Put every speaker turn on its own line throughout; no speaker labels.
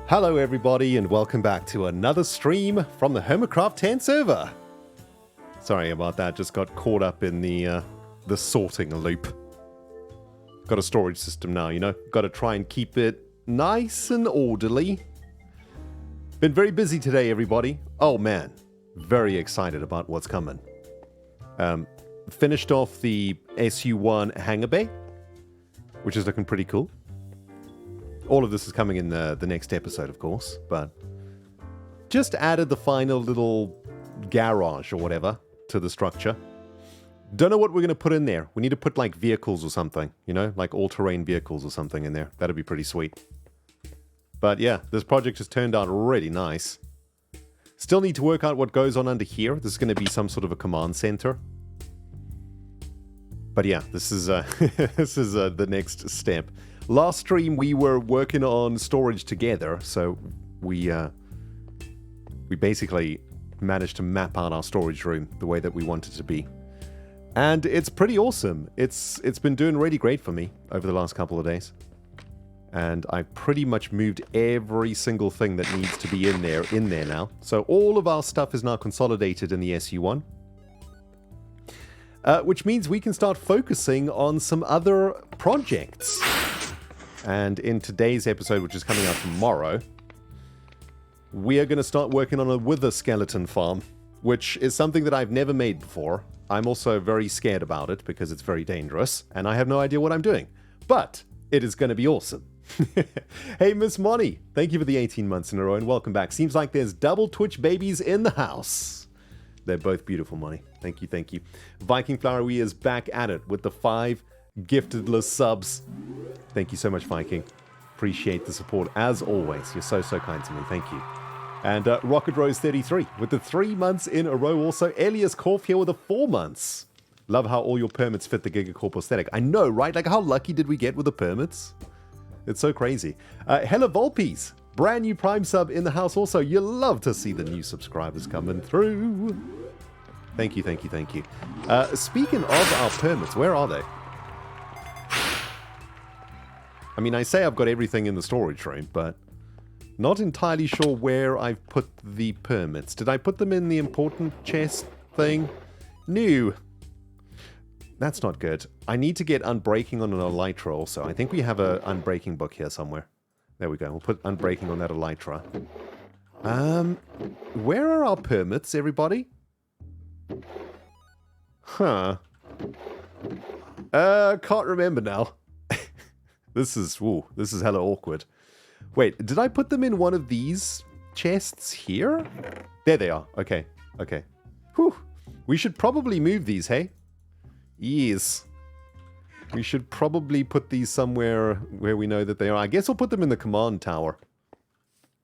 Hello everybody and welcome back to another stream from the Hermitcraft 10 server. Sorry about that, just got caught up in the sorting loop. Got a storage system now, you know, got to try and keep it nice and orderly. Been very busy today everybody. Oh man, very excited about what's coming. Finished off the SU1 hangar bay, which is looking pretty cool. All of this is coming in the next episode, of course, but just added the final little garage or whatever to the structure. Don't know what we're going to put in there. We need to put like vehicles or something, you know, like all-terrain vehicles or something in there. That'd be pretty sweet. But yeah, this project has turned out really nice. Still need to work out what goes on under here. This is going to be some sort of a command center. But yeah, this is the next step. Last stream we were working on storage together, so we basically managed to map out our storage room the way that we want it to be. And it's pretty awesome. It's been doing really great for me over the last couple of days. And I've pretty much moved every single thing that needs to be in there now. So all of our stuff is now consolidated in the SU1. Which means we can start focusing on some other projects. And in today's episode, which is coming out tomorrow, we are going to start working on a wither skeleton farm, which is something that I've never made before. I'm also very scared about it because it's very dangerous, and I have no idea what I'm doing. But it is going to be awesome. Hey, Miss Money, thank you for the 18 months in a row, and welcome back. Seems like there's double Twitch babies in the house. They're both beautiful, Money. Thank you, thank you. Viking Flowery is back at it with the 5 giftedless subs. Thank you so much, Viking. Appreciate the support as always. You're so kind to me. Thank you. And Rocket Rose 33 with the 3 months in a row. Also, Elias Korf here with the 4 months. Love how all your permits fit the Gigacorp aesthetic. I know, right? Like, how lucky did we get with the permits? It's so crazy. Hella Volpes, brand new Prime sub in the house. Also, you love to see the new subscribers coming through. Thank you, thank you, thank you. Speaking of our permits, where are they? I mean, I say I've got everything in the storage room, but not entirely sure where I've put the permits. Did I put them in the important chest thing? No. That's not good. I need to get Unbreaking on an Elytra also. I think we have an Unbreaking book here somewhere. There we go. We'll put Unbreaking on that Elytra. Where are our permits, everybody? Huh. Can't remember now. This is hella awkward. Wait, did I put them in one of these chests here? There they are. Okay. Whew. We should probably move these, hey? Yes. We should probably put these somewhere where we know that they are. I guess we'll put them in the command tower.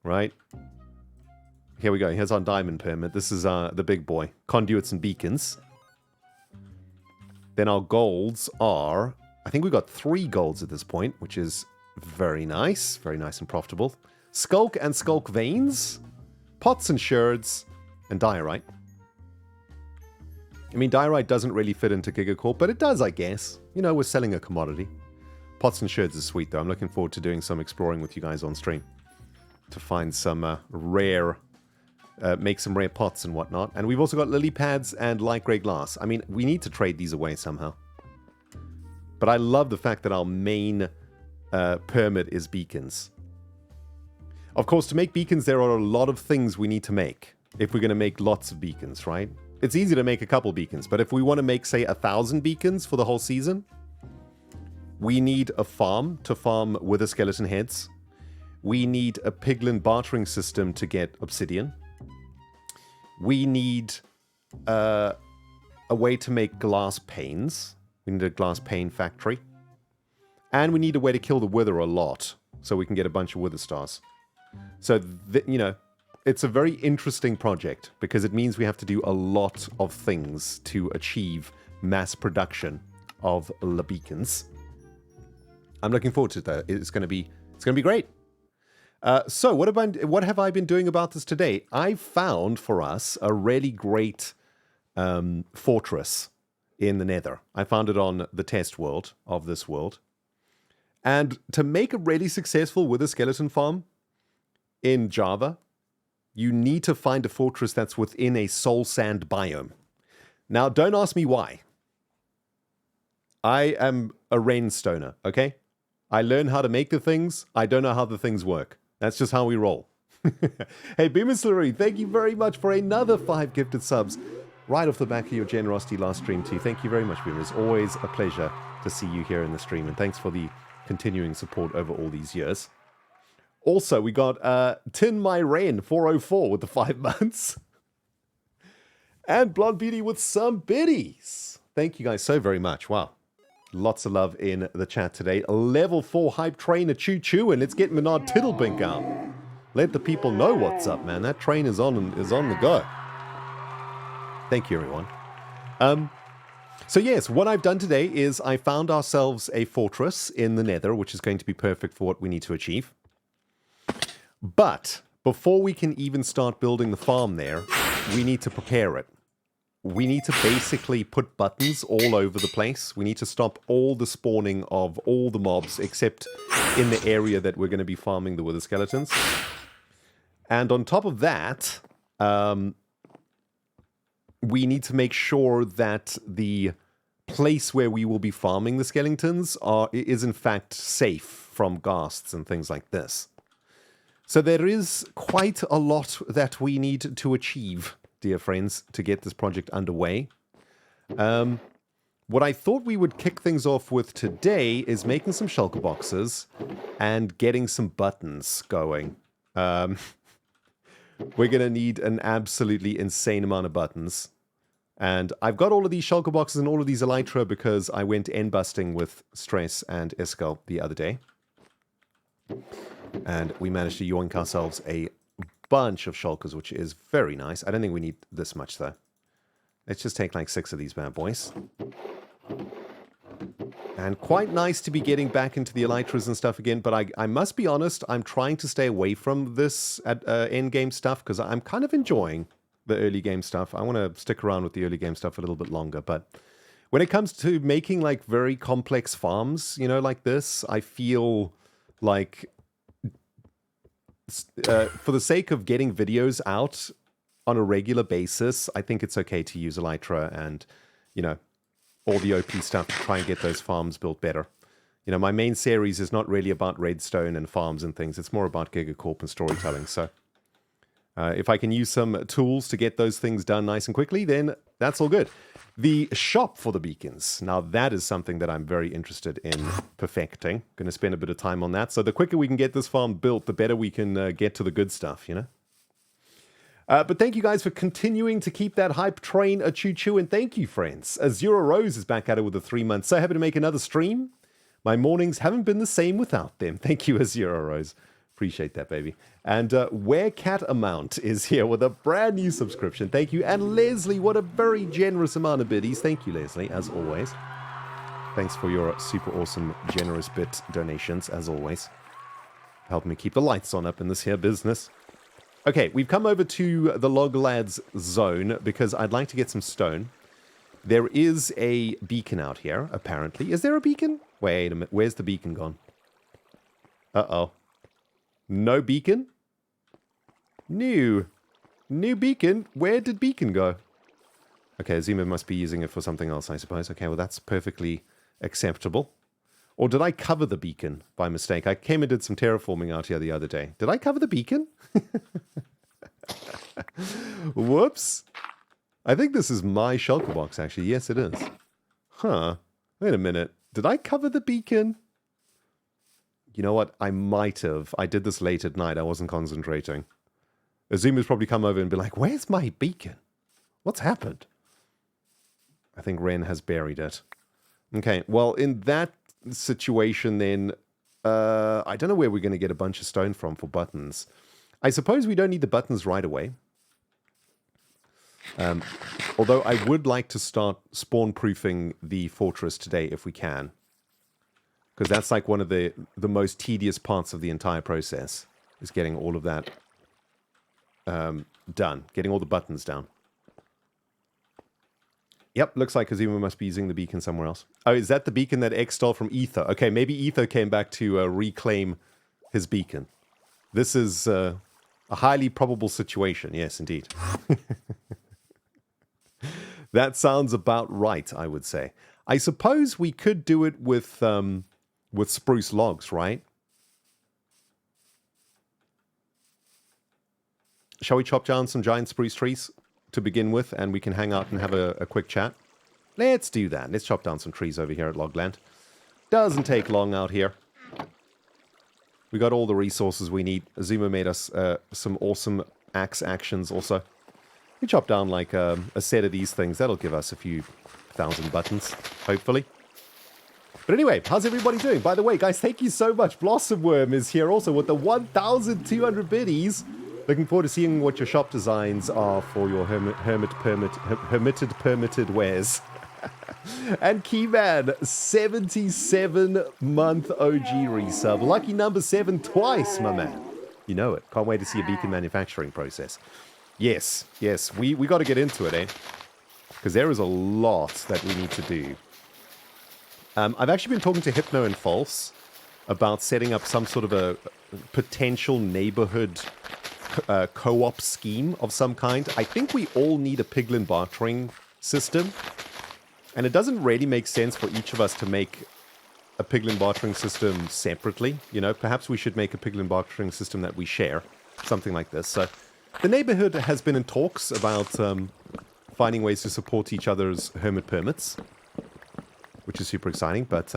Right? Here we go. Here's our diamond permit. This is the big boy. Conduits and beacons. Then our golds are... I think we've got 3 golds at this point, which is very nice and profitable. Skulk and Skulk Veins, Pots and Sherds, and Diorite. I mean, Diorite doesn't really fit into Gigacorp, but it does, I guess. You know, we're selling a commodity. Pots and Sherds is sweet, though. I'm looking forward to doing some exploring with you guys on stream. To find some rare... make some rare pots and whatnot. And we've also got lily pads and light grey glass. I mean, we need to trade these away somehow. But I love the fact that our main permit is beacons. Of course, to make beacons, there are a lot of things we need to make. If we're going to make lots of beacons, right? It's easy to make a couple beacons. But if we want to make, say, 1,000 beacons for the whole season, we need a farm to farm wither skeleton heads. We need a Piglin Bartering system to get obsidian. We need a way to make glass panes. We need a glass pane factory. And we need a way to kill the wither a lot, so we can get a bunch of wither stars. So, you know, it's a very interesting project, because it means we have to do a lot of things to achieve mass production of the beacons. I'm looking forward to that. It's going to be great. So, what have I been doing about this today? I found for us a really great fortress in the Nether. I found it on the test world of this world. And to make a really successful wither skeleton farm, in Java, you need to find a fortress that's within a soul sand biome. Now, don't ask me why. I am a rain stoner, okay? I learn how to make the things. I don't know how the things work. That's just how we roll. Hey, Beamer Slurry, thank you very much for another 5 gifted subs. Right off the back of your generosity last stream too. Thank you very much, Beamer. It's always a pleasure to see you here in the stream. And thanks for the continuing support over all these years. Also, we got Tin My Rain 404 with the 5 months. And Blonde Beauty with some biddies. Thank you guys so very much. Wow. Lots of love in the chat today. Level 4 hype train a choo-choo, and it's getting Menard Tiddlebink out. Let the people know what's up, man. That train is on the go. Thank you, everyone. So yes, what I've done today is I found ourselves a fortress in the Nether, which is going to be perfect for what we need to achieve. But before we can even start building the farm there, we need to prepare it. We need to basically put buttons all over the place. We need to stop all the spawning of all the mobs, except in the area that we're going to be farming the wither skeletons. And on top of that, we need to make sure that the place where we will be farming the skeletons is in fact safe from ghasts and things like this. So there is quite a lot that we need to achieve, dear friends, to get this project underway. What I thought we would kick things off with today is making some shulker boxes and getting some buttons going. We're going to need an absolutely insane amount of buttons. And I've got all of these shulker boxes and all of these elytra because I went end busting with Stress and Eskel the other day. And we managed to yoink ourselves a bunch of shulkers, which is very nice. I don't think we need this much, though. Let's just take like 6 of these bad boys. And quite nice to be getting back into the elytras and stuff again, but I must be honest, I'm trying to stay away from this end-game stuff, because I'm kind of enjoying the early game stuff. I want to stick around with the early game stuff a little bit longer, but when it comes to making like very complex farms, you know, like this, I feel like for the sake of getting videos out on a regular basis, I think it's okay to use elytra and, you know, all the OP stuff to try and get those farms built better. You know, my main series is not really about redstone and farms and things. It's more about gigacorp and storytelling. So if I can use some tools to get those things done nice and quickly, then that's all good. The shop for the beacons. Now, that is something that I'm very interested in perfecting. Going to spend a bit of time on that. So the quicker we can get this farm built, the better we can get to the good stuff, you know? But thank you guys for continuing to keep that hype train a choo-choo, and thank you, friends. Zero Rose is back at it with the 3 months. So happy to make another stream. My mornings haven't been the same without them. Thank you, Zero Rose. Appreciate that, baby. And Where Cat Amount is here with a brand new subscription. Thank you. And Leslie, what a very generous amount of biddies. Thank you, Leslie, as always. Thanks for your super awesome, generous bit donations, as always. Helping me keep the lights on up in this here business. Okay, we've come over to the Log Lads zone because I'd like to get some stone. There is a beacon out here, apparently. Is there a beacon? Wait a minute. Where's the beacon gone? Uh-oh. No beacon? New beacon? Where did beacon go? Okay, Zima must be using it for something else, I suppose. Okay, well, that's perfectly acceptable. Or did I cover the beacon by mistake? I came and did some terraforming out here the other day. Did I cover the beacon? Whoops. I think this is my shulker box, actually. Yes, it is. Huh. Wait a minute. Did I cover the beacon? You know what? I might have. I did this late at night. I wasn't concentrating. Azuma's probably come over and be like, where's my beacon? What's happened? I think Ren has buried it. Okay, well, in that situation then, I don't know where we're going to get a bunch of stone from for buttons. I suppose we don't need the buttons right away. Although I would like to start spawn-proofing the fortress today if we can. Because that's like one of the most tedious parts of the entire process, is getting all of that done. Getting all the buttons down. Yep, looks like Kazuma must be using the beacon somewhere else. Oh, is that the beacon that X stole from Ether? Okay, maybe Ether came back to reclaim his beacon. This is A highly probable situation. Yes, indeed. That sounds about right, I would say. I suppose we could do it with spruce logs, right? Shall we chop down some giant spruce trees to begin with, and we can hang out and have a quick chat? Let's do that. Let's chop down some trees over here at Logland. Doesn't take long out here. We got all the resources we need. Azuma made us some awesome axe actions also. We chop down like a set of these things. That'll give us a few thousand buttons, hopefully. But anyway, how's everybody doing? By the way, guys, thank you so much. Blossomworm is here also with the 1,200 biddies. Looking forward to seeing what your shop designs are for your hermited permitted wares. And Keyman, 77-month OG resub. Lucky number 7 twice, my man. You know it. Can't wait to see a beacon manufacturing process. Yes, we got to get into it, eh? Because there is a lot that we need to do. I've actually been talking to Hypno and False about setting up some sort of a potential neighborhood co-op scheme of some kind. I think we all need a Piglin Bartering system. And it doesn't really make sense for each of us to make a Piglin Bartering system separately. You know, perhaps we should make a Piglin Bartering system that we share. Something like this. So the neighborhood has been in talks about finding ways to support each other's hermit permits, which is super exciting. But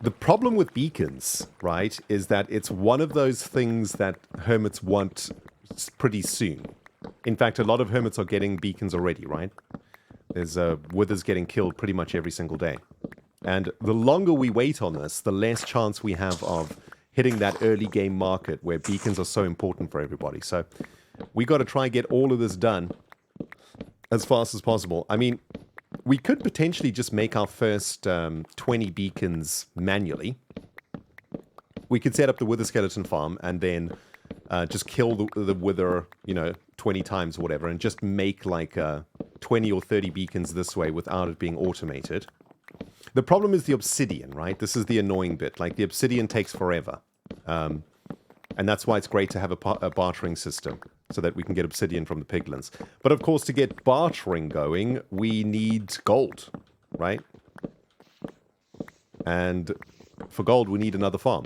the problem with beacons, right, is that it's one of those things that hermits want pretty soon. In fact, a lot of hermits are getting beacons already, right? There's withers getting killed pretty much every single day. And the longer we wait on this, the less chance we have of hitting that early game market where beacons are so important for everybody. So we got to try and get all of this done as fast as possible. I mean, we could potentially just make our first 20 beacons manually. We could set up the wither skeleton farm and then just kill the wither, 20 times or whatever, and just make like 20 or 30 beacons this way without it being automated. The problem is the obsidian, right? This is the annoying bit. Like, the obsidian takes forever. And that's why it's great to have a bartering system, so that we can get obsidian from the piglins. But of course, to get bartering going, we need gold, right? And for gold, we need another farm.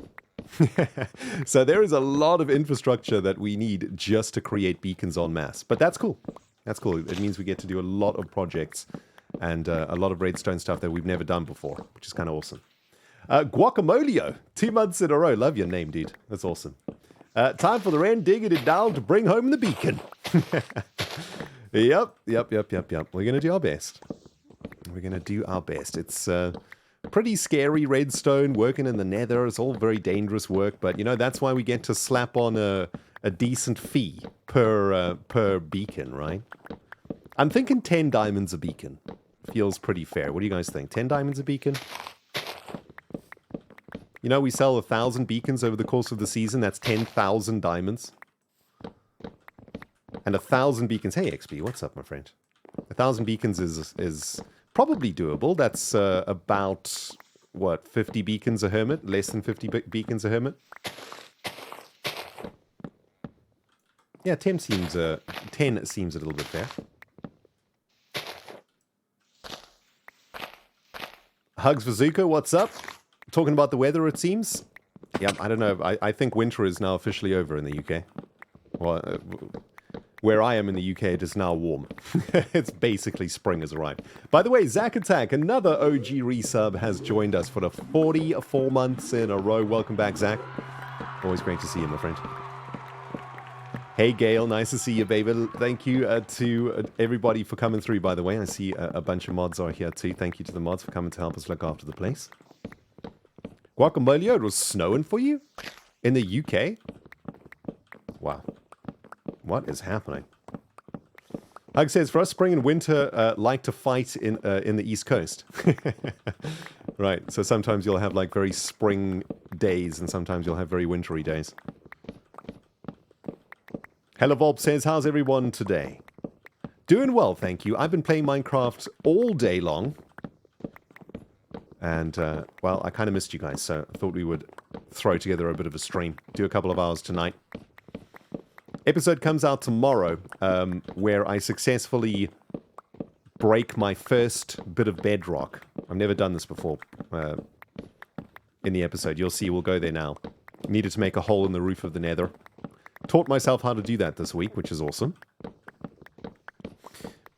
So there is a lot of infrastructure that we need just to create beacons en masse. But that's cool. That's cool. It means we get to do a lot of projects and a lot of redstone stuff that we've never done before, which is kind of awesome. Guacamolio, 2 months in a row. Love your name, dude. That's awesome. Time for the Ren digging it down to bring home the beacon. Yep. We're going to do our best. We're going to do our best. It's pretty scary redstone, working in the Nether. It's all very dangerous work, but, that's why we get to slap on a decent fee per beacon, right? I'm thinking 10 diamonds a beacon. Feels pretty fair. What do you guys think? 10 diamonds a beacon? We sell 1,000 beacons over the course of the season. That's 10,000 diamonds. And 1,000 beacons. Hey, XP, what's up, my friend? 1,000 beacons is probably doable. That's about, 50 beacons a hermit? Less than 50 beacons a hermit? Yeah, 10 seems a little bit fair. Hugs for Zuko, what's up? Talking about the weather, it seems. Yeah, I don't know. I think winter is now officially over in the UK. Well, where I am in the UK, it is now warm. It's basically spring has arrived. By the way, Zack Attack, another OG resub, has joined us for the 44 months in a row. Welcome back, Zack. Always great to see you, my friend. Hey, Gail, nice to see you, baby. Thank you to everybody for coming through, by the way. I see a bunch of mods are here, too. Thank you to the mods for coming to help us look after the place. Guacamole, it was snowing for you? In the UK? Wow. What is happening? Hug says, for us, spring and winter like to fight in the East Coast. Right, so sometimes you'll have like very spring days and sometimes you'll have very wintry days. Hello Volp says, how's everyone today? Doing well, thank you. I've been playing Minecraft all day long. And, well, I kind of missed you guys, so I thought we would throw together a bit of a stream. Do a couple of hours tonight. Episode comes out tomorrow, where I successfully break my first bit of bedrock. I've never done this before in the episode. You'll see, we'll go there now. Needed to make a hole in the roof of the Nether. Taught myself how to do that this week, which is awesome.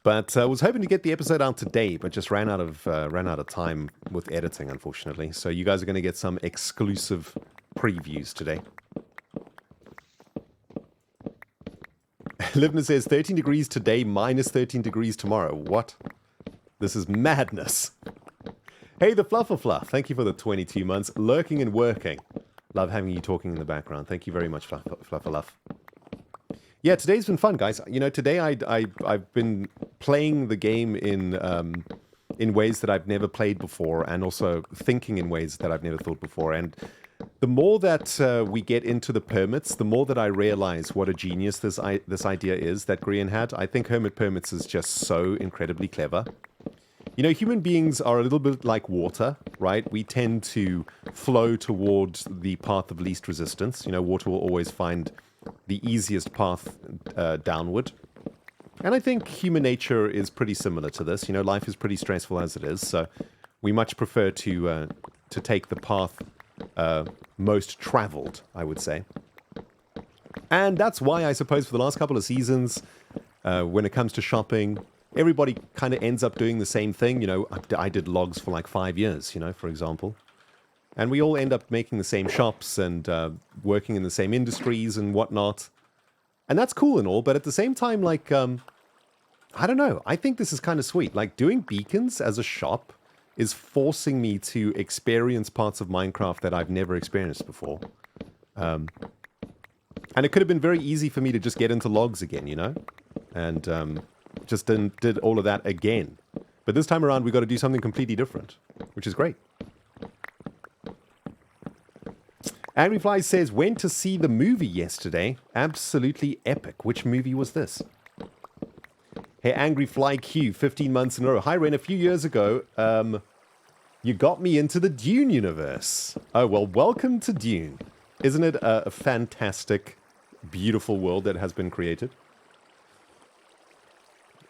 But I was hoping to get the episode out today, but just ran out of time with editing, unfortunately. So you guys are going to get some exclusive previews today. Livna says 13 degrees today, minus 13 degrees tomorrow. What? This is madness. Hey, the Fluffer Fluff. Thank you for the 22 months. Lurking and working. Love having you talking in the background. Thank you very much, Fluffer Fluff. Yeah, today's been fun, guys. You know, today I've been playing the game in ways that I've never played before, and also thinking in ways that I've never thought before. And the more that we get into the permits, the more that I realize what a genius this idea is that Grian had. I think hermit permits is just so incredibly clever. You know, human beings are a little bit like water, right? We tend to flow towards the path of least resistance. You know, water will always find the easiest path downward. And I think human nature is pretty similar to this. You know, life is pretty stressful as it is, so we much prefer to take the path most traveled, I would say. And that's why, I suppose, for the last couple of seasons, when it comes to shopping, everybody kind of ends up doing the same thing. You know, I did logs for like 5 years, you know, for example. And we all end up making the same shops and working in the same industries and whatnot. And that's cool and all, but at the same time, like, I don't know. I think this is kind of sweet. Like, doing beacons as a shop is forcing me to experience parts of Minecraft that I've never experienced before. And it could have been very easy for me to just get into logs again, you know? And just did all of that again. But this time around, we've got to do something completely different, which is great. Angry Fly says, went to see the movie yesterday. Absolutely epic. Which movie was this? Hey, Angry Fly Q, 15 months in a row. Hi, Ren. A few years ago, you got me into the Dune universe. Oh, well, welcome to Dune. Isn't it a fantastic, beautiful world that has been created?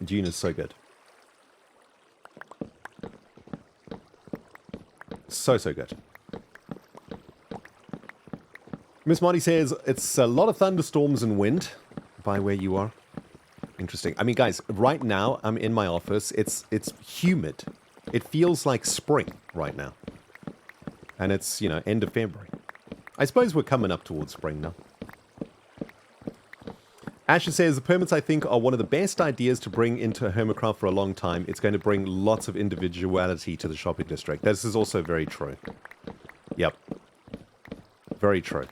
Dune is so good. So good. Miss Marty says, it's a lot of thunderstorms and wind by where you are. Interesting. I mean, guys, right now, I'm in my office. It's humid. It feels like spring right now. And it's, you know, end of February. I suppose we're coming up towards spring now. Asher says, the permits, I think, are one of the best ideas to bring into Hermitcraft for a long time. It's going to bring lots of individuality to the shopping district. This is also very true. Yep. Very true.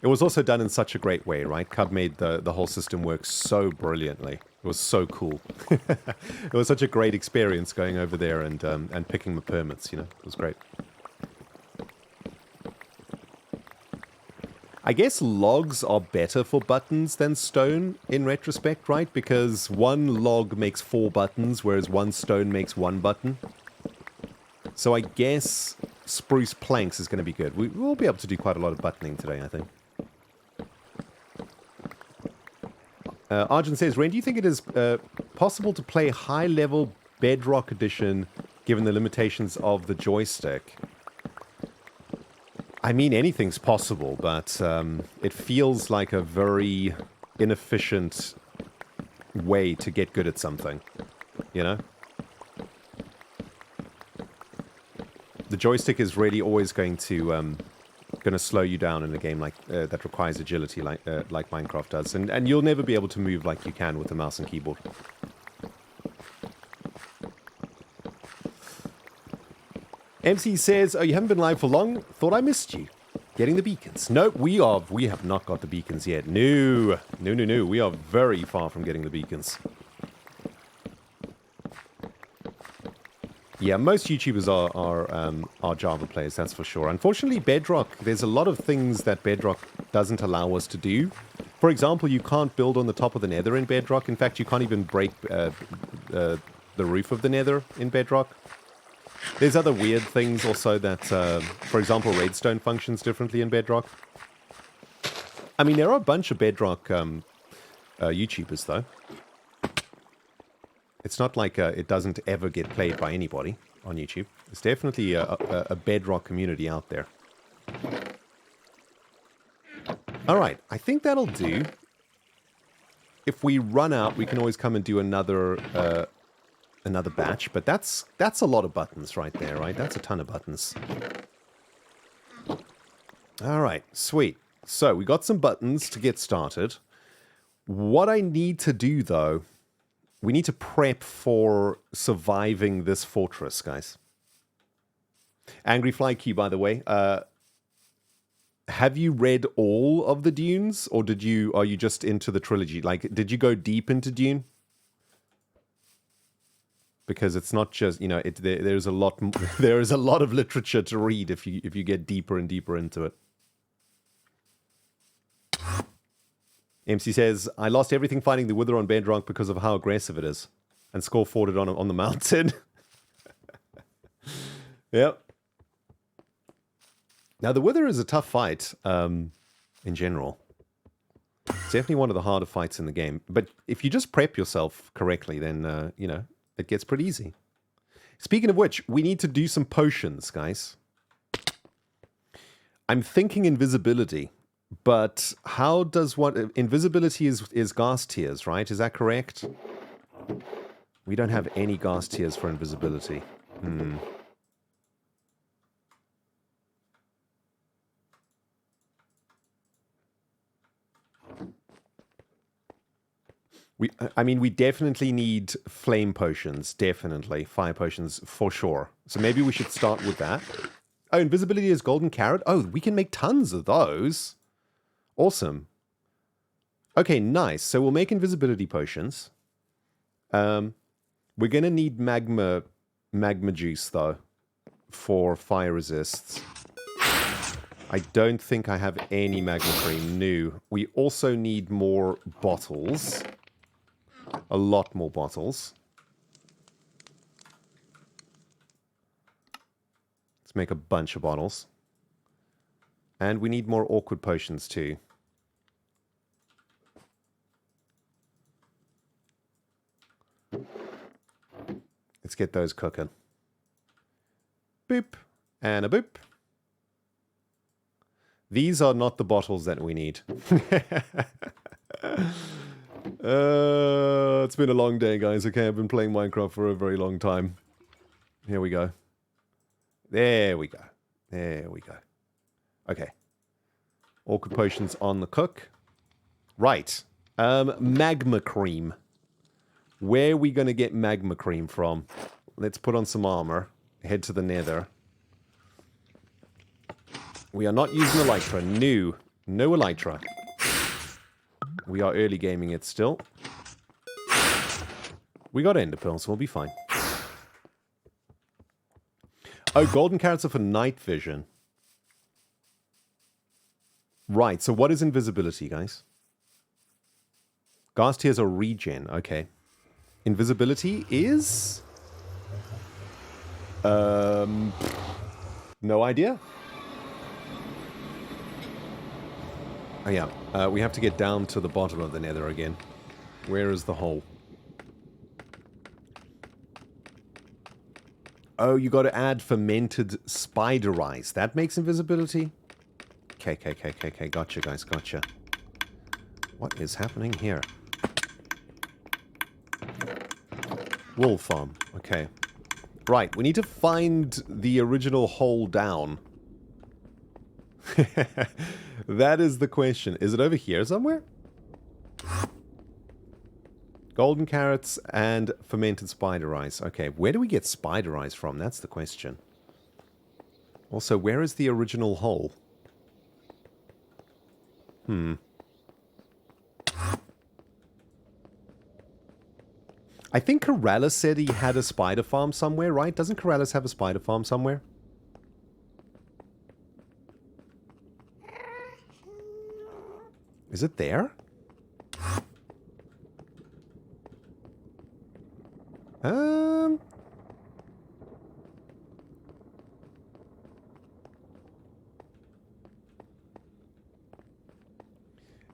It was also done in such a great way, right? Cub made the whole system work so brilliantly. It was so cool. It was such a great experience going over there and picking the permits, you know? It was great. I guess logs are better for buttons than stone in retrospect, right? Because one log makes 4 buttons, whereas one stone makes 1 button. So I guess spruce planks is going to be good. We'll be able to do quite a lot of buttoning today, I think. Arjun says, Ren, do you think it is possible to play high-level Bedrock Edition given the limitations of the joystick? I mean, anything's possible, but it feels like a very inefficient way to get good at something, you know? The joystick is really always going to slow you down in a game like that requires agility like Minecraft does, and you'll never be able to move like you can with the mouse and keyboard. MC says, oh, you haven't been live for long? Thought I missed you. Getting the beacons. No, we have not got the beacons yet. No. We are very far from getting the beacons. Yeah, most YouTubers are Java players, that's for sure. Unfortunately, Bedrock, there's a lot of things that Bedrock doesn't allow us to do. For example, you can't build on the top of the Nether in Bedrock. In fact, you can't even break the roof of the Nether in Bedrock. There's other weird things also that, for example, redstone functions differently in Bedrock. I mean, there are a bunch of Bedrock YouTubers, though. It's not like it doesn't ever get played by anybody on YouTube. There's definitely a Bedrock community out there. Alright, I think that'll do. If we run out, we can always come and do another another batch, but that's a lot of buttons right there, right? That's a ton of buttons. Alright, sweet. So, we got some buttons to get started. What I need to do, though, we need to prep for surviving this fortress, guys. Angry Fly Key, by the way. Have you read all of the Dunes, or are you just into the trilogy? Like, did you go deep into Dune? Because it's not just, you know, there's a lot there is a lot of literature to read if you get deeper and deeper into it. MC says, I lost everything fighting the Wither on Bedrock because of how aggressive it is. And Skull fought it on the mountain. Yep. Now, the Wither is a tough fight, in general. It's definitely one of the harder fights in the game. But if you just prep yourself correctly, then, you know, it gets pretty easy. Speaking of which, we need to do some potions, guys. I'm thinking invisibility. But how does one... Invisibility is gas tiers, right? Is that correct? We don't have any gas tiers for invisibility. I mean, we definitely need flame potions. Definitely. Fire potions, for sure. So maybe we should start with that. Oh, invisibility is golden carrot? Oh, we can make tons of those. Awesome. Okay, nice. So we'll make invisibility potions. We're going to need magma juice, though, for fire resists. I don't think I have any magma cream. No. We also need more bottles. A lot more bottles. Let's make a bunch of bottles. And we need more awkward potions, too. Let's get those cooking. Boop. And a boop. These are not the bottles that we need. It's been a long day, guys. Okay, I've been playing Minecraft for a very long time. Here we go. There we go. There we go. Okay. Awkward potions on the cook. Right. Magma cream. Where are we going to get magma cream from? Let's put on some armor. Head to the Nether. We are not using Elytra. No. No Elytra. We are early gaming it still. We got ender pearls, so we'll be fine. Oh, golden carrots are for night vision. Right, so what is invisibility, guys? Gas tiers are regen, okay. Invisibility is... no idea. Oh yeah, we have to get down to the bottom of the Nether again. Where is the hole? Oh, you got to add fermented spider eyes. That makes invisibility? Okay. Gotcha, guys, gotcha. What is happening here? Wool farm. Okay. Right, we need to find the original hole down. That is the question. Is it over here somewhere? Golden carrots and fermented spider eyes. Okay, where do we get spider eyes from? That's the question. Also, where is the original hole? I think Corrales said he had a spider farm somewhere, right? Doesn't Corrales have a spider farm somewhere? Is it there?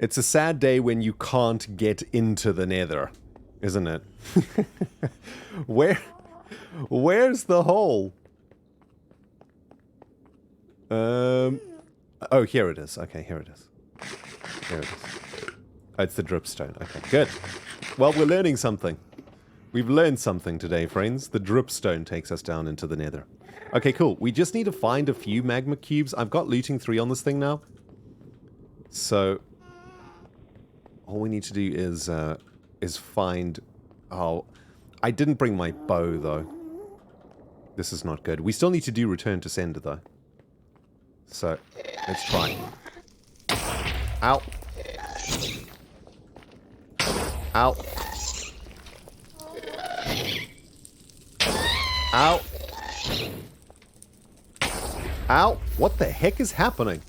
It's a sad day when you can't get into the Nether, isn't it? Where's the hole? Oh, here it is. Okay, here it is. Here it is. Oh, it's the dripstone. Okay, good. Well, we're learning something. We've learned something today, friends. The dripstone takes us down into the Nether. Okay, cool. We just need to find a few magma cubes. I've got looting 3 on this thing now. So all we need to do is find... Oh, I didn't bring my bow, though. This is not good. We still need to do return to sender, though. So, let's try. Ow. Ow. Ow. Ow. What the heck is happening?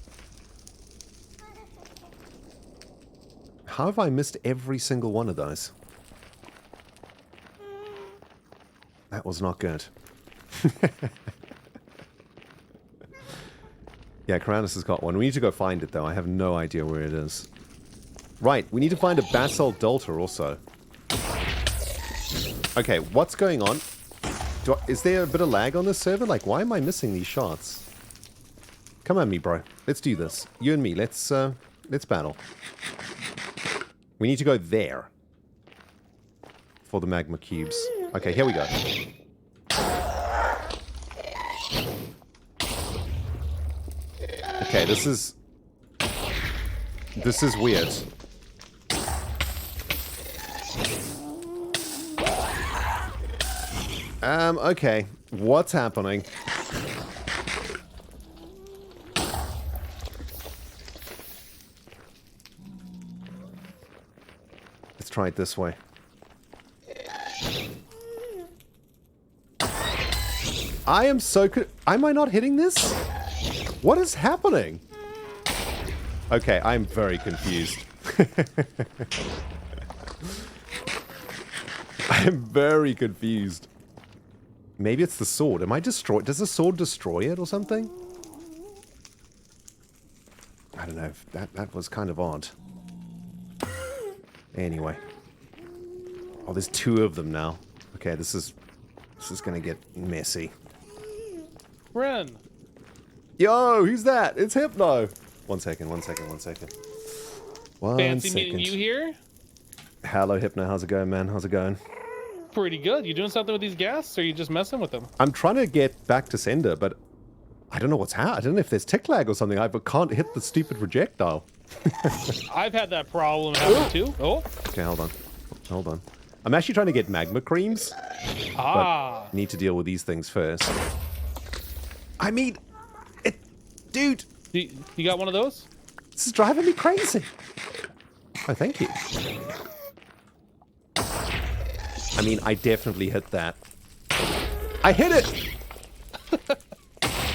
How have I missed every single one of those? That was not good. Yeah, Karanis has got one. We need to go find it, though. I have no idea where it is. Right, we need to find a basalt delta also. Okay, what's going on? Is there a bit of lag on this server? Like, why am I missing these shots? Come on, me, bro. Let's do this. You and me, let's battle. We need to go there. For the magma cubes. Okay, here we go. Okay, this is weird. Okay. What's happening? Let's try it this way. I am so... Am I not hitting this? What is happening? Okay, I'm very confused. I'm very confused. Maybe it's the sword. Am I destroyed? Does the sword destroy it or something? I don't know. That was kind of odd. Anyway. Oh, there's 2 of them now. Okay, this is gonna get messy.
Ren.
Yo, who's that? It's Hypno. One second.
Fancy meeting you here.
Hello, Hypno. How's it going, man? How's it going?
Pretty good. You doing something with these ghasts, or are you just messing with them?
I'm trying to get back to sender, but I don't know what's happening. I don't know if there's tick lag or something. I can't hit the stupid projectile.
I've had that problem happen too. Oh.
Okay, hold on. I'm actually trying to get magma creams. But need to deal with these things first. I mean, dude.
You got one of those?
This is driving me crazy. Oh, thank you. I mean, I definitely hit that. I hit it!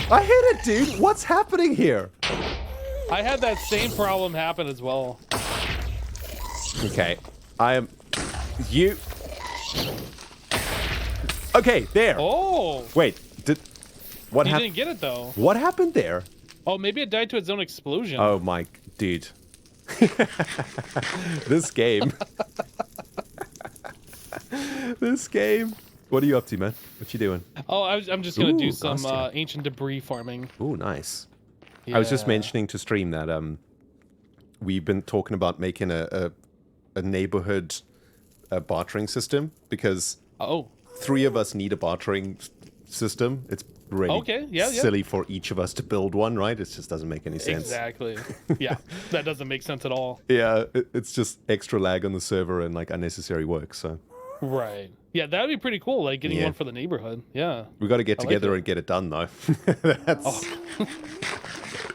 I hit it, dude! What's happening here?
I had that same problem happen as well.
Okay. I am... You... Okay, there!
Oh!
Wait, what happened?
You didn't get it, though.
What happened there?
Oh, maybe it died to its own explosion.
Oh, my... Dude. This game... This game. What are you up to, man? What you doing?
Oh, I'm just gonna do some ancient debris farming.
Ooh, nice.
Yeah.
I was just mentioning to stream that we've been talking about making a neighborhood bartering system because 3 of us need a bartering system. It's really silly for each of us to build one, right? It just doesn't make any sense.
Exactly. Yeah, that doesn't make sense at all.
Yeah, it's just extra lag on the server and like unnecessary work. So.
Right. Yeah, that'd be pretty cool. Like getting one for the neighborhood. Yeah.
We got to get together and get it done, though. That's...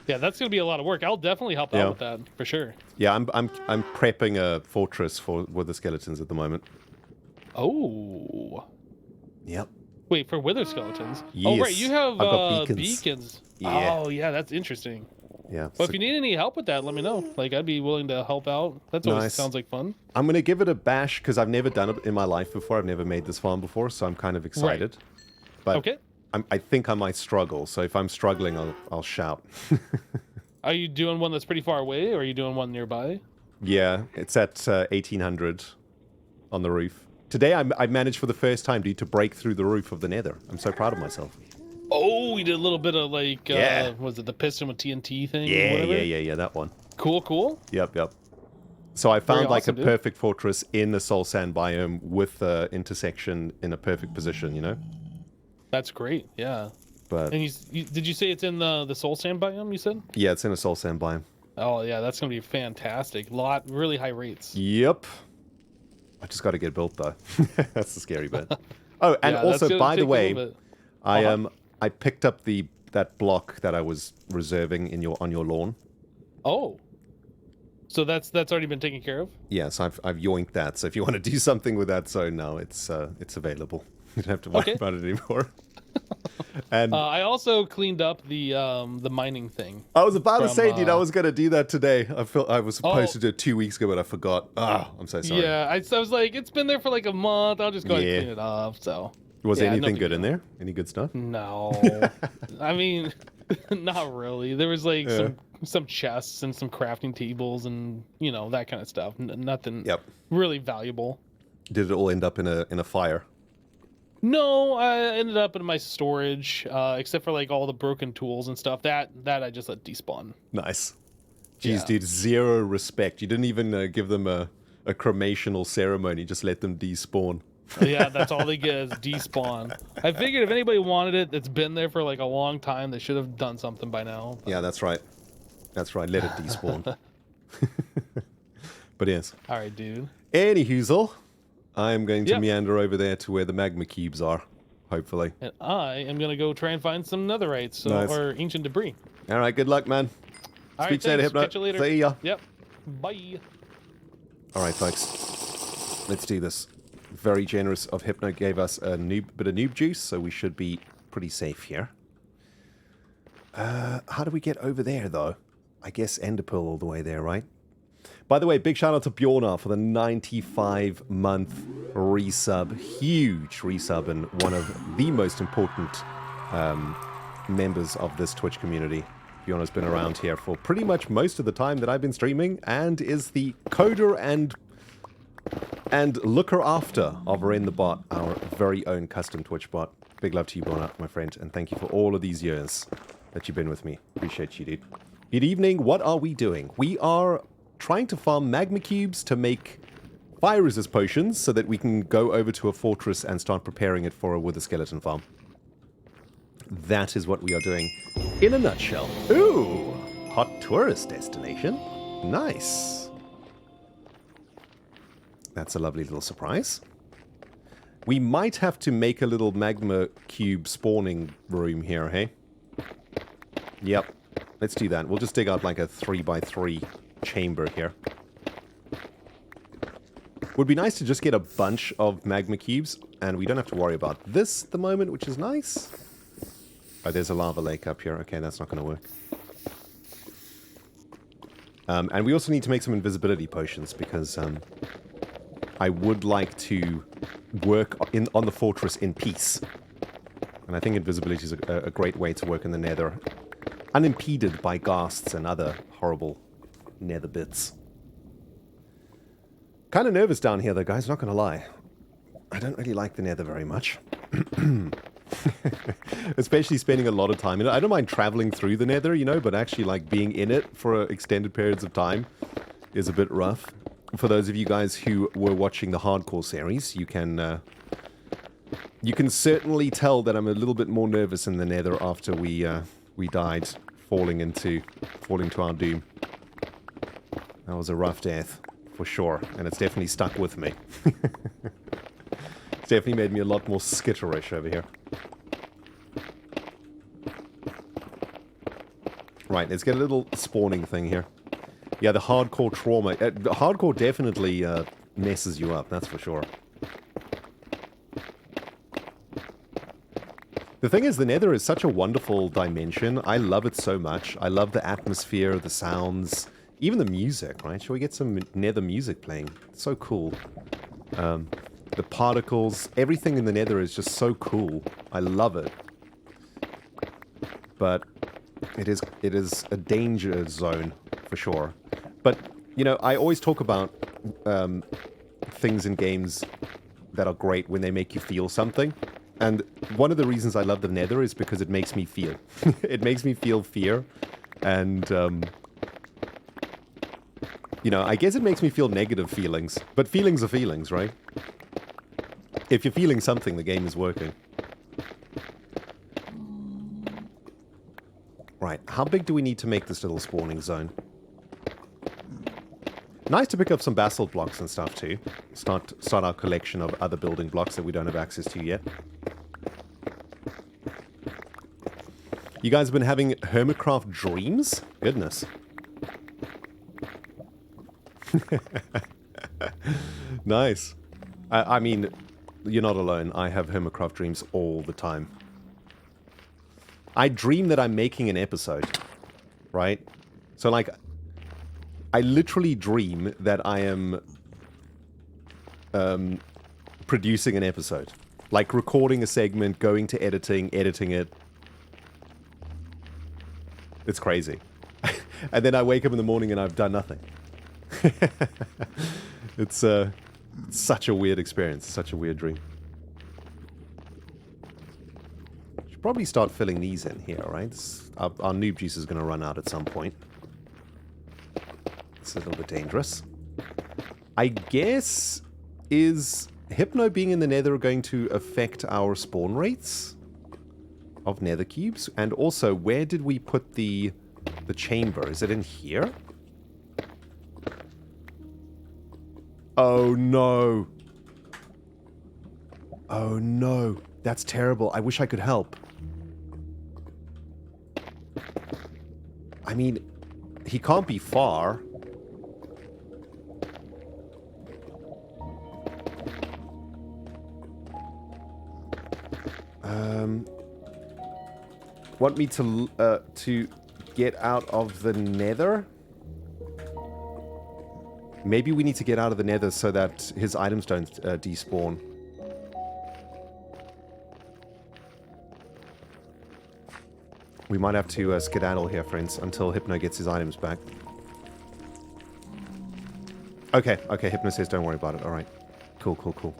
Yeah, that's gonna be a lot of work. I'll definitely help out with that for sure.
Yeah, I'm prepping a fortress with the skeletons at the moment.
Oh.
Yep.
Wait, for wither skeletons?
Yes.
Oh, right. You have
I've got beacons.
Yeah. Oh, yeah. That's interesting.
Yeah.
Well, if you need any help with that, let me know. Like, I'd be willing to help out. That always sounds like fun.
I'm gonna give it a bash because I've never done it in my life before. I've never made this farm before, so I'm kind of excited. Right. But I think I might struggle. So if I'm struggling, I'll shout.
Are you doing one that's pretty far away, or are you doing one nearby?
Yeah, it's at 1800 on the roof. Today I managed for the first time, dude, to break through the roof of the Nether. I'm so proud of myself.
Oh, we did a little bit of like,
Yeah.
was it the piston with TNT thing?
Yeah,
Whatever?
yeah, that one.
Cool, cool.
Yep. So I
Very
found like a
awesome, dude.
perfect fortress in the soul sand biome with the intersection in a perfect position, you know?
That's great, yeah.
But
And did you say it's in the soul sand biome, you said?
yeah, it's in a soul sand biome.
Oh, yeah, that's going to be fantastic. Really high rates.
Yep. I just got to get built though. That's the scary bit. Oh, and
Yeah, that's
also,
gonna
by the
take a
way,
little bit.
I picked up that block that I was reserving on your lawn.
Oh. So that's already been taken care of?
Yes, I've yoinked that. So if you want to do something with that zone now, it's available. You don't have to worry about it anymore. And
I also cleaned up the mining thing.
I was about to say, dude, I was gonna do that today. I was supposed to do it 2 weeks ago, but I forgot. Ah, I'm so sorry.
Yeah, I was like, it's been there for like a month. I'll just go ahead and clean it up. So
was
yeah,
anything
no
good in there? Any good stuff?
No, I mean, not really. There was like some chests and some crafting tables and that kind of stuff. Nothing really valuable.
Did it all end up in a fire?
No, I ended up in my storage, except for like all the broken tools and stuff. That I just let despawn.
Nice. Jeez, dude, zero respect. You didn't even give them a cremational ceremony. Just let them despawn.
Yeah, that's all they get is despawn. I figured if anybody wanted it, it's been there for like a long time. They should have done something by now.
Yeah, that's right. That's right. Let it despawn. But yes.
All right, dude.
Anyhoozle, I'm going to meander over there to where the magma cubes are, hopefully.
And I am going to go try and find some netherites or ancient debris.
All right, good luck, man. Speak to you later, Hypno.
Catch you later.
See ya.
Yep. Bye.
All right, folks. Let's do this. Very generous of Hypno. Gave us a bit of noob juice, so we should be pretty safe here. How do we get over there, though? I guess Enderpearl all the way there, right? By the way, big shout out to Bjornar for the 95-month resub. Huge resub and one of the most important members of this Twitch community. Bjornar's been around here for pretty much most of the time that I've been streaming and is the coder and looker after of Ren the Bot, our very own custom Twitch bot. Big love to you, Bjornar, my friend, and thank you for all of these years that you've been with me. Appreciate you, dude. Good evening. What are we doing? We are trying to farm magma cubes to make fire resist potions so that we can go over to a fortress and start preparing it for a wither skeleton farm. That is what we are doing in a nutshell. Ooh, hot tourist destination. Nice. That's a lovely little surprise. We might have to make a little magma cube spawning room here, hey? Yep. Let's do that. We'll just dig out like a 3x3 chamber here. Would be nice to just get a bunch of magma cubes, and we don't have to worry about this at the moment, which is nice. Oh, there's a lava lake up here. Okay, that's not going to work. And we also need to make some invisibility potions, because I would like to work on the fortress in peace. And I think invisibility is a great way to work in the Nether, unimpeded by ghasts and other horrible Nether bits. Kind of nervous down here, though, guys, not going to lie. I don't really like the Nether very much. Especially spending a lot of time in it. I don't mind traveling through the Nether, you know, but actually, like, being in it for extended periods of time is a bit rough. For those of you guys who were watching the Hardcore series, you can certainly tell that I'm a little bit more nervous in the Nether after we died, falling to our doom. That was a rough death, for sure, and it's definitely stuck with me. It's definitely made me a lot more skitterish over here. Right, let's get a little spawning thing here. Yeah, the hardcore trauma. The hardcore definitely messes you up, that's for sure. The thing is, the Nether is such a wonderful dimension. I love it so much. I love the atmosphere, the sounds, even the music, right? Shall we get some Nether music playing? It's so cool. The particles, everything in the Nether is just so cool. I love it. But it is a danger zone, for sure. But You know, I always talk about things in games that are great when they make you feel something. And one of the reasons I love the Nether is because it makes me feel. It makes me feel fear. And, you know, I guess it makes me feel negative feelings. But feelings are feelings, right? If you're feeling something, the game is working. Right, how big do we need to make this little spawning zone? Nice to pick up some basalt blocks and stuff too. Start our collection of other building blocks that we don't have access to yet. You guys have been having Hermitcraft dreams? Goodness. Nice. I mean, you're not alone. I have Hermitcraft dreams all the time. I dream that I'm making an episode, right? So like, I literally dream that I am producing an episode. Like recording a segment, going to editing it. It's crazy. And then I wake up in the morning and I've done nothing. It's such a weird experience, such a weird dream. Should probably start filling these in here, right? Our noob juice is going to run out at some point. It's a little bit dangerous. I guess, is Hypno being in the Nether going to affect our spawn rates of Nether cubes? And also, where did we put the chamber? Is it in here? Oh no. Oh no. That's terrible. I wish I could help. I mean, he can't be far. Want me to get out of the Nether? Maybe we need to get out of the Nether so that his items don't despawn. We might have to skedaddle here, friends, until Hypno gets his items back. Okay, okay, Hypno says don't worry about it. Alright. Cool, cool, cool.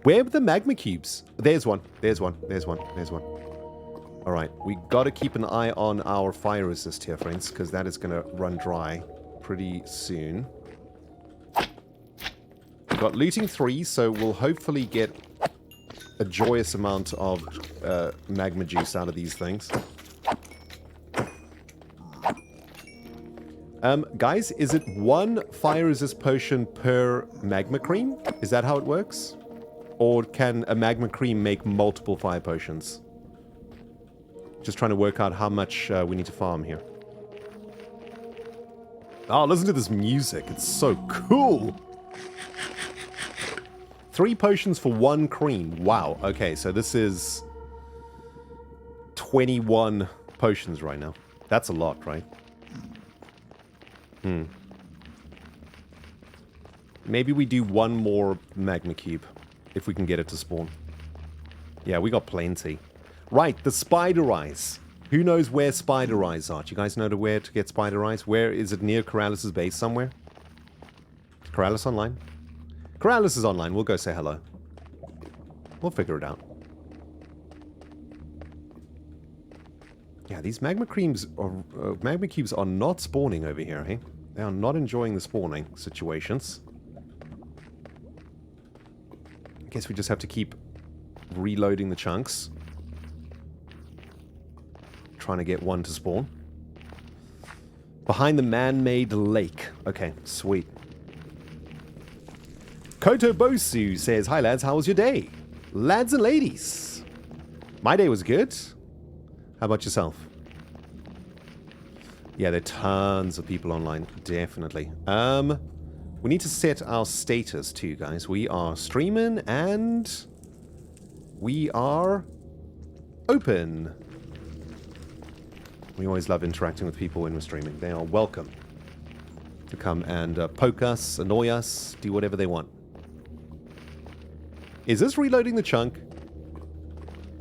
Where are the magma cubes? There's one. There's one. There's one. There's one. Alright, we gotta keep an eye on our fire resist here, friends, because that is gonna run dry pretty soon. We've got looting 3, so we'll hopefully get a joyous amount of magma juice out of these things. Guys, is it 1 fire resist potion per magma cream? Is that how it works? Or can a magma cream make multiple fire potions? Just trying to work out how much we need to farm here. Oh, listen to this music. It's so cool. 3 potions for 1 cream. Wow. Okay, so this is 21 potions right now. That's a lot, right? Maybe we do 1 more magma cube if we can get it to spawn. Yeah, we got plenty. Right, the spider eyes. Who knows where spider eyes are? Do you guys know where to get spider eyes? Where is it? Near Corrales' base somewhere? Is Corrales online? Corrales is online. We'll go say hello. We'll figure it out. Yeah, these magma cubes are not spawning over here, hey? They are not enjoying the spawning situations. I guess we just have to keep reloading the chunks. Trying to get 1 to spawn. Behind the man-made lake. Okay, sweet. Kotobosu says, hi lads, how was your day? Lads and ladies. My day was good. How about yourself? Yeah, there are tons of people online. Definitely. We need to set our status too, guys. We are streaming and we are open. We always love interacting with people when we're streaming. They are welcome to come and poke us, annoy us, do whatever they want. Is this reloading the chunk?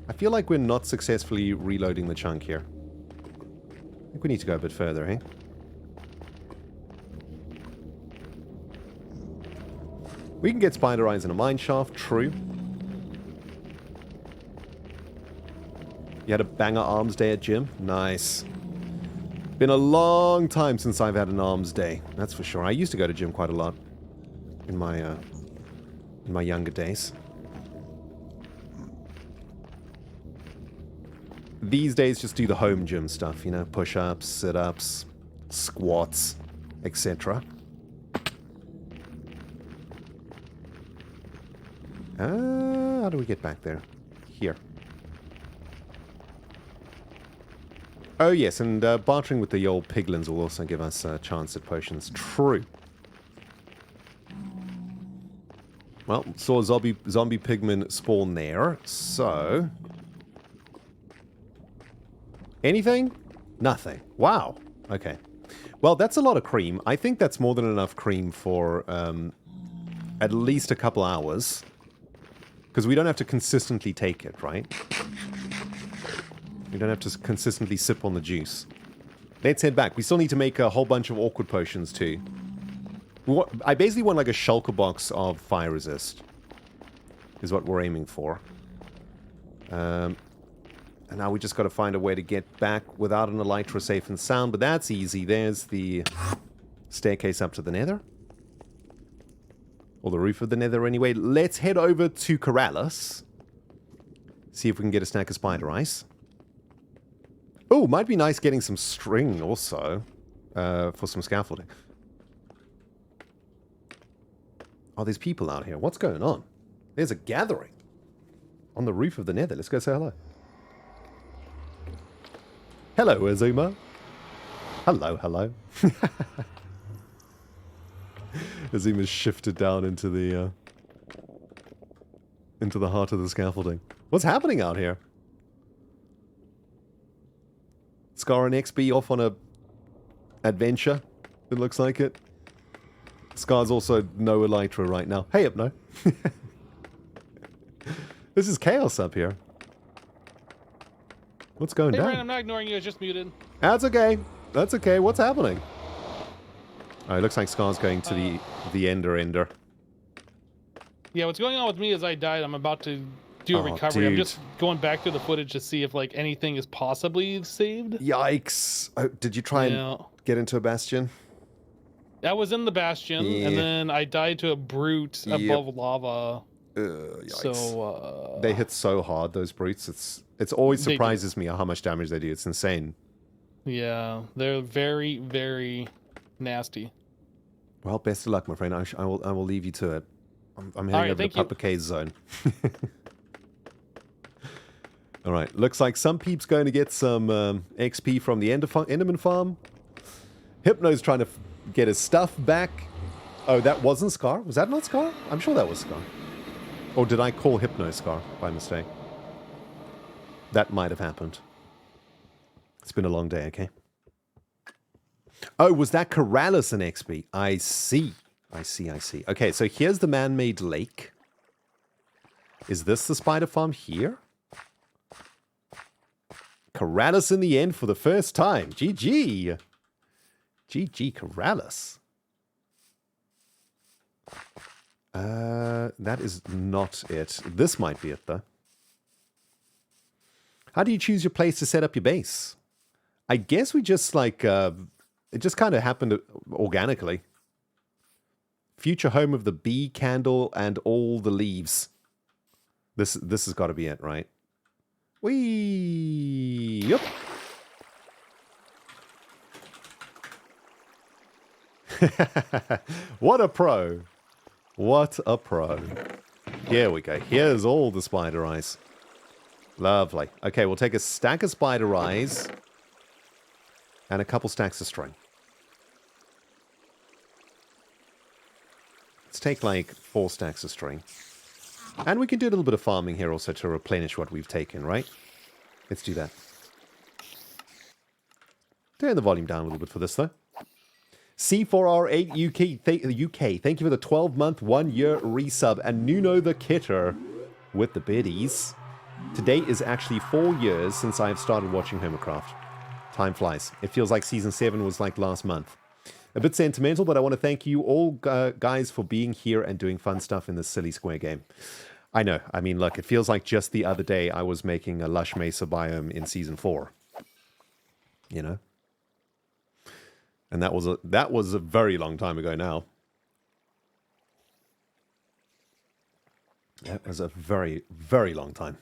I feel like we're not successfully reloading the chunk here. I think we need to go a bit further, eh? We can get spider eyes in a mine shaft, true. You had a banger arms day at gym? Nice. Been a long time since I've had an arms day, that's for sure. I used to go to gym quite a lot in my younger days. These days, just do the home gym stuff, you know, push-ups, sit-ups, squats, etc. How do we get back there? Here. Oh, yes, and bartering with the old piglins will also give us a chance at potions. True. Well, saw a zombie pigman spawn there, so... Anything? Nothing. Wow. Okay. Well, that's a lot of cream. I think that's more than enough cream for at least a couple hours. Because we don't have to consistently take it, right? We don't have to consistently sip on the juice. Let's head back. We still need to make a whole bunch of awkward potions too. I basically want like a shulker box of fire resist. Is what we're aiming for. And now we just got to find a way to get back without an elytra safe and sound. But that's easy. There's the staircase up to the Nether. Or the roof of the Nether anyway. Let's head over to Corrales. See if we can get a snack of spider ice. Oh, might be nice getting some string also. For some scaffolding. Oh, there's people out here. What's going on? There's a gathering. On the roof of the Nether. Let's go say hello. Hello, Azuma. Hello, hello. Azuma's shifted down into the heart of the scaffolding. What's happening out here? Scar and XB off on a adventure. It looks like it. Scar's also no elytra right now. Hey, Hypno. This is chaos up here. What's going down?
Ryan, I'm not ignoring you. I was just muted.
That's okay. That's okay. What's happening? Oh, it looks like Scar's going to the ender.
Yeah, what's going on with me is I died. I'm about to do a recovery.
Dude.
I'm just going back through the footage to see if like anything is possibly saved.
Yikes. Oh, did you try and get into a bastion?
I was in the bastion, and then I died to a brute above lava.
Yikes.
So
they hit so hard, those brutes. It always surprises me how much damage they do. It's insane.
Yeah, they're very, very nasty.
Well, best of luck, my friend. I will leave you to it. I'm heading over to Papa K's zone. All right. Looks like some peep's going to get some XP from the Enderman farm. Hypno's trying to get his stuff back. Oh, that wasn't Scar? Was that not Scar? I'm sure that was Scar. Or did I call Hypno Scar by mistake? That might have happened. It's been a long day, okay? Oh, was that Corrales and XP? I see. Okay, so here's the man-made lake. Is this the spider farm here? Corrales in the end for the first time. GG. GG, Corrales. That is not it. This might be it, though. How do you choose your place to set up your base? I guess we just, like, it just kind of happened organically. Future home of the bee, candle, and all the leaves. This has got to be it, right? Whee! Yep. What a pro. What a pro. Here we go. Here's all the spider eyes. Lovely. Okay, we'll take a stack of spider eyes and a couple stacks of string. Let's take like 4 stacks of string. And we can do a little bit of farming here also to replenish what we've taken, right? Let's do that. Turn the volume down a little bit for this, though. C4R8 UK, thank you for the 12-month, 1-year resub. And Nuno the Kitter with the biddies. Today is actually 4 years since I've started watching Hermitcraft. Time flies. It feels like Season 7 was like last month. a bit sentimental, but I want to thank you all guys for being here and doing fun stuff in this silly square game. I know. I mean, look, it feels like just the other day I was making a lush mesa biome in Season 4. You know? And that was a very long time ago now. That was a very, very long time.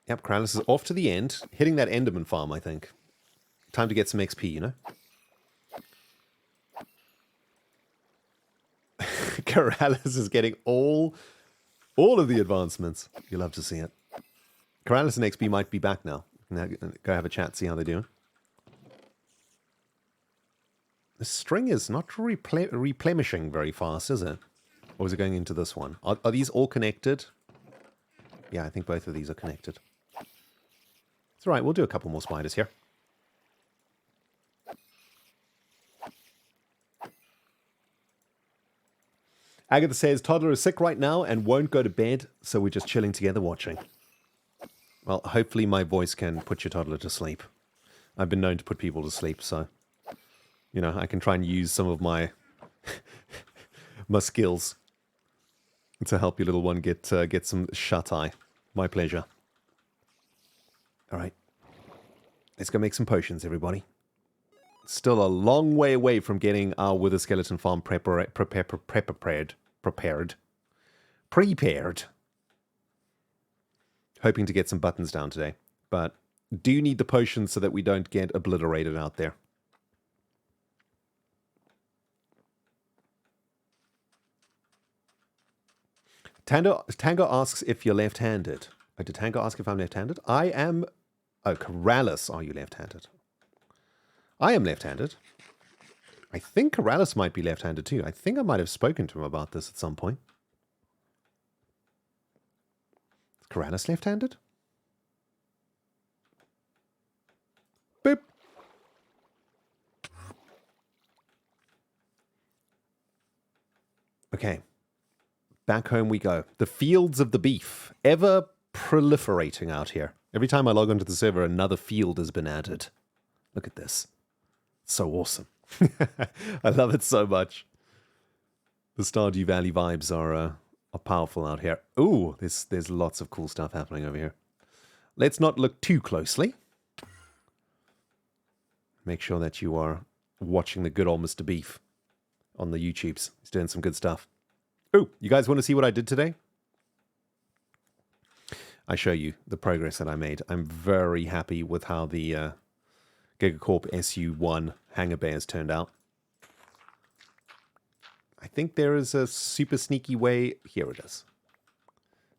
Yep, Kralis is off to the end, hitting that Enderman farm, I think. Time to get some XP, you know? Keralis is getting all of the advancements. You'll love to see it. Keralis and XP might be back now. Now go have a chat, see how they're doing. The string is not replenishing very fast, is it? Or is it going into this one? Are these all connected? Yeah, I think both of these are connected. It's all right, we'll do a couple more spiders here. Agatha says, toddler is sick right now and won't go to bed, so we're just chilling together watching. Well, hopefully my voice can put your toddler to sleep. I've been known to put people to sleep, so... You know, I can try and use some of my... my skills to help your little one get some shut-eye. My pleasure. Alright. Let's go make some potions, everybody. Still a long way away from getting our Wither Skeleton farm prepared. Hoping to get some buttons down today. But do need the potions so that we don't get obliterated out there. Tango asks if you're left-handed. Oh, did Tango ask if I'm left-handed? I am... Oh, Keralis, are you left-handed? I am left-handed. I think Keralis might be left-handed too. I think I might have spoken to him about this at some point. Is Keralis left-handed? Boop. Okay. Back home we go. The fields of the beef. Ever proliferating out here. Every time I log onto the server, another field has been added. Look at this. So awesome. I love it so much. The Stardew Valley vibes are powerful out here. Ooh, there's lots of cool stuff happening over here. Let's not look too closely. Make sure that you are watching the good old Mr. Beef on the YouTubes. He's doing some good stuff. Ooh, you guys want to see what I did today? I show you the progress that I made. I'm very happy with how the Gigacorp SU1 Hangar Bears turned out. I think there is a super sneaky way. Here it is.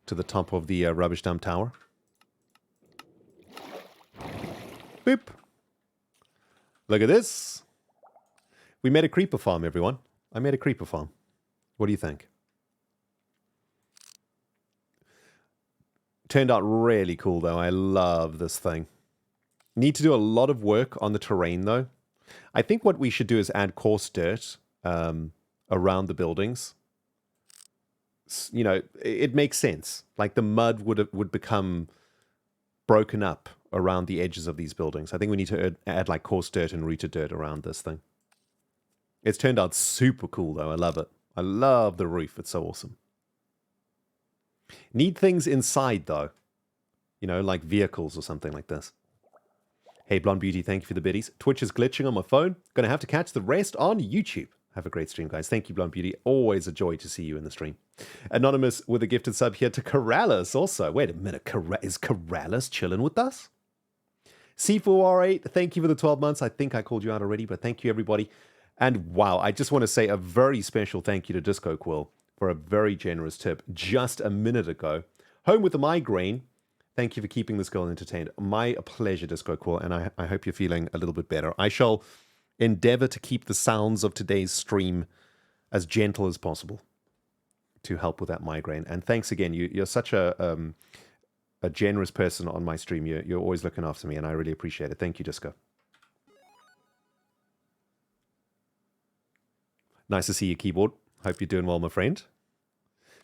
To the top of the rubbish dump tower. Boop. Look at this. We made a creeper farm, everyone. I made a creeper farm. What do you think? Turned out really cool, though. I love this thing. Need to do a lot of work on the terrain, though. I think what we should do is add coarse dirt around the buildings. You know, it makes sense. Like the mud would become broken up around the edges of these buildings. I think we need to add like coarse dirt and rooted dirt around this thing. It's turned out super cool, though. I love it. I love the roof. It's so awesome. Need things inside, though. You know, like vehicles or something like this. Hey, Blonde Beauty, thank you for the biddies. Twitch is glitching on my phone. Gonna have to catch the rest on YouTube. Have a great stream, guys. Thank you, Blonde Beauty. Always a joy to see you in the stream. Anonymous with a gifted sub here to Keralis also. Wait a minute. Is Keralis chilling with us? C4R8, thank you for the 12 months. I think I called you out already, but thank you, everybody. And wow, I just want to say a very special thank you to Disco Quill for a very generous tip just a minute ago. Home with a migraine. Thank you for keeping this girl entertained. My pleasure, Disco Quill, and I hope you're feeling a little bit better. I shall endeavor to keep the sounds of today's stream as gentle as possible to help with that migraine. And thanks again. You're such a generous person on my stream. You're always looking after me, and I really appreciate it. Thank you, Disco. Nice to see you, keyboard. Hope you're doing well, my friend.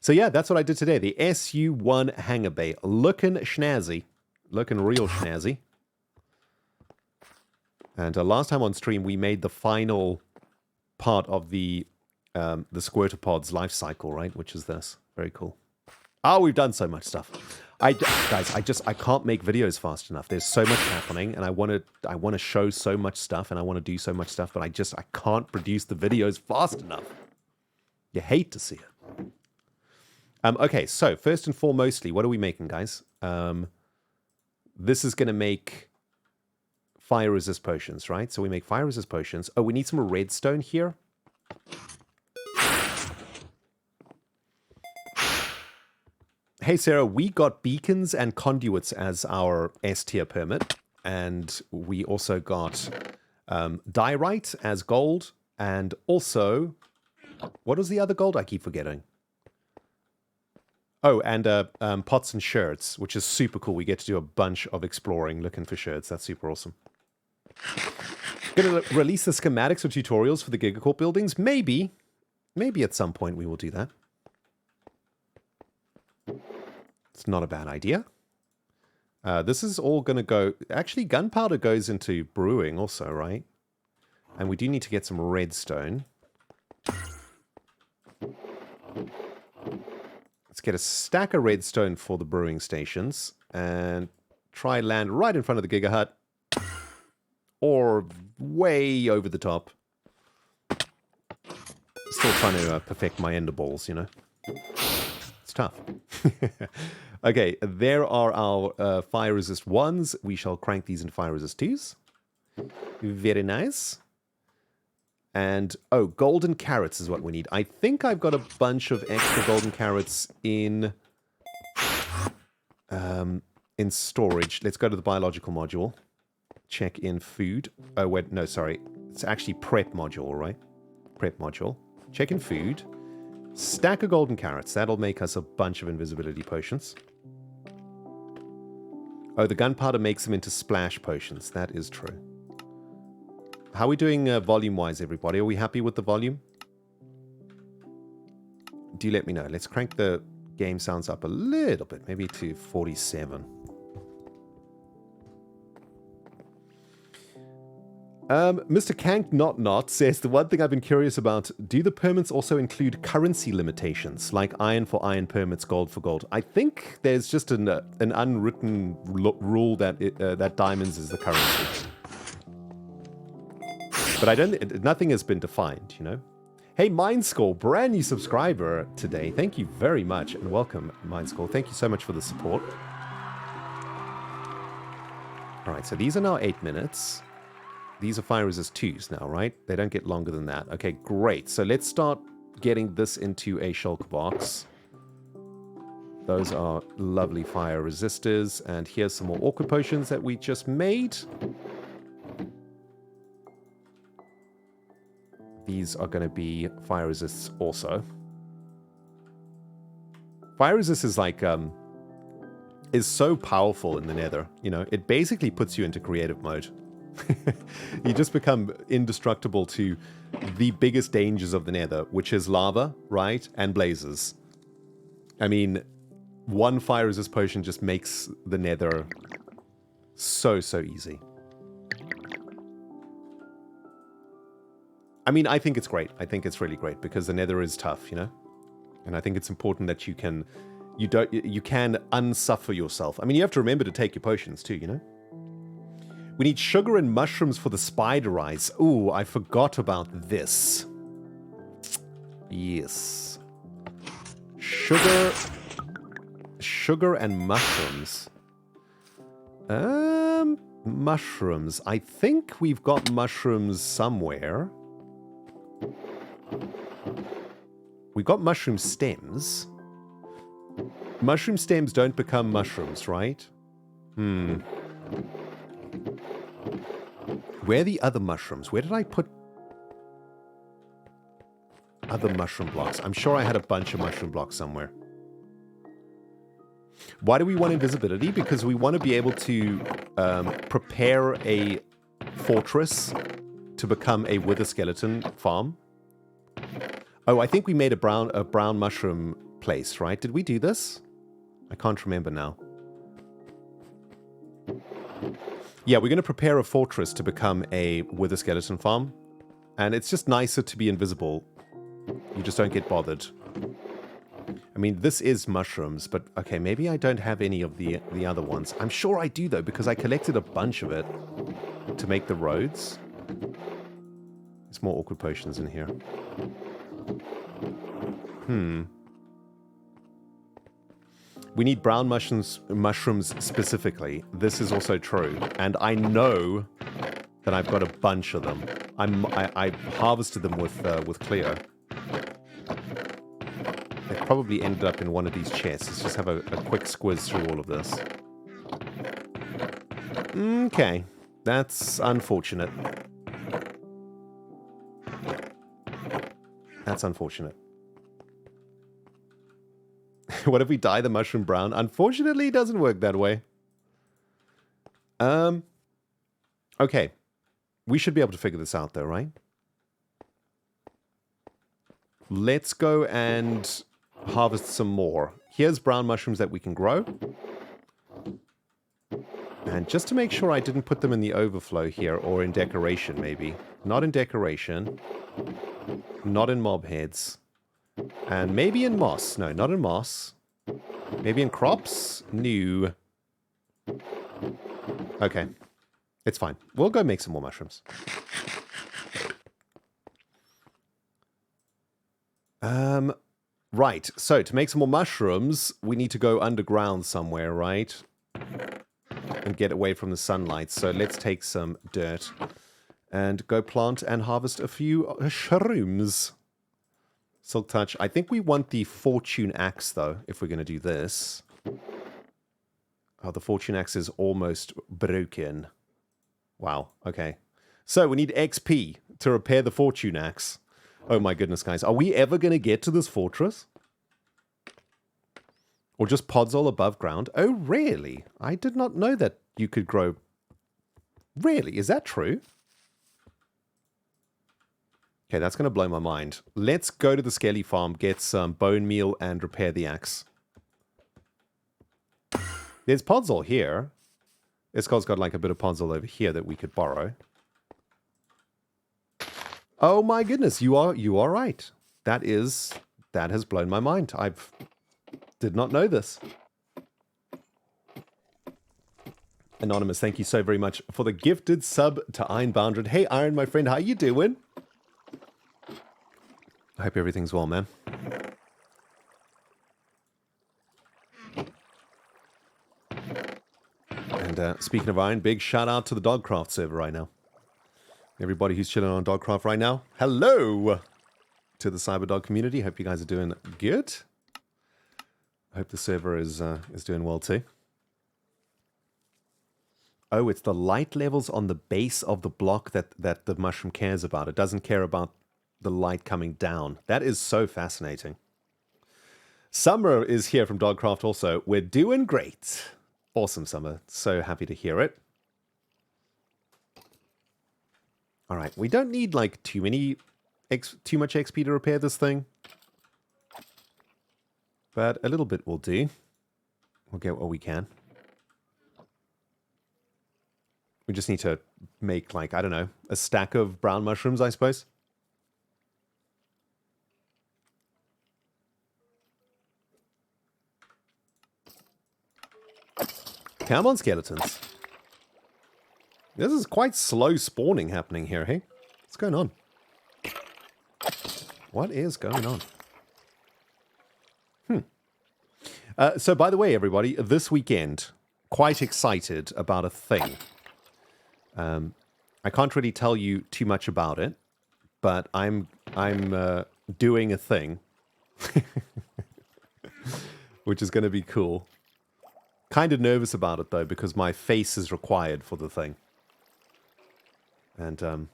So yeah, that's what I did today. The SU1 Hangar Bay. Looking snazzy. Looking real snazzy. And last time on stream, we made the final part of the squirter pod's life cycle, right? Which is this. Very cool. Oh, we've done so much stuff. Guys, I can't make videos fast enough. There's so much happening, and I want to show so much stuff, and I want to do so much stuff, but I can't produce the videos fast enough. You hate to see it. Okay, so first and foremostly, what are we making, guys? This is going to make fire resist potions, right? So we make fire resist potions. Oh, we need some redstone here. Hey, Sarah, we got beacons and conduits as our S tier permit. And we also got diorite as gold. And also, what was the other gold? I keep forgetting. Oh, and pots and sherds, which is super cool. We get to do a bunch of exploring looking for sherds. That's super awesome. Going to release the schematics or tutorials for the Gigacorp buildings? Maybe. Maybe at some point we will do that. It's not a bad idea. This is all going to go... Actually, gunpowder goes into brewing also, right? And we do need to get some redstone. Let's get a stack of redstone for the brewing stations. And try land right in front of the Giga Hut. Or way over the top. Still trying to perfect my ender balls, you know. It's tough. Okay, there are our fire resist 1s. We shall crank these into fire resist 2s. Very nice. And, oh, golden carrots is what we need. I think I've got a bunch of extra golden carrots in storage. Let's go to the biological module. Check in food. Oh, wait, no, sorry. It's actually prep module, right? Prep module. Check in food. Stack of golden carrots. That'll make us a bunch of invisibility potions. Oh, the gunpowder makes them into splash potions. That is true. How are we doing volume-wise, everybody? Are we happy with the volume? Do let me know. Let's crank the game sounds up a little bit. Maybe to 47. Mr. Kank Not says, the one thing I've been curious about, do the permits also include currency limitations, like iron for iron permits, gold for gold? I think there's just an unwritten rule that that diamonds is the currency. But nothing has been defined, you know? Hey, Mindscore, brand new subscriber today. Thank you very much, and welcome, Mindscore. Thank you so much for the support. All right, so these are now 8 minutes. These are fire resist 2s now, right? They don't get longer than that. Okay, great. So let's start getting this into a shulker box. Those are lovely fire resistors. And here's some more awkward potions that we just made. These are going to be fire resists also. Fire resist is like, is so powerful in the Nether. You know, it basically puts you into creative mode. You just become indestructible to the biggest dangers of the Nether, which is lava, right? And blazes. I mean, one fire resist potion just makes the Nether so easy. I mean, I think it's great. I think it's really great because the Nether is tough, you know? And I think it's important that you can unsuffer yourself. I mean, you have to remember to take your potions too, you know? We need sugar and mushrooms for the spider eyes. Ooh, I forgot about this. Yes. Sugar and mushrooms. Mushrooms. I think we've got mushrooms somewhere. We've got mushroom stems. Mushroom stems don't become mushrooms, right? Where are the other mushrooms? Where did I put other mushroom blocks? I'm sure I had a bunch of mushroom blocks somewhere. Why do we want invisibility? Because we want to be able to prepare a fortress to become a wither skeleton farm. Oh, I think we made a brown mushroom place, right? Did we do this? I can't remember now. Yeah, we're going to prepare a fortress to become a wither skeleton farm. And it's just nicer to be invisible. You just don't get bothered. I mean, this is mushrooms, but okay, maybe I don't have any of the other ones. I'm sure I do, though, because I collected a bunch of it to make the roads. There's more awkward potions in here. We need brown mushrooms specifically. This is also true. And I know that I've got a bunch of them. I harvested them with Cleo. They probably ended up in one of these chests. Let's just have a quick squiz through all of this. Okay. That's unfortunate. That's unfortunate. What if we dye the mushroom brown? Unfortunately, it doesn't work that way. Okay. We should be able to figure this out, though, right? Let's go and harvest some more. Here's brown mushrooms that we can grow. And just to make sure I didn't put them in the overflow here, or in decoration, maybe. Not in decoration. Not in mob heads. And maybe in moss. No, not in moss. Maybe in crops? No. Okay. It's fine. We'll go make some more mushrooms. Right. So, to make some more mushrooms, we need to go underground somewhere, right? And get away from the sunlight. So, let's take some dirt and go plant and harvest a few shrooms. Silk touch. I think we want the fortune axe, though, if we're going to do this. Oh, the fortune axe is almost broken. Wow. Okay. So, we need XP to repair the fortune axe. Oh my goodness, guys. Are we ever going to get to this fortress? Or just pods all above ground? Oh, really? I did not know that you could grow... Really? Is that true? Okay, that's going to blow my mind. Let's go to the Skelly farm, get some bone meal, and repair the axe. There's podzol here. Eskol's got like a bit of podzol over here that we could borrow. Oh my goodness, you are right. That has blown my mind. Did not know this. Anonymous, thank you so very much for the gifted sub to Ironbounded. Hey Iron, my friend, how you doing? I hope everything's well, man. And speaking of Iron, big shout out to the Dogcraft server right now. Everybody who's chilling on Dogcraft right now, hello to the Cyberdog community. Hope you guys are doing good. I hope the server is doing well too. Oh, it's the light levels on the base of the block that the mushroom cares about. It doesn't care about the light coming down. That is so fascinating. Summer is here from Dogcraft also. We're doing great. Awesome, Summer. So happy to hear it. All right, we don't need like too much XP to repair this thing. But a little bit will do. We'll get what we can. We just need to make like, I don't know, a stack of brown mushrooms, I suppose. Come on, skeletons. This is quite slow spawning happening here, hey? What's going on? What is going on? So, by the way, everybody, this weekend, quite excited about a thing. I can't really tell you too much about it, but I'm doing a thing, which is going to be cool. Kind of nervous about it though, because my face is required for the thing. And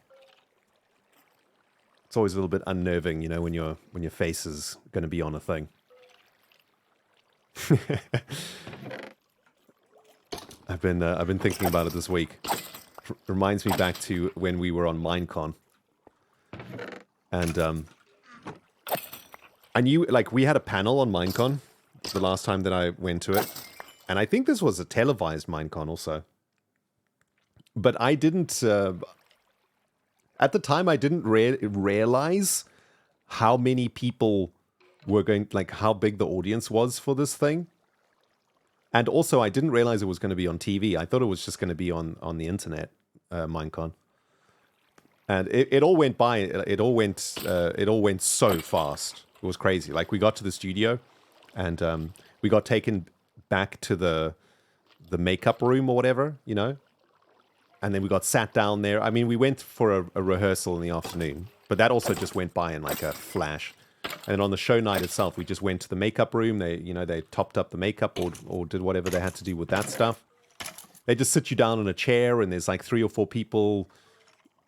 it's always a little bit unnerving, you know, when your face is going to be on a thing. I've been thinking about it this week. Reminds me back to when we were on Minecon. And I knew, like, we had a panel on Minecon the last time that I went to it. And I think this was a televised Minecon also. But I didn't... at the time, I didn't realize how many people were going... Like, how big the audience was for this thing. And also, I didn't realize it was going to be on TV. I thought it was just going to be on the internet, Minecon. And it all went by. It all went so fast. It was crazy. Like, we got to the studio, and we got taken back to the makeup room or whatever, you know. And then we got sat down there. I mean, we went for a rehearsal in the afternoon, but that also just went by in like a flash. And on the show night itself, we just went to the makeup room. They topped up the makeup or did whatever they had to do with that stuff. They just sit you down on a chair, and there's like 3 or 4 people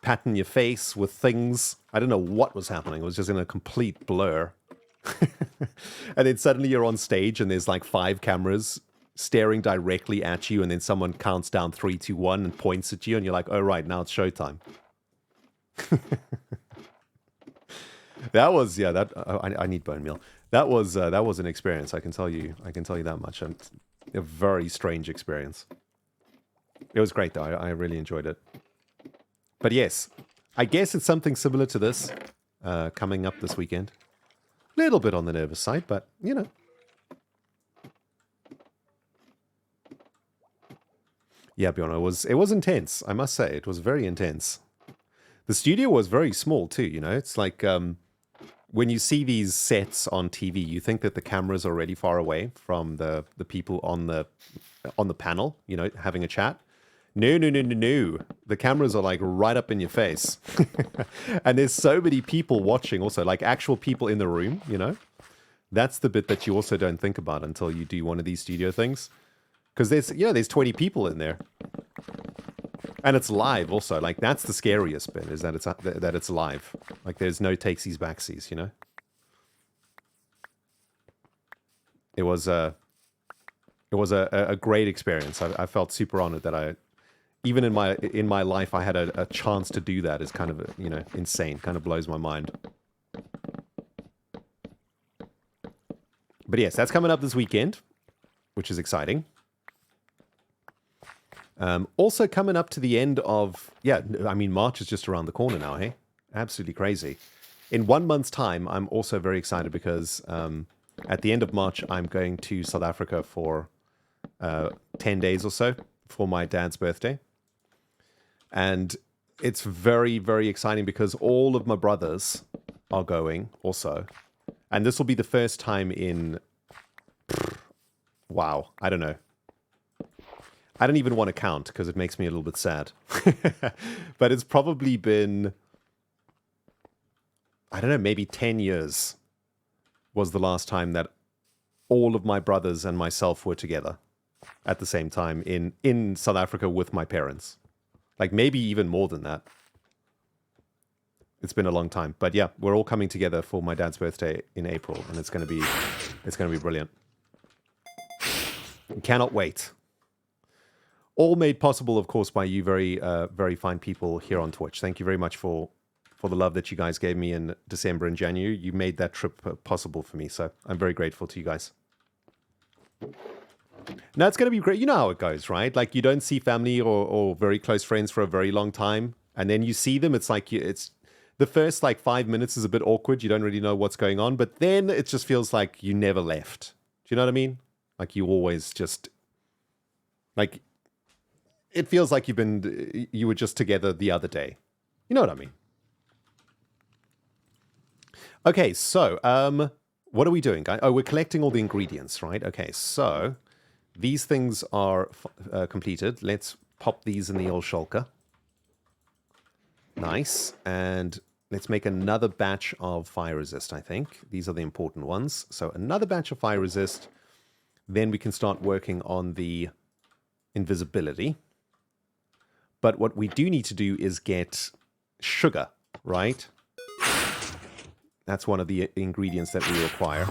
patting your face with things. I don't know what was happening. It was just in a complete blur. And then suddenly you're on stage, and there's like 5 cameras staring directly at you, and then someone counts down 3, 2, 1 and points at you, and you're like, oh, right, now it's showtime. That was, yeah, I need bone meal. That was an experience, I can tell you that much. And a very strange experience. It was great, though. I really enjoyed it. But yes, I guess it's something similar to this coming up this weekend. A little bit on the nervous side, but, you know. Yeah, Bjorn, it was intense, I must say. It was very intense. The studio was very small, too, you know. It's like... when you see these sets on TV, you think that the cameras are really far away from the people on the panel, you know, having a chat. No. The cameras are like right up in your face. And there's so many people watching also, like actual people in the room, you know. That's the bit that you also don't think about until you do one of these studio things. Because there's 20 people in there. And it's live also. Like, that's the scariest bit, is that it's live. Like, there's no takesies backsies, you know? It was a great experience. I felt super honored that even in my life, I had a chance to do that. Is kind of, you know, insane. Kind of blows my mind. But yes, that's coming up this weekend, which is exciting. Also coming up to the end of... Yeah, I mean, March is just around the corner now, hey? Absolutely crazy. In 1 month's time, I'm also very excited because at the end of March, I'm going to South Africa for 10 days or so for my dad's birthday. And it's very, very exciting because all of my brothers are going also. And this will be the first time in... Wow, I don't know. I don't even want to count because it makes me a little bit sad. But it's probably been, I don't know, maybe 10 years was the last time that all of my brothers and myself were together at the same time in South Africa with my parents. Like maybe even more than that. It's been a long time. But yeah, we're all coming together for my dad's birthday in April, and it's going to be brilliant. Cannot wait. All made possible, of course, by you very, very fine people here on Twitch. Thank you very much for the love that you guys gave me in December and January. You made that trip possible for me, so I'm very grateful to you guys. Now, it's going to be great. You know how it goes, right? Like, you don't see family or very close friends for a very long time, and then you see them. It's like, it's the first, 5 minutes is a bit awkward. You don't really know what's going on, but then it just feels like you never left. Do you know what I mean? Like, you always just... Like... It feels like you were just together the other day. You know what I mean? Okay, so, what are we doing, guys? Oh, we're collecting all the ingredients, right? Okay, so, these things are completed. Let's pop these in the old shulker. Nice. And let's make another batch of fire resist, I think. These are the important ones. So, another batch of fire resist. Then we can start working on the invisibility. But what we do need to do is get sugar, right? That's one of the ingredients that we require.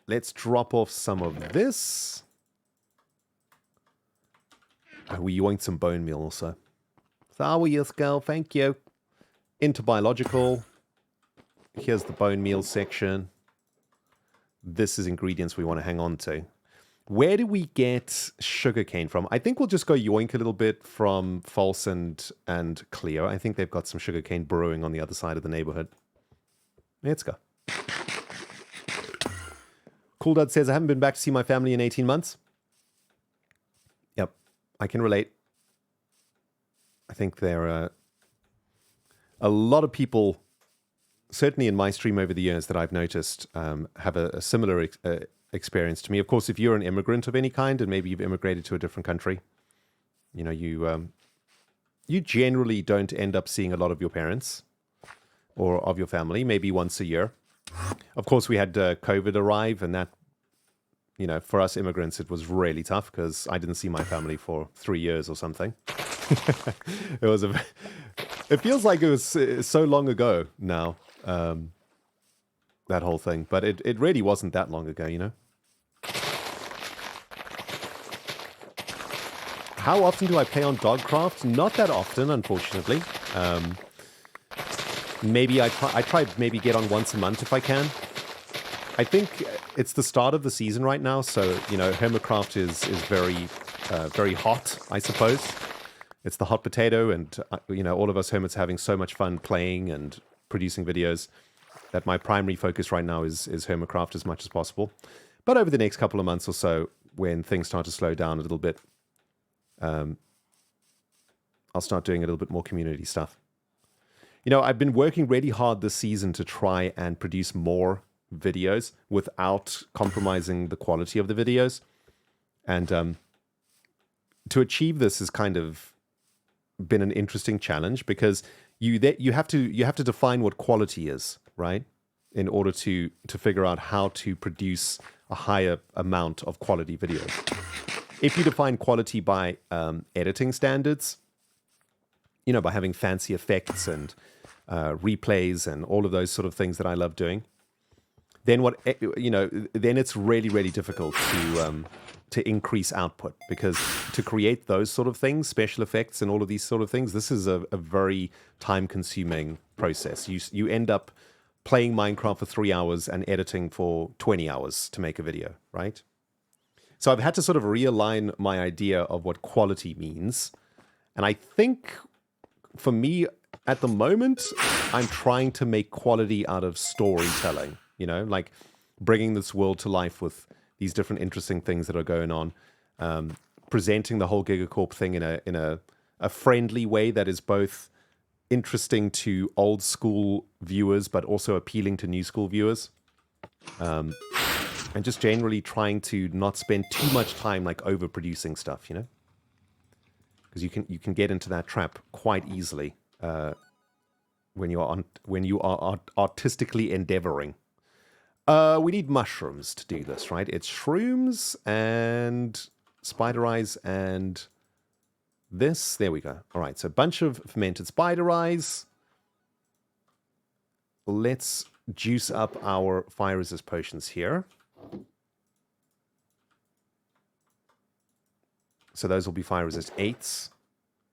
Let's drop off some of this. Oh, we want some bone meal also. So, yes, girl, thank you. Into biological. Here's the bone meal section. This is ingredients we want to hang on to. Where do we get sugarcane from? I think we'll just go yoink a little bit from False and Cleo. I think they've got some sugarcane brewing on the other side of the neighborhood. Let's go. Cool Dud says, I haven't been back to see my family in 18 months. Yep, I can relate. I think there are a lot of people, certainly in my stream over the years that I've noticed, have a similar experience to me. Of course, if you're an immigrant of any kind and maybe you've immigrated to a different country, you know, you generally don't end up seeing a lot of your parents or of your family, maybe once a year. Of course, we had COVID arrive, and that, you know, for us immigrants, it was really tough because I didn't see my family for 3 years or something. It feels like it was so long ago now, that whole thing, but it really wasn't that long ago, you know. How often do I play on Dogcraft? Not that often, unfortunately. Maybe I try maybe get on once a month if I can. I think it's the start of the season right now, so, you know, Hermitcraft is very hot, I suppose. It's the hot potato, and, you know, all of us hermits having so much fun playing and producing videos that my primary focus right now is Hermitcraft as much as possible. But over the next couple of months or so, when things start to slow down a little bit, I'll start doing a little bit more community stuff. You know, I've been working really hard this season to try and produce more videos without compromising the quality of the videos. And to achieve this has kind of been an interesting challenge, because you have to define what quality is, right? In order to figure out how to produce a higher amount of quality videos. If you define quality by editing standards, you know, by having fancy effects and replays and all of those sort of things that I love doing, then then it's really, really difficult to increase output, because to create those sort of things, special effects and all of these sort of things, this is a very time-consuming process. You end up playing Minecraft for 3 hours and editing for 20 hours to make a video, right? So I've had to sort of realign my idea of what quality means. And I think for me at the moment, I'm trying to make quality out of storytelling, you know, like bringing this world to life with these different interesting things that are going on, presenting the whole Gigacorp thing in a friendly way that is both interesting to old school viewers, but also appealing to new school viewers. And just generally trying to not spend too much time like overproducing stuff, you know, because you can get into that trap quite easily when you are artistically endeavoring. We need mushrooms to do this, right? It's shrooms and spider eyes and this. There we go. All right, so a bunch of fermented spider eyes. Let's juice up our fire resist potions here. So those will be fire resist 8s.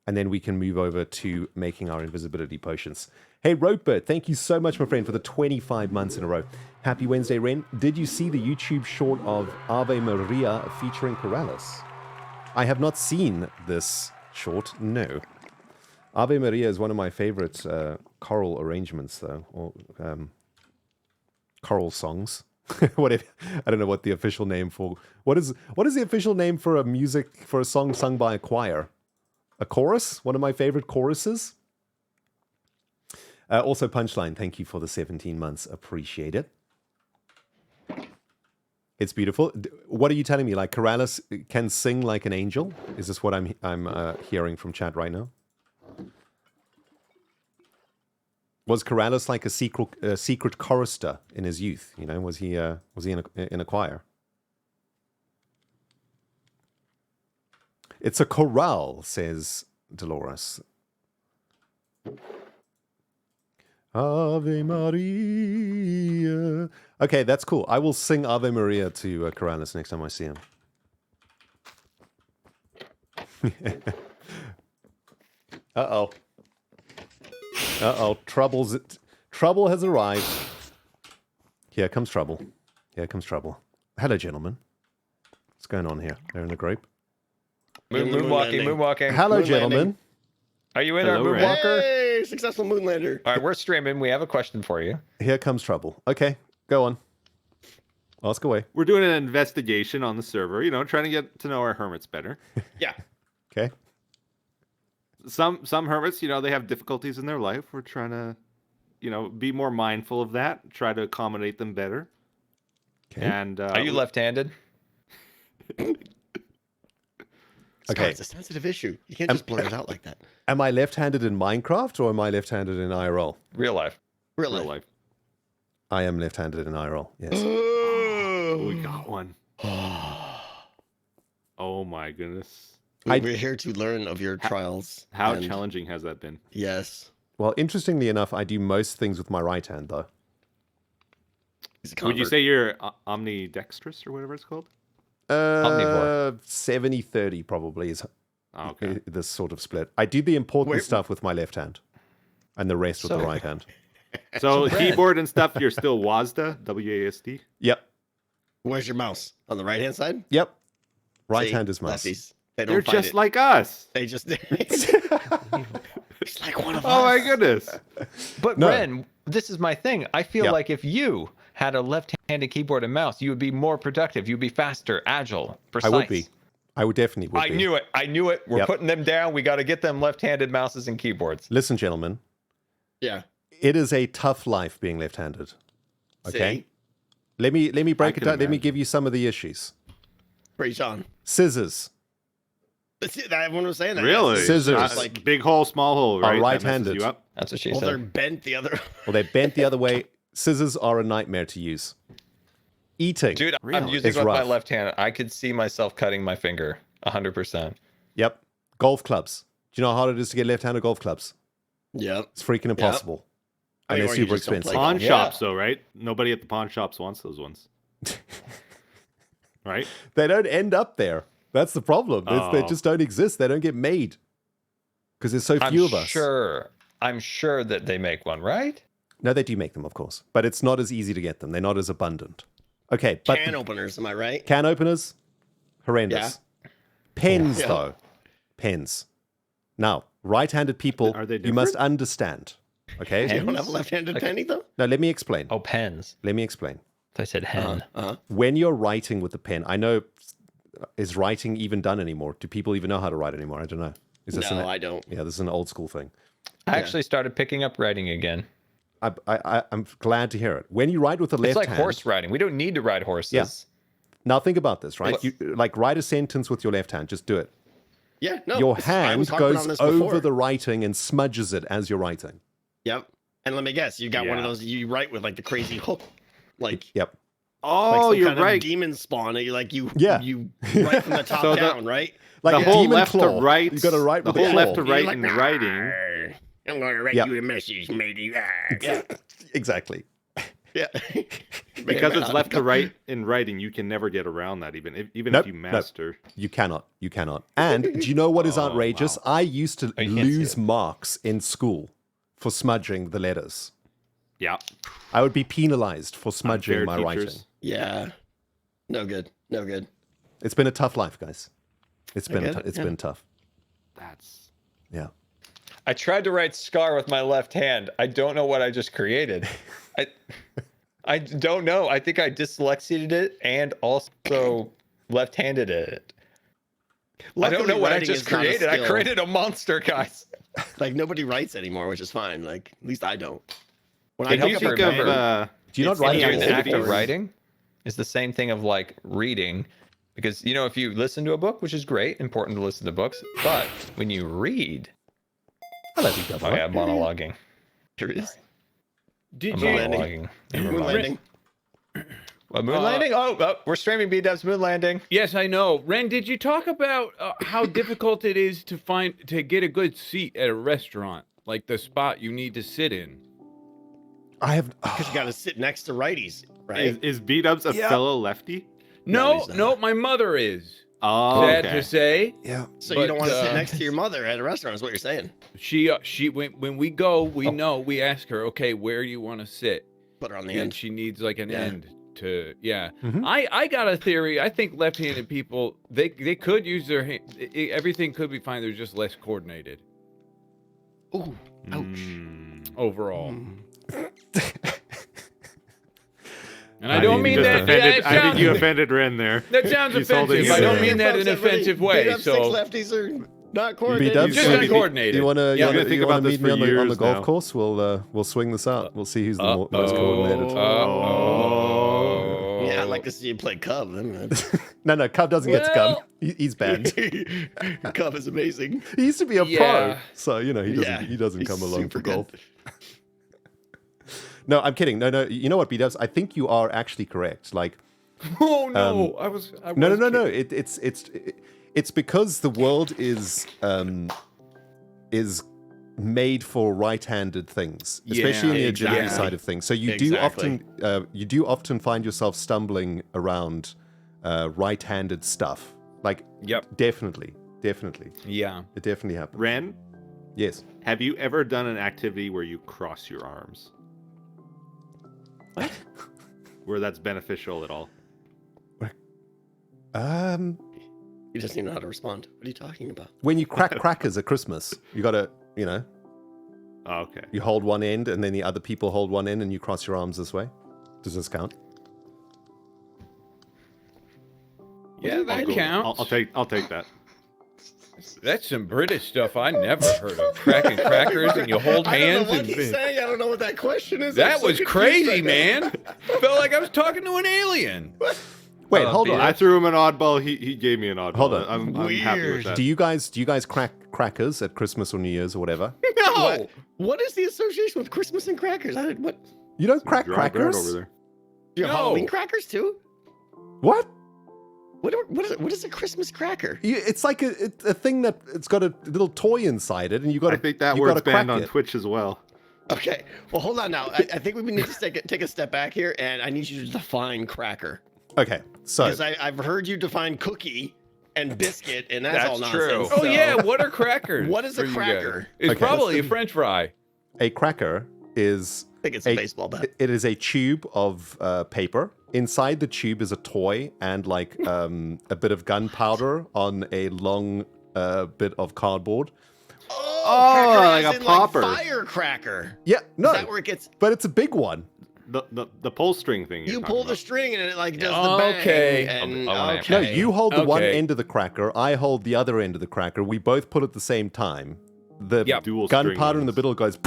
And then we can move over to making our invisibility potions. Hey, Ropebird, thank you so much, my friend, for the 25 months in a row. Happy Wednesday, Ren. Did you see the YouTube short of Ave Maria featuring Corrales? I have not seen this short, no. Ave Maria is one of my favorite choral arrangements, though, or choral songs. Whatever. I don't know what the official name for... What is the official name for a song sung by a choir? A chorus? One of my favorite choruses? Also, Punchline, thank you for the 17 months. Appreciate it. It's beautiful. What are you telling me? Like, Corrales can sing like an angel? Is this what I'm hearing from chat right now? Was Corrales like a secret chorister in his youth? You know, was he in a choir? It's a chorale, says Dolores. Ave Maria. Okay, that's cool. I will sing Ave Maria to Corrales next time I see him. Uh-oh. Uh-oh. Trouble has arrived. Here comes trouble. Here comes trouble. Hello, gentlemen. What's going on here? They're in a group.
Moonwalking.
Hello,
Moon
gentlemen.
landing.
Are you in
Hello,
our moonwalker?
Hey, successful moon lander.
All right, we're streaming. We have a question for you.
Here comes trouble. Okay, go on. Ask away.
We're doing an investigation on the server, trying to get to know our hermits better.
Yeah.
Okay.
Some hermits, they have difficulties in their life. We're trying to, be more mindful of that, try to accommodate them better.
Okay.
And
Are you left-handed?
Okay.
Scott, it's a sensitive issue. You can't just blurt it out like that.
Am I left-handed in Minecraft or am I left-handed in IRL?
Real life.
Real
real
life.
life?
I am left-handed in IRL. Yes.
We got one. Oh my goodness.
We're here to learn of your trials.
How
and-
challenging has that been?
Yes.
Well, interestingly enough, I do most things with my right hand, though.
He's a
Would you
convert.
say you're omnidextrous or whatever it's called?
Omnivore.
70-30 probably is
Oh, okay.
this sort of split. I do the important
Wait.
stuff with my left hand and the rest with the
So-
right hand.
So
Brad.
keyboard and stuff, you're still WASD, W-A-S-D?
Yep.
Where's your mouse? On the right-hand side?
Yep. Right
See,
hand is mouse.
lefties. They don't
They're
find
just
it.
like us.
They just... It's like one of us.
Oh my goodness.
But
No.
Ren, this is my thing. I feel
Yep.
like if you had a left-handed keyboard and mouse, you would be more productive. You'd be faster, agile, precise.
I would be. I would definitely would
I
be.
knew it. I knew it. We're
Yep.
putting them down. We got to get them left-handed mouses and keyboards.
Listen, gentlemen,
Yeah.
it is a tough life being left-handed. Okay?
See?
Let me break it
can
down. Let me
imagine.
give you some of the issues.
Preach on.
Scissors.
That's it. Everyone was saying that.
Really?
Scissors.
Not like big hole, small hole, right? That messes
right-handed.
you up?
That's what she
Well, they're
said.
bent the other...
Well, they're bent the other way. Scissors are a nightmare to use. Eating.
Dude, I'm
Really?
using
It's
with my
rough.
left hand. I could see myself cutting my finger 100%.
Yep. Golf clubs. Do you know how hard it is to get left-handed golf clubs?
Yep.
It's freaking impossible.
I
And
mean,
they're
or you
super
just don't
expensive.
play
Pawn
golf.
shops, though, right? Nobody at the pawn shops wants those ones. Right?
They don't end up there. That's the problem. They
Oh.
just don't exist. They don't get made. Because there's so few of us.
I'm sure that they make one, right?
No, they do make them, of course. But it's not as easy to get them. They're not as abundant. Okay, but
Can openers, am I right?
can openers, horrendous. Pens,
Yeah.
though. Pens. Now, right-handed people,
Are they
you must
different?
understand. Okay?
You don't have a left-handed pen either?
Now, let me explain.
Oh, pens.
Let me explain.
I said hen.
When you're writing with the pen, I know, is writing even done anymore? Do people even know how to write anymore? I don't know. Is this
No, I don't.
Yeah, this is an old school thing.
I actually started picking up writing again.
I'm glad to hear it. When you write with the left
It's like
hand,
horse riding. We don't need to ride horses.
Yeah. Now think about this, right?
It's-
You like write a sentence with your left hand. Just do it.
Yeah, no.
Your
I
hand
was harping on
goes
this
over
before.
the writing and smudges it as you're writing.
Yep. And let me guess, you got one of
Yeah.
those you write with like the crazy hook, like
Yep.
Oh,
some
you're
kind of
right.
demon spawn. And you like you
Yeah.
you write from the top
So the-
down, right?
Like
The
a
whole
demon
left
claw.
to right.
You got to write
The
with the
whole
claw.
left to
You're
right
like,
in writing.
"Arr, I'm going to write
Yep.
you a message, matey. Arr." Yeah.
Exactly.
Yeah.
Because it's left to right in writing, you can never get around that, even if
Nope,
you
nope.
master.
You cannot. You cannot. And do you know what is
Oh,
outrageous?
wow.
I used to
you can't see
lose
it.
marks in school for smudging the letters.
Yeah.
I would be penalized for smudging
Unfair
my
teachers.
writing.
Yeah. No good. No good.
It's been a tough life, guys. It's been
get it,
it's
yeah.
been tough.
That's
Yeah.
I tried to write scar with my left hand. I don't know what I just created. I don't know. I think I dyslexiated it and also left-handed it. I don't know what I just created. I created a monster, guys.
Like nobody writes anymore, which is fine. Like at least I don't. When
Can
Can
you
you
pick up
think
a
of
pen-
Do you not
It's
write
any
at
Doing
all?
the act of
activities.
writing is the same thing of like reading. Because, you know, if you listen to a book, which is great, important to listen to books, but when you read,
I'll let you go.
oh yeah, monologuing.
Here it is.
Did
I'm
you?
monologuing. Never
Moon
mind.
landing.
What, moon landing? Oh, we're streaming B-Dub's moon landing.
Yes, I know. Ren, did you talk about how difficult it is to get a good seat at a restaurant, like the spot you need to sit in?
I have.
Because you got to sit next to righties, right?
is B-Dubs a
Yeah.
fellow lefty?
No,
No,
he's not.
no, my mother is.
Oh,
Sad
okay.
to say,
Yeah.
So you don't
but,
want to sit
uh,
next to your mother at a restaurant, is what you're saying.
she when we go, we know we ask her, okay, where do you want to sit?
Put her on the
And
end.
she needs like an
Yeah.
end to
Mhm.
I got a theory. I think left-handed people they could use their hand. Everything could be fine. They're just less coordinated
Ooh, ouch.
overall.
Mm.
And I don't mean that.
I think you offended Ren there.
That sounds
He's holding
offensive. I
his
don't
hand.
mean that in an offensive way.
Six
So
lefties are not coordinated.
B-dubs,
just uncoordinated.
You want to
Yeah, I'm
gonna think about this
meet me
for
on the
years
golf
now.
course? We'll swing this out. We'll see who's the most coordinated.
Yeah, I'd like to see you play Cub.
No, Cub doesn't get to come. He's banned.
Cub is amazing.
He used to be a pro,
Yeah.
so he doesn't
he's
come along
super
for golf.
good.
No, I'm kidding. No. You know what, B-dubs? I think you are actually correct. Like,
oh no, I was
no.
kidding.
It's because the world is made for right-handed things, especially in the agility
exactly.
side of things. So you do often find yourself stumbling around right-handed stuff. Like,
Yep.
definitely,
Yeah.
it definitely happens.
Ren,
Yes.
have you ever done an activity where you cross your arms?
What?
Where that's beneficial at all?
You just need to know how to respond. What are you talking about?
When you crack crackers at Christmas, you gotta,
Oh, okay.
you hold one end and then the other people hold one end and you cross your arms this way. Does this count?
Yeah, that
Cool.
counts.
I'll take that.
That's some British stuff I never heard of. Cracking crackers and you hold hands.
I don't know what he's saying. I don't know what that question is.
That
I'm so
was
confused
crazy,
right now.
man. Felt like I was talking to an alien.
Wait, hold on.
I threw him an oddball. He gave me an oddball.
Hold on.
I'm happy with
Weird.
that.
Do you guys crack crackers at Christmas or New Year's or whatever?
No.
What is the association with Christmas and crackers? What?
You don't crack
Dry bread
crackers?
over there.
You have
No.
Halloween crackers too?
What?
What is a Christmas cracker?
It's like a thing that it's got a little toy inside it, and you got.
I think that
you
word's
gotta crack
banned on
it.
Twitch as well.
Okay. Well, hold on now. I think we need to take a step back here, and I need you to define cracker.
Okay, so
Because I've heard you define cookie and biscuit, and that's all
That's
nonsense.
true.
Oh yeah, what are crackers?
What is a
for you
cracker?
guys? It's
Okay.
probably a French fry.
a cracker is
I think it's a baseball bat.
it is a tube of paper. Inside the tube is a toy and like a bit of gunpowder on a long bit of cardboard.
Cracker
like
as
a
in,
popper.
Firecracker.
Yeah, no,
Is that where it gets?
but it's a big one.
The pull string thing.
You
you're
pull
talking
the
about.
string and it like does
Oh,
the bang.
okay.
And,
I wanna-
No,
okay.
you hold the one
Okay.
end of the cracker. I hold the other end of the cracker. We both put it at the same time. The
Yep.
Dual string
gunpowder in the
ones.
middle goes,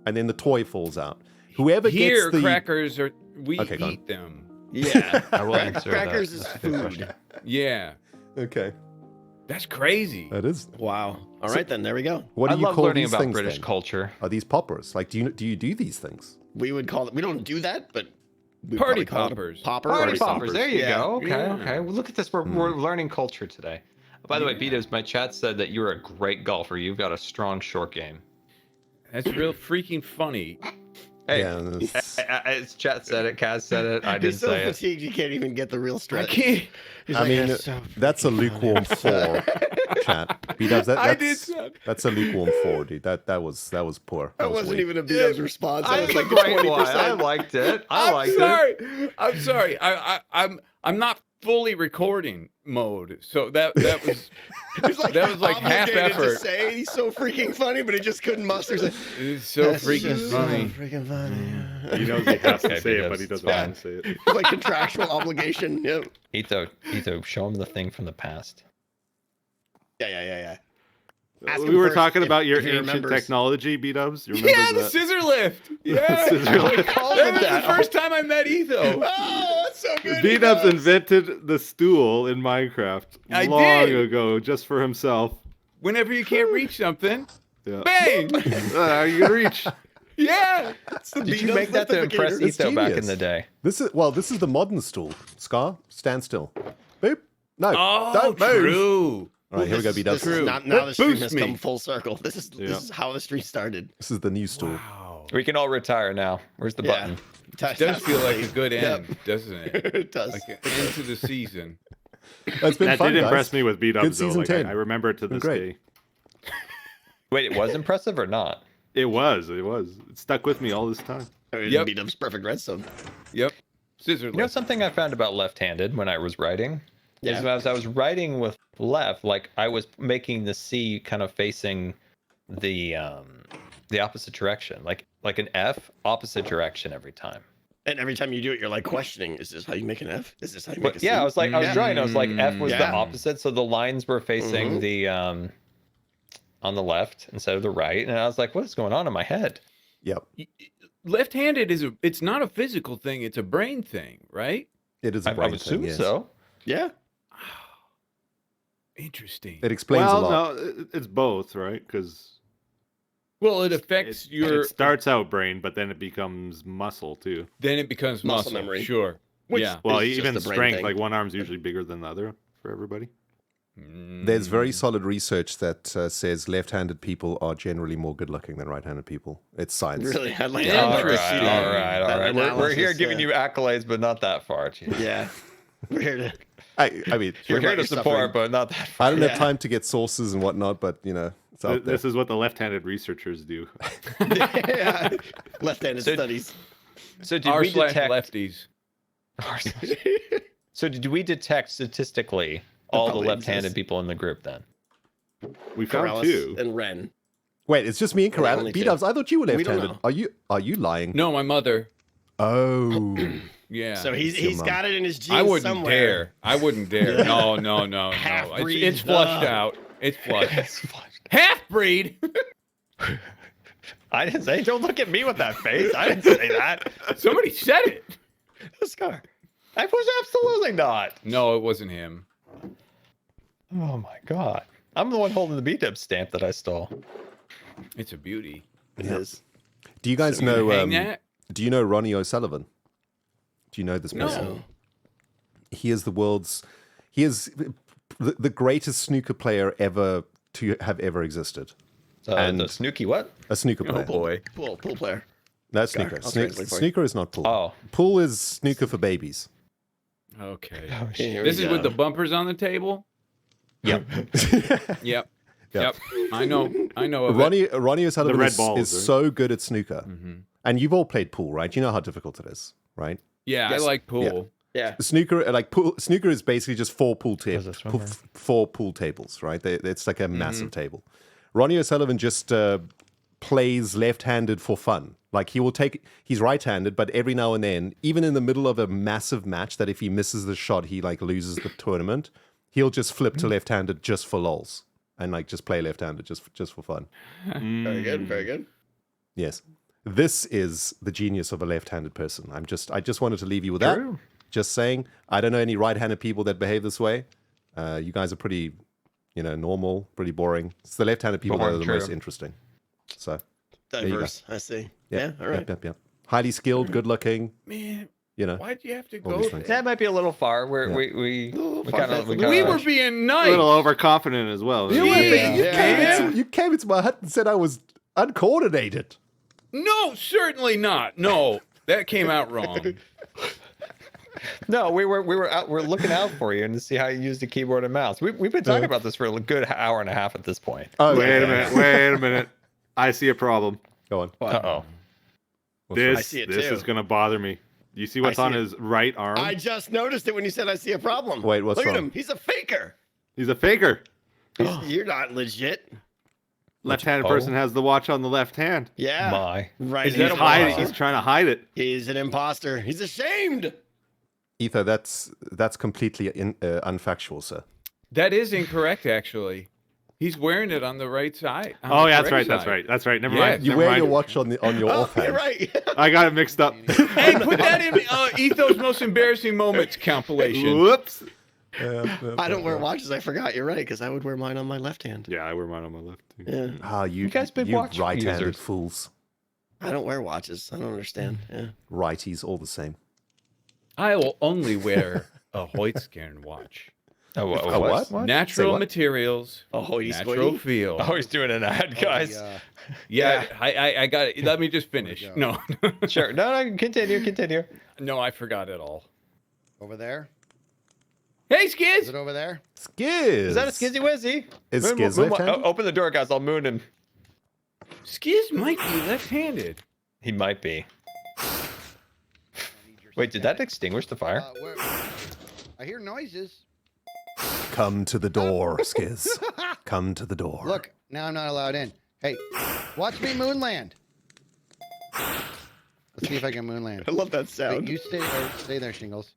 and then the toy falls out. Whoever
Here,
gets the
crackers are we
Okay, go on.
eat them.
Yeah.
I will answer
Crackers
that.
is
That's a good
food.
question.
Yeah,
okay,
that's crazy.
that is.
Wow. All right then. There we go.
What
I
do you
love
call
learning
these
about
things?
British
then?
culture.
Are these poppers? Like, do you do these things?
We would call it. We don't do that, but we
Party
probably call it a
poppers.
Popper.
Party
or
poppers. There you
Yeah.
go. Okay,
Yeah.
okay. Well, look at this. We're learning culture today. By the way, Betos, my chat said that you're a great golfer. You've got a strong short game.
That's real freaking funny.
Hey,
Yeah, that's-
chat said it. Kaz said it. I
He's
didn't
so
say it.
fatigued he can't even get the real
I
stretch.
can't.
He's
I
like,
mean,
"That's so
that's a
freaking
lukewarm
funny."
4. Chat. B-dubs,
I did.
that's a lukewarm 4, dude. That was poor.
That
was
wasn't
weak.
even a B-dub's response.
I
That was
was
like
a great one.
20%.
I liked it.
I'm sorry. I'm not fully recording mode, so that was
He's like,
that was like half
obligated
effort.
to say he's so freaking funny, but he just couldn't muster. He's like,
It's so
"That's
freaking
just so
funny.
freaking funny.
He knows he has to
Okay,
say it,
Betos,
but he doesn't
it's
want to say it.
It's like contractual obligation. Yep.
Etho, show him the thing from the past.
Yeah. Ask
We
him
were
first
talking
if-
about your
if he
ancient
remembers.
technology, B-dubs. You remember
Yeah, the
that?
scissor lift. Yeah,
Scissor lift.
that was the first time I met Etho.
Oh, that's so good.
B-dubs
he knows.
invented the stool in Minecraft
I
long
did.
ago, just for himself.
Whenever you can't reach something,
Yeah.
bang.
You can reach.
Yeah.
Did you make that to impress
It's
Etho back in
genius.
the day?
This is the modern stool. Scar, stand still. Boop. No,
Oh,
don't move.
true.
All right, here we go, B-dubs.
This is not, now the stream
Boost
has
me.
come full circle. This
Yeah.
is how the stream started.
This is the new stool.
Wow.
We can all retire now. Where's the button?
It does feel like a good
Yep.
end, doesn't it?
It does.
Like an end to the season.
It's been
That
fun,
did
guys.
impress me with
Good
B-dubs, though.
season
Like,
10.
I remember it to
Been
this
great.
day.
Wait, it was impressive or not?
It was. It stuck with me all this time.
I mean,
Yep.
B-dub's perfect redstone.
Yep. Scissor
You know
lift.
something I found about left-handed when I was writing?
Yeah.
Is as I was writing with left, like I was making the C kind of facing the opposite direction, like an F opposite direction every time.
And every time you do it, you're like questioning: Is this how you make an F? Is this how you make
But
a C?
yeah, I was drawing. I was like, F was the
Yeah.
opposite, so the lines were facing the on the left instead of the right, and I was like, what is going on in my head?
Yep.
Left-handed it's not a physical thing, it's a brain thing, right?
It is a
I
brain
would
thing,
assume
yes.
so.
Yeah.
Interesting.
It explains a lot.
no, it's both, right? Because
Well, it affects your.
It starts out brain, but then it becomes muscle too.
Then it becomes
Muscle
muscle
memory.
Sure.
Which-
Yeah.
Well,
It's just
even
the brain
strength,
thing.
like one arm's usually bigger than the other for everybody.
There's very solid research that says left-handed people are generally more good-looking than right-handed people. It's science.
Really, I'd like
Yeah.
to
All
see
right,
that.
all right, all
That
right. We're here
analysis,
giving you accolades, but not that far. Chief.
Yeah. We're here to.
I mean,
We're
Hear
here
about
to
your
support,
suffering.
but not that far.
I don't have
Yeah.
time to get sources and whatnot, but it's out there.
This is what the left-handed researchers do.
Yeah. Left-handed
So-
studies.
So did
R
we
slash
detect?
lefties.
So did we detect statistically all the
probably
left-handed
exists.
people in the group then?
We found
Corrales
two.
and Ren.
Wait, it's just me and Corral.
only two.
B-dubs, I thought you were
We don't
left-handed.
know.
Are you lying?
No, my mother.
Oh.
Yeah.
So
It's
he's
your
got
mom.
it in his genes
I wouldn't
somewhere.
dare. I wouldn't dare. No, no, no, no.
Half-breed.
It's flushed out. It's flushed. Half breed.
I didn't say. Don't look at me with that face. I didn't say that.
Somebody said it.
Scar. I was absolutely not.
No, it wasn't him.
Oh my god. I'm the one holding the B-dub stamp that I stole.
It's a beauty.
It is.
Do you guys
You gonna
know?
hang that?
Do you know Ronnie O'Sullivan? Do you know this
No.
person? He is the world's. He is the greatest snooker player ever to have ever existed.
And the Snooky what?
A snooker
Oh
player.
boy.
Pool player.
No,
Scar,
snooker.
I'll translate for you.
Snooker is not pool.
Oh.
Pool is snooker for babies.
Okay.
Here
This
we
is with
go.
the bumpers on the table.
Yep.
Yep. Yep. I know. I know of it.
Ronnie O'Sullivan
red
is,
balls,
is
right?
so good at snooker.
Mm-hmm.
And you've all played pool, right? You know how difficult it is, right?
Yeah,
Yes.
I like pool.
Yeah.
Snooker, snooker is basically just four pool
Was it swimmer?
four pool tables, right? It's like a
Mm-hmm.
massive table. Ronnie O'Sullivan just plays left-handed for fun. Like he's right-handed, but every now and then, even in the middle of a massive match, that if he misses the shot, he like loses the tournament. He'll just flip to left-handed just for lols and like just play left-handed just for fun.
Very good. Very good.
Yes, this is the genius of a left-handed person. I just wanted to leave you with that.
True.
Just saying, I don't know any right-handed people that behave this way. You guys are pretty, normal, pretty boring. It's the left-handed people that are the
True.
most interesting. So, you go.
Diverse. I see. Yeah. All right.
Yep. Highly skilled, good-looking.
Man,
You know,
why'd you have to
all
go
these
there?
things.
That might be a little far. Where
Yeah.
we kind of
We were being
A
nice.
little overconfident as well.
You,
Yeah.
you came into my hut and said I was uncoordinated.
No, certainly not. No, that came out wrong.
No, we're out. We're looking out for you and to see how you use the keyboard and mouse. We've been talking about this for a good hour and a half at this point.
Oh,
Wait a
yeah.
minute. Wait a minute. I see a problem.
Go on.
Uh oh.
What's wrong?
I
This
see it
this
too.
is gonna bother me. You see what's
I
on
see it.
his right arm?
I just noticed it when you said I see a problem.
Wait, what's
Look
wrong?
at him. He's a faker.
He's a faker.
You're not legit.
Left-handed
Oh.
person has the watch on the left hand.
Yeah.
My.
Right.
Is
He's
that a
hiding.
monster?
He's trying to hide it.
He's an imposter. He's ashamed.
Ether, that's completely unfactual, sir.
That is incorrect, actually. He's wearing it on the right side. on
Oh,
the
yeah, that's
correct
right. That's
side.
right. That's right. Never
Yeah,
mind.
You
Never
wear
mind.
your watch on your
Oh,
offhand.
you're right.
I got it mixed up.
Hey, put that in Etho's most embarrassing moments compilation.
Whoops.
I don't wear watches. I forgot. You're right, because I would wear mine on my left hand.
Yeah, I wear mine on my left. Too.
Yeah.
Ah, you
guys big watch
right-handed
users.
fools.
I don't wear watches. I don't understand. Yeah.
Righties, all the same.
I will only wear a Hoytskern watch.
Oh,
A what? Say
Natural
what?
materials,
Oh, hoity
natural
squirty.
feel.
Oh, he's doing an ad, guys.
Yeah, I got it. Let me just finish. No,
Sure. No, continue.
no, I forgot it all.
Over there?
Hey,
Is
Skiz!
it over there?
Skiz.
Is that a Skizzy Wizzy?
Is
Moon-
Skiz
moon-
left-handed?
Open the door, guys. I'll moon him.
Skiz might be left-handed.
He might be.
I need your
Wait, did that extinguish the fire?
I hear noises.
Come to the door, Skiz. Come to the door.
Look, now I'm not allowed in. Hey, watch me moonland. Let's see if I can moonland.
I love that sound.
Wait, you stay there, Shingles.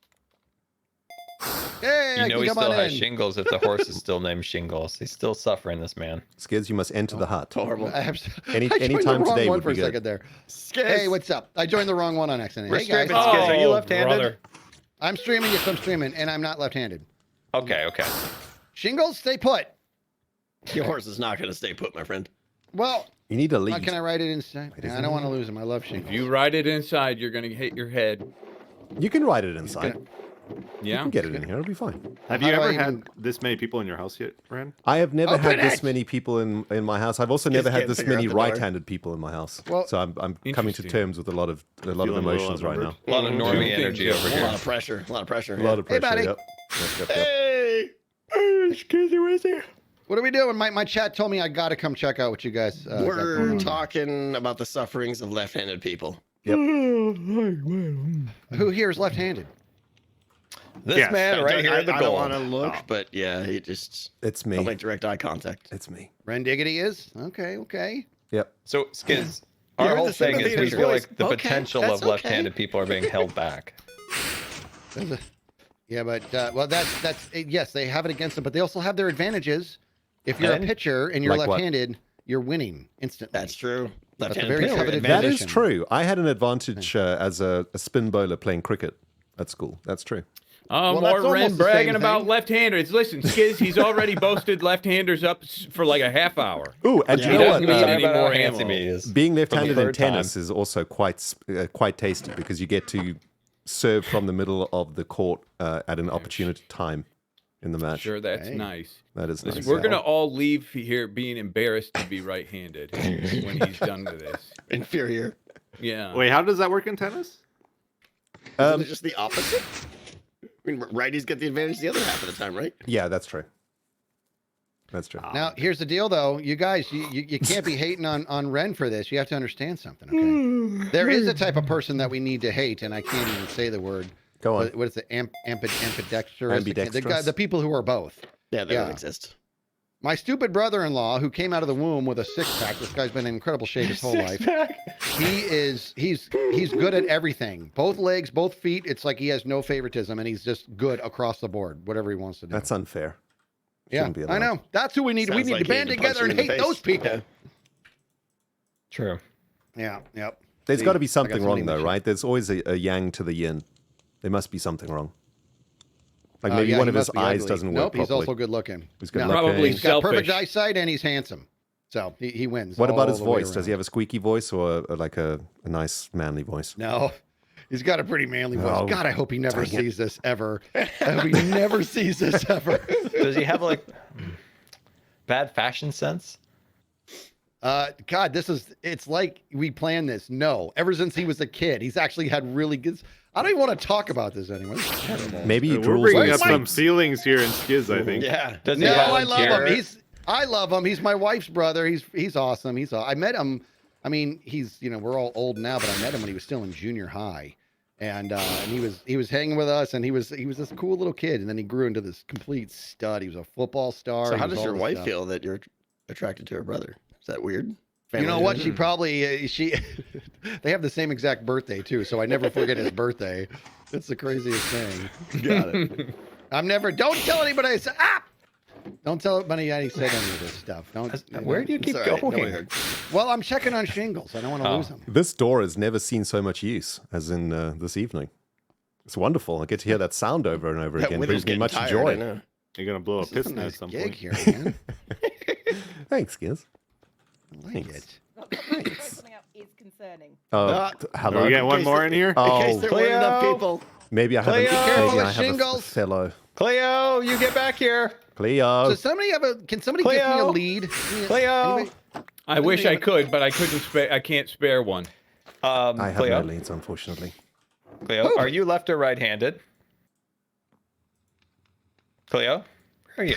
Hey,
You
I
know
can
he
come
still
on
has
in.
shingles if the horse is still named Shingles. He's still suffering, this man.
Skiz, you must enter the hut.
Horrible.
I
Any
joined the
time
wrong
today
one
would
for
be
a
good.
second there.
Skiz.
Hey, what's up? I joined the wrong one on accident.
We're
Hey, guys.
streaming, Skiz. Are you left-handed?
Brother.
I'm streaming. Yes, I'm streaming, and I'm not left-handed.
Okay.
Shingles, stay put.
Your horse is not going to stay put, my friend.
Well,
You need a
how
lead.
can I write it inside? I don't want to lose him. I love
If
Shingles.
you ride it inside, you're gonna hit your head.
You can write it inside. You
Yeah.
can get it in here. It'll be fine.
Have
How
you
do
ever
I
had
even-
this many people in your house yet, Ren?
I have never
Open
had this
it!
many people in my house. I've also never had
can't
this
figure out
many
the door.
right-handed people in my house.
Well,
So I'm coming to
interesting.
terms with a lot of
Feeling a little
emotions right now.
outnumbered?
A lot of normie
Two
energy
things,
over
A
here.
lot of pressure. A lot of pressure.
A lot of
Hey,
pressure.
buddy.
Yep.
Hey! Excuse me, where's here?
What are we doing? My chat told me I got to come check out what you guys got going
We're
on.
talking about the sufferings of left-handed people.
Who here is left-handed?
This
Yes.
man right here in the
I don't
gold.
want to look, but yeah, he just
It's
don't
me.
make direct eye contact.
It's me.
Ren Diggity is? Okay.
Yep.
So, Skiz,
You
our
heard
whole
the
thing
sympathy
is
in
we
his
feel
voice.
like the
Okay,
potential
that's
of left-handed people are being held back.
Yeah, but well, that's yes, they have it against them, but they also have their advantages. If you're
And?
a pitcher and you're
Like what?
left-handed, you're winning instantly.
That's true.
That's a
Left-handed
very
pitcher
coveted
advantage.
That is
position.
true. I had an advantage as a spin bowler playing cricket at school. That's true.
Oh,
Well, that's
more Ren
almost the
bragging
same
about
thing.
left-handers. Listen, Skiz, he's already boasted left-handers up for like a half hour.
Ooh, and
Yeah.
you know
He
what?
doesn't need
Talking
any
about how
more
handsome
ammo.
he is.
Being left-handed in
third time.
tennis is also quite tasty because you get to serve from the middle of the court at an opportune time in the match.
Sure, that's
Hey.
nice.
That is
Listen,
nice.
we're gonna all leave here being embarrassed to be right-handed when he's done with this.
Inferior.
Yeah.
Wait, how does that work in tennis?
Isn't it just the opposite? I mean, righties get the advantage the other half of the time, right?
Yeah, that's true. That's true.
Now, here's the deal, though. You guys, you can't be hating on Ren for this. You have to understand something, okay? There is a type of person that we need to hate, and I can't even say the word.
Go on.
What is it? Ambidextrous?
Ambidextrous.
The people who are both.
Yeah, they
Yeah.
don't exist.
My stupid brother-in-law, who came out of the womb with a six-pack. This guy's been in incredible shape his whole life. He's good at everything. Both legs, both feet. It's like he has no favoritism, and he's just good across the board. Whatever he wants to do.
That's unfair.
yeah,
shouldn't be
I
allowed.
know. That's who we need. We
Sounds
need
like
to band
he had to punch
together
him
and
in the
hate
face.
those people.
Yeah.
True.
Yeah. Yep.
There's
See,
got to be
I got
something
somebody
wrong,
in the
though,
chat.
right? There's always a yang to the yin. There must be something wrong. Like maybe
Yeah,
one
he
of his
must be
eyes
ugly.
doesn't work
Nope,
properly.
he's also good looking.
He's good
No.
looking.
Probably
He's got perfect
selfish.
eyesight and he's handsome. So he wins.
What about
all
his
the way
voice? Does he
around.
have a squeaky voice or like a nice manly voice?
No. He's got a pretty manly voice.
Oh,
God, I hope he never
dang it.
sees this ever. I hope he never sees this ever.
Does he have like bad fashion sense?
God, it's like we planned this. No. Ever since he was a kid, he's actually had really good. I don't even want to talk about this anymore. This is terrible.
Maybe he
We're
drools
bringing
on
up
his
some
feet.
ceilings here in Skiz, I think.
Yeah.
Does he
No, I love
volunteer?
him. I love him. He's my wife's brother. He's awesome. I met him. I mean, we're all old now, but I met him when he was still in junior high, and he was hanging with us, and he was this cool little kid, and then he grew into this complete stud. He was a football star.
So
He
how
was
does
all
your
this
wife
stuff.
feel that you're attracted to her brother? Is that weird?
You know what? She probably they have the same exact birthday too, so I never forget his birthday. It's the craziest thing.
Got it.
Don't tell anybody. Don't tell anybody I said any of this stuff. Don't.
Where do you keep
It's all right.
going?
Nobody heard.
Well, I'm checking on shingles. I don't want to lose them.
This door has never seen so much use as in this evening. It's wonderful. I get to hear that sound over and over
That
again.
wither's
Brings me
getting
much
tired, I
joy.
know.
You're gonna blow a
This is a
piston
nice
at some
gig
point.
here, man.
Thanks, Giz.
I like
Thanks.
it.
Coming up is concerning.
Hello.
Are we getting one more in here?
In case
Oh,
there weren't enough
Cleo!
people.
maybe I have,
Cleo!
maybe
Careful
I
with
have a
shingles.
fellow.
Cleo, you get back here.
Cleo.
So can somebody give me a
Cleo!
lead?
Cleo!
Anybody?
I wish I could, but I couldn't spare. I can't spare one.
I have
Cleo,
no leads, unfortunately.
Cleo, are you left or right-handed? Cleo, where are you?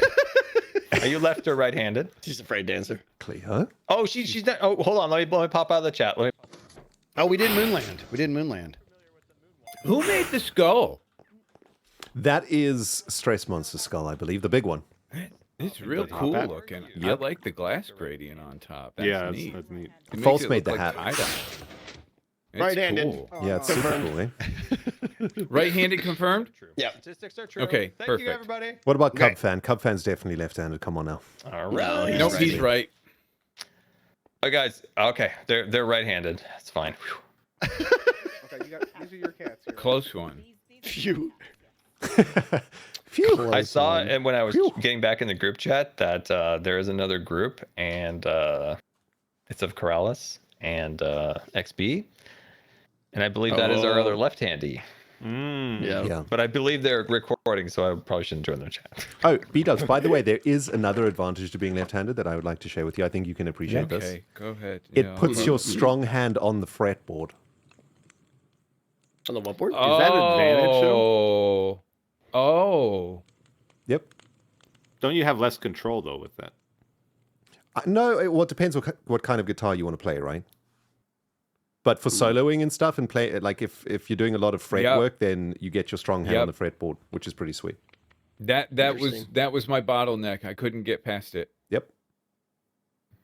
Are you left or right-handed?
She's afraid to answer.
Cleo?
Oh, she's not. Oh, hold on. Let me pop out of the chat.
Oh, we did Moonland.
Who made the skull?
That is Stress Monster Skull, I believe, the big one.
It's real
Not
cool
bad.
looking.
Yep.
I like the glass gradient on top. That's
Yeah,
neat.
that's neat.
It makes
False
it
made
look
the
like
hat.
tie-dye. It's
Right-handed.
cool.
Yeah, it's super cool, eh?
Right-handed confirmed?
Yeah.
Statistics are true.
Okay,
Thank
perfect.
you, everybody.
What about
Okay.
Cub Fan? Cub Fan's definitely left-handed. Come on now.
All
No,
right.
Nope,
right.
he's right.
Oh, guys. Okay, they're right-handed. That's fine.
Okay, these are your cats here.
Close one.
Phew.
Phew.
I saw and when I was getting back in the group chat that there is another group and it's of Corrales and XB, and I believe that is our other left-handy.
Yeah.
Yeah.
But I believe they're recording, so I probably shouldn't join their chat.
Oh, B-Dubs, by the way, there is another advantage to being left-handed that I would like to share with you. I think you can appreciate this.
Okay, go ahead.
It
Yeah.
puts your strong hand on the fretboard.
On the what board?
Is that advantage, though?
Oh.
Yep.
Don't you have less control though with that?
No, well, it depends what kind of guitar you want to play, right? But for soloing and stuff and play, like if you're doing a lot of fret
Yep.
work, then you get your strong hand on the
Yep.
fretboard, which is pretty sweet.
That was
Interesting.
my bottleneck. I couldn't get past it.
Yep.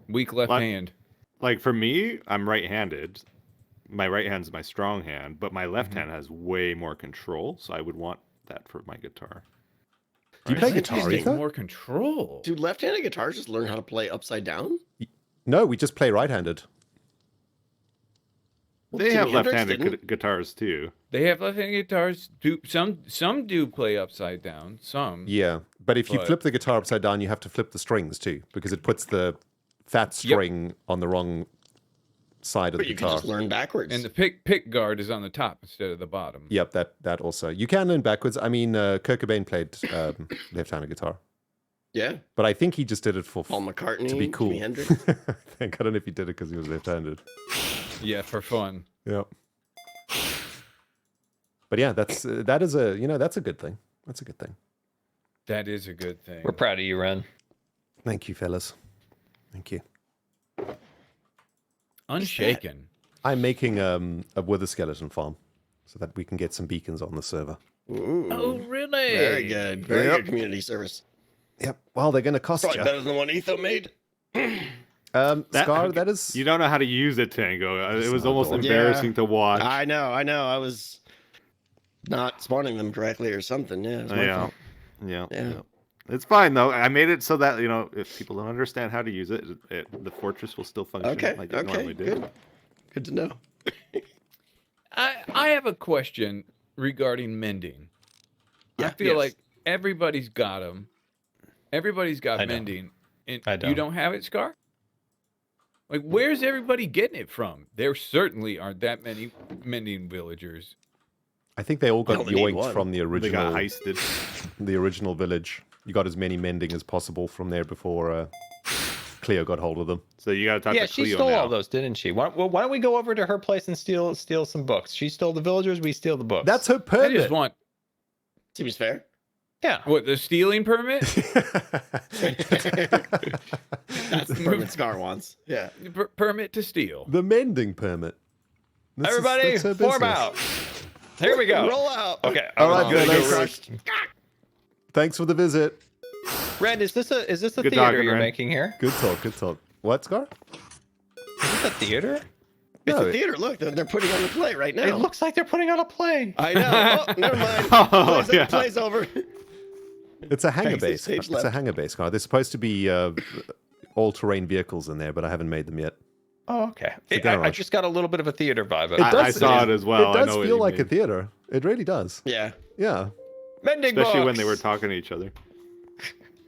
Weak left
Like-
hand.
Like for me, I'm right-handed. My right hand's my strong hand, but my left hand has way more control, so I would want that for my guitar.
Do you play
That's
guitar,
interesting.
Ethan?
More control.
Do left-handed guitars just learn how to play upside down?
No, we just play right-handed.
Well,
They
Jimi
have
Hendrix
left-handed
didn't.
guitars too.
They have left-handed guitars. Some do play upside down. Some.
Yeah, but if you
But-
flip the guitar upside down, you have to flip the strings too, because it puts the fat string on the wrong side of
But
the
you can
guitar.
just learn backwards.
And the pick guard is on the top instead of the bottom.
Yep, that also. You can learn backwards. I mean, Kurt Cobain played left-handed guitar,
yeah.
but I think he just did it for
Paul McCartney,
to be cool.
Jimi Hendrix.
I think I don't know if he did it because he was left-handed.
Yeah, for fun.
Yep. But yeah, that is that's a good thing. That's a good thing.
That is a good thing.
We're proud of you, Ren.
Thank you, fellas. Thank you.
Unshaken.
I'm making a wither skeleton farm so that we can get some beacons on the server.
Ooh.
Oh, really?
Very good. Very
Yep.
good community service.
Yep. Well, they're going to cost
Probably
you.
better than the one Etho made.
Scar, that is.
You don't know how to use it, Tango. It was
not
almost
adorable.
embarrassing to watch.
I know. I was not spawning them correctly or something. Yeah. It's my
yeah.
fault.
Yeah.
Yeah.
It's fine though. I made it so that if people don't understand how to use it, the fortress will still function
Okay.
like it
Okay.
normally did.
Good. Good to know.
I have a question regarding mending. I
Yeah,
feel
yes.
like everybody's got them. Everybody's got
I don't.
mending. And
I
You
don't.
don't have it, Scar? Like, where's everybody getting it from? There certainly aren't that many mending villagers.
I think they all got
only need
yoinked
one.
from the
They
original,
got heisted.
the original village. You got as many mending as possible from there before Cleo got hold of them.
So you got to talk
Yeah,
to
she
Cleo
stole
now.
all those, didn't she? Why don't we go over to her place and steal some books? She stole the villagers. We steal the books.
That's her
I
permit.
just want
Seems fair.
yeah.
what, the stealing permit?
That's the permit Scar wants. Yeah.
Permit to steal.
The mending permit.
Everybody,
that's her
form
business.
out. Here we go.
Roll out.
Okay.
All right,
I'm gonna
fellas.
go
Crushed.
Thanks for the visit.
Ren, is this a
Good
theater
talking,
you're
Ren.
making here?
Good talk, good talk. What, Scar?
Is this a theater?
It's
No,
a theater. Look, they're putting on the play right now.
It looks like they're putting on a play.
I know. Oh, never mind.
Oh,
plays,
yeah.
plays over.
It's a hangar
Thanks,
base.
stage
It's
left.
a hangar base car. There's supposed to be all-terrain vehicles in there, but I haven't made them yet.
Oh, okay.
It's a
I
garage.
just got a little bit of a theater vibe.
It
I
does-
saw it as well.
it
I
does
know what
feel
you
like a
mean.
theater. It really does.
Yeah.
Yeah.
Mending
Especially when
books.
they were talking to each other.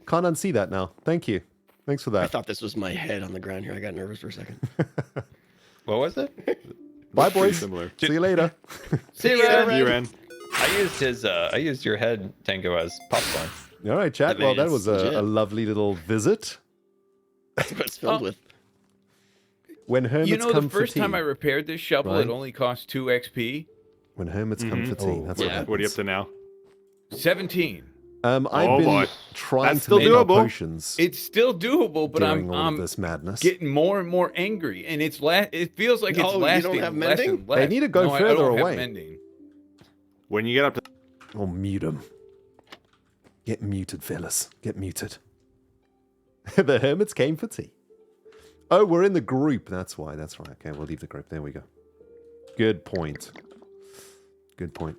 Can't unsee that now. Thank you. Thanks for
I
that.
thought this was my head on the ground here. I got nervous for a second.
What was it?
Bye,
Pretty
boys.
similar.
See you later.
See you,
Ren.
Ren.
You ran.
I used your head, Tango, as popcorn.
All right, chat.
I mean,
Well, that
it's
was
legit.
a lovely little visit.
That's what it's filled with.
When hermits
You know,
come
the first
for tea.
time I repaired this shovel,
Right.
it only cost 2 XP.
When hermits come for tea.
Oh,
That's
yeah.
what
What are you
happens.
up to now?
17.
I've
Oh,
been
boy.
trying
That's
to make
still
more
doable.
potions
It's still doable, but
during all
I'm
of this madness.
getting more and more angry, and it feels like it's
Oh, you don't
lasting
have
less
mending?
and less.
They need to go
No, I
further
don't
away.
Have mending.
When you get up to...
Oh, mute him. Get muted, fellas. Get muted. The hermits came for tea. Oh, we're in the group. That's why. That's right. Okay, we'll leave the group. There we go. Good point. Good point.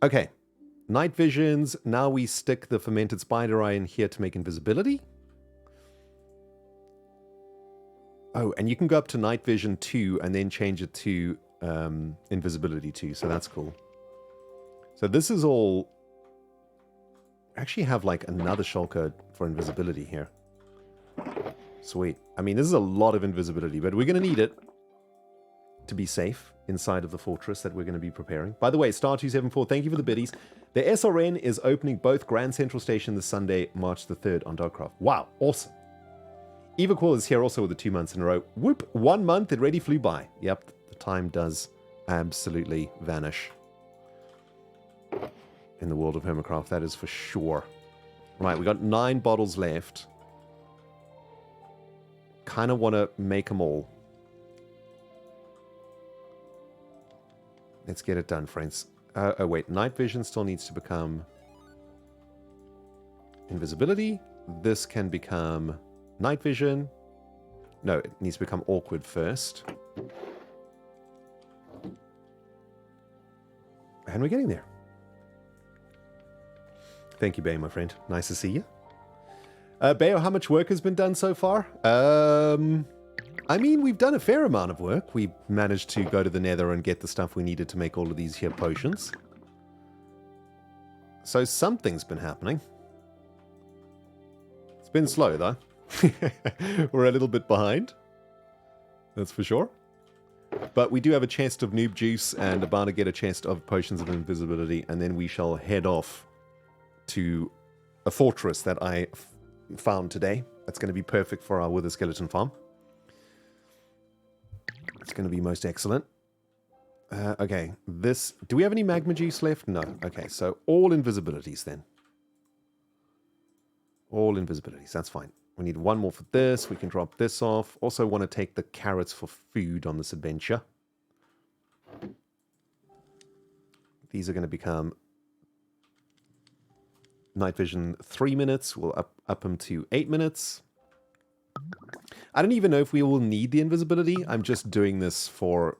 Okay. Night visions. Now we stick the fermented spider eye in here to make invisibility. Oh, and you can go up to night vision 2 and then change it to invisibility 2. So that's cool. So this is all... I actually have like another shellcode for invisibility here. Sweet. I mean, this is a lot of invisibility, but we're going to need it to be safe inside of the fortress that we're going to be preparing. By the way, Star274, thank you for the biddies. The SRN is opening both Grand Central Station this Sunday, March the 3rd on Darkcraft. Wow, awesome. EvaQuil is here also with the 2 months in a row. Whoop, 1 month, it already flew by. Yep, the time does absolutely vanish in the world of Hermitcraft, that is for sure. Right, we got 9 bottles left. Kind of want to make them all. Let's get it done, friends. Oh, wait. Night vision still needs to become invisibility. This can become night vision. No, it needs to become awkward first. And we're getting there. Thank you, Bayo, my friend. Nice to see you. Bayo, how much work has been done so far? I mean, we've done a fair amount of work. We managed to go to the Nether and get the stuff we needed to make all of these here potions. So something's been happening. It's been slow, though. We're a little bit behind. That's for sure. But we do have a chest of noob juice and about to get a chest of potions of invisibility, and then we shall head off to a fortress that I found today. That's going to be perfect for our Wither Skeleton farm. It's going to be most excellent. Okay, this... Do we have any magma juice left? No. Okay, so all invisibilities then. All invisibilities, that's fine. We need 1 more for this. We can drop this off. Also want to take the carrots for food on this adventure. These are going to become night vision 3 minutes. We'll up them to 8 minutes. I don't even know if we will need the invisibility. I'm just doing this for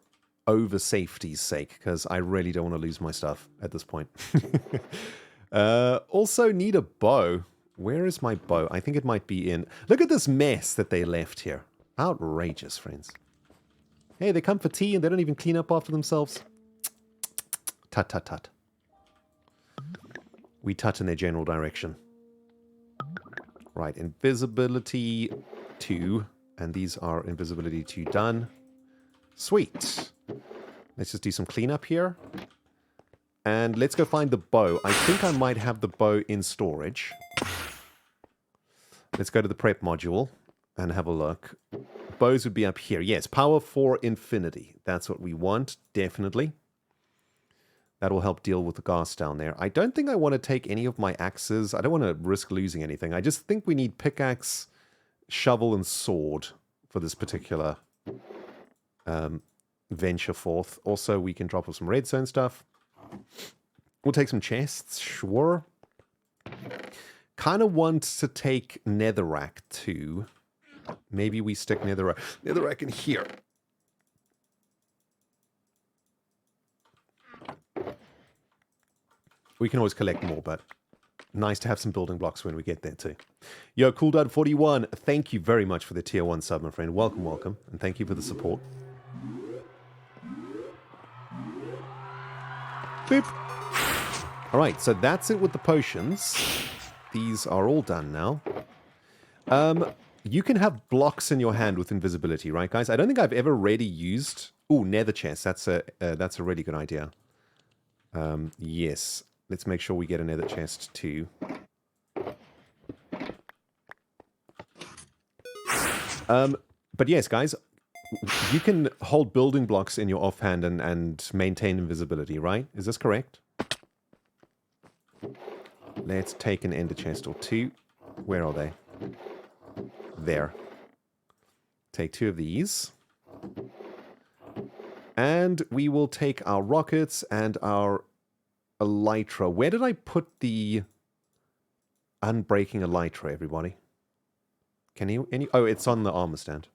over safety's sake, because I really don't want to lose my stuff at this point. Also need a bow. Where is my bow? I think it might be in... Look at this mess that they left here. Outrageous, friends. Hey, they come for tea and they don't even clean up after themselves. Tut, tut, tut. We tut in their general direction. Right, invisibility 2. And these are invisibility 2 done. Sweet. Let's just do some cleanup here. And let's go find the bow. I think I might have the bow in storage. Let's go to the prep module and have a look. Bows would be up here. Yes, power 4 infinity. That's what we want, definitely. That will help deal with the gas down there. I don't think I want to take any of my axes. I don't want to risk losing anything. I just think we need pickaxe, shovel, and sword for this particular venture forth. Also, we can drop off some redstone stuff. We'll take some chests, sure. Kind of want to take netherrack too. Maybe we stick netherrack in here. We can always collect more, but nice to have some building blocks when we get there too. Yo, CoolDad41, thank you very much for the tier 1 sub, my friend. Welcome, welcome. And thank you for the support. Boop. Alright, so that's it with the potions. These are all done now. You can have blocks in your hand with invisibility, right, guys? I don't think I've ever really used... Ooh, nether chest. That's a really good idea. Yes. Let's make sure we get a nether chest too. But yes, guys, you can hold building blocks in your offhand and maintain invisibility, right? Is this correct? Let's take an ender chest or 2. Where are they? There. Take 2 of these. And we will take our rockets and our elytra. Where did I put the unbreaking elytra, everybody? Can you... Oh, it's on the armor stand.